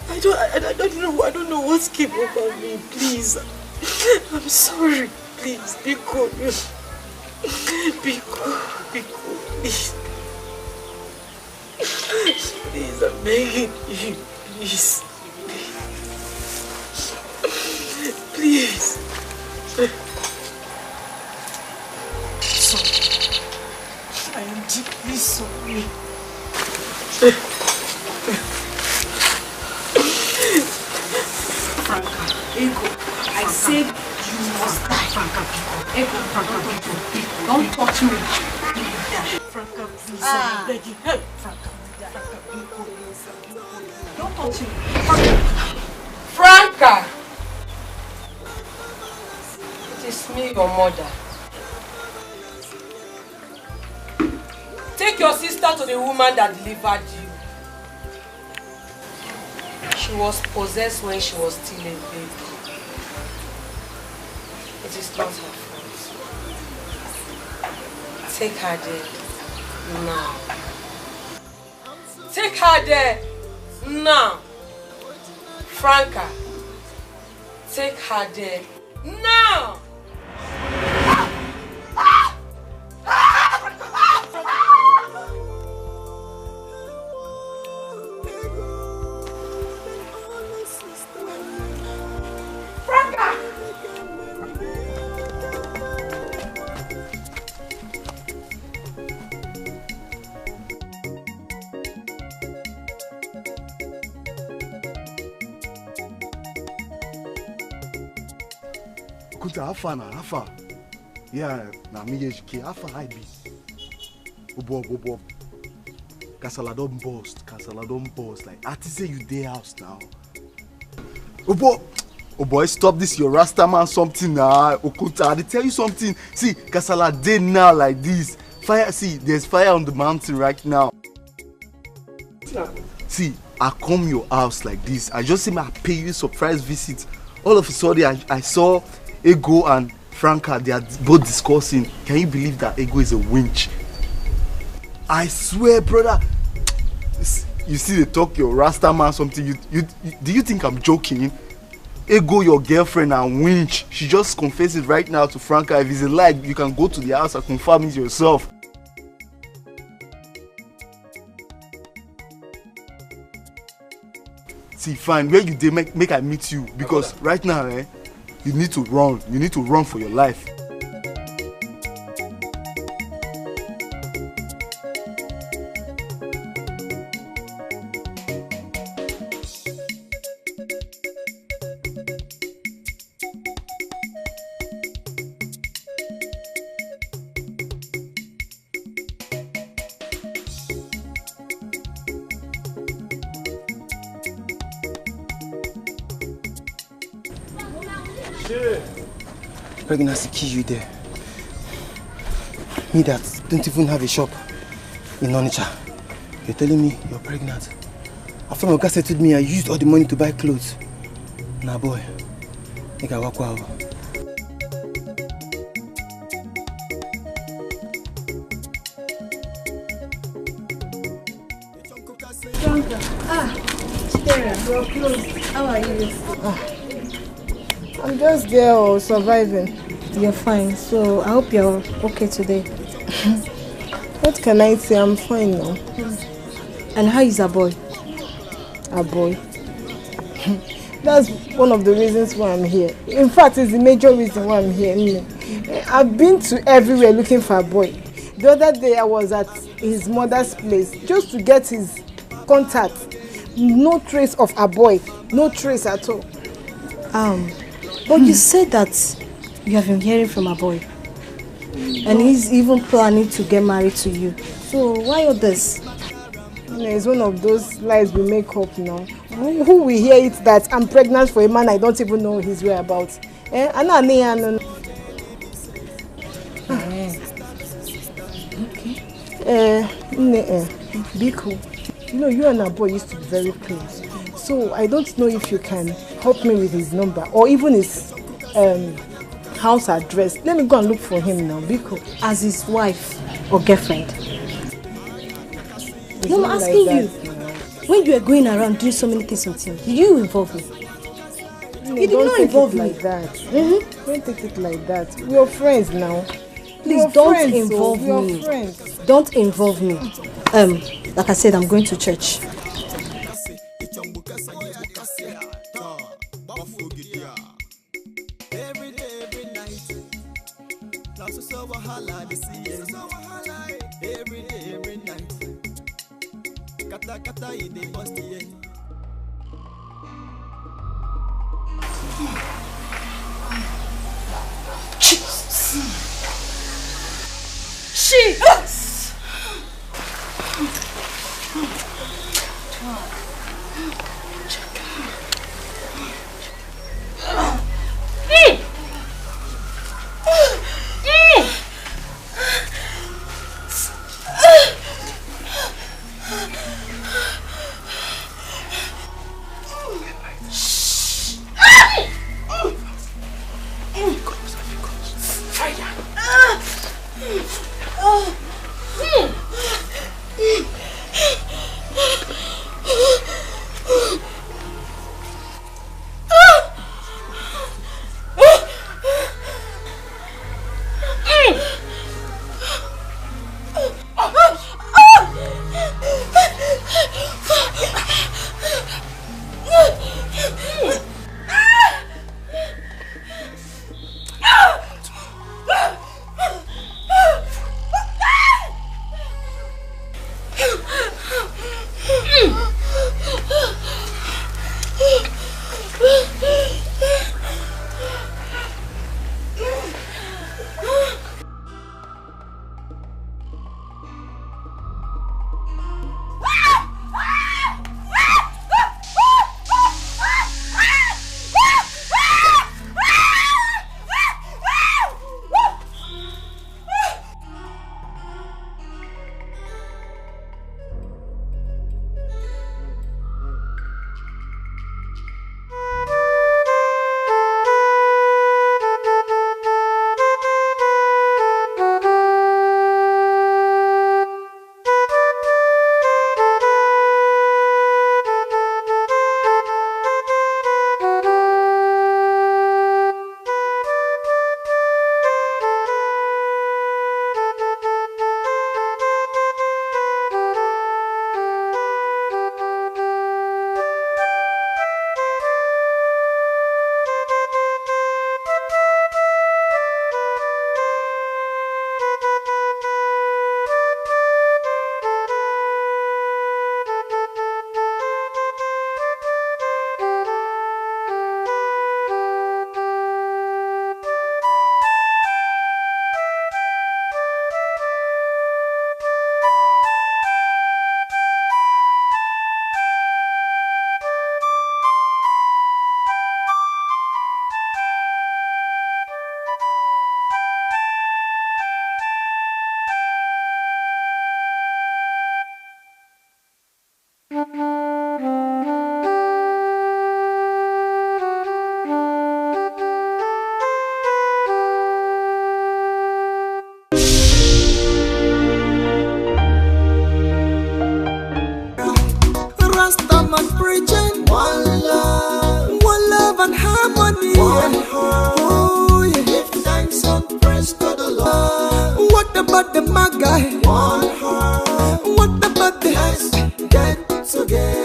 I don't know what came over me, please. I'm sorry, please. Be good. Be good, please. Please, I'm begging you, please. Please. Franca, Ego, I said you must die. Franca, Ego, don't touch me. Franca, please, I'm begging. Hey, Franca, don't touch me. Franca! It is me, your mother. Take your sister to the woman that delivered you. She was possessed when she was still a baby. It is not her fault. Take her there now. Take her there now. Franca, take her there now. Kunta, how far? Yeah, na me HK, how far I be? Obo. Kasala don't burst. Like, I say you dey house now. Oh boy, stop this your Rasta man something now. Okunta, I tell you something. See, Kasala dey now like this. Fire, see, there's fire on the mountain right now. See, I come your house like this. I just say I pay you a surprise visit. All of a sudden, I saw Ego and Franca. They are both discussing. Can you believe that Ego is a winch? I swear, brother. You see, they talk your Rasta man something. Do you think I'm joking? Ego, your girlfriend, and winch. She just confessed it right now to Franca. If it's a lie, you can go to the house and confirm it yourself. See, fine, where you dey make I meet you, because right now, you need to run. You need to run for your life. Pregnancy kill you there. Me that don't even have a shop in Onitsha. You're telling me you're pregnant. After my guy settled me, I used all the money to buy clothes. Nah boy, I got walk out. Sarah, you're close. How are you? I'm just there surviving. You're fine, so I hope you're okay today. What can I say? I'm fine now. And how is our boy? Our boy? That's one of the reasons why I'm here. In fact, it's the major reason why I'm here. I've been to everywhere looking for a boy. The other day I was at his mother's place just to get his contact. No trace of a boy. No trace at all. But you said that you have been hearing from a boy. And he's even planning to get married to you. So why all this? It's one of those lies we make up now. Who will hear it that I'm pregnant for a man I don't even know his whereabouts? Okay. Biko, you know, you and our boy used to be very close. So I don't know if you can help me with his number or even his house address. Let me go and look for him now, Biko. As his wife or girlfriend? No, I'm asking you. When you were going around doing so many things with him, did you involve me? No, you did not involve me. Like that. Don't take it like that. We are friends now. Please don't involve me. Don't involve me. Like I said, I'm going to church. kata kata in the bust here. Jesus! What about the maga? What about the let's get together?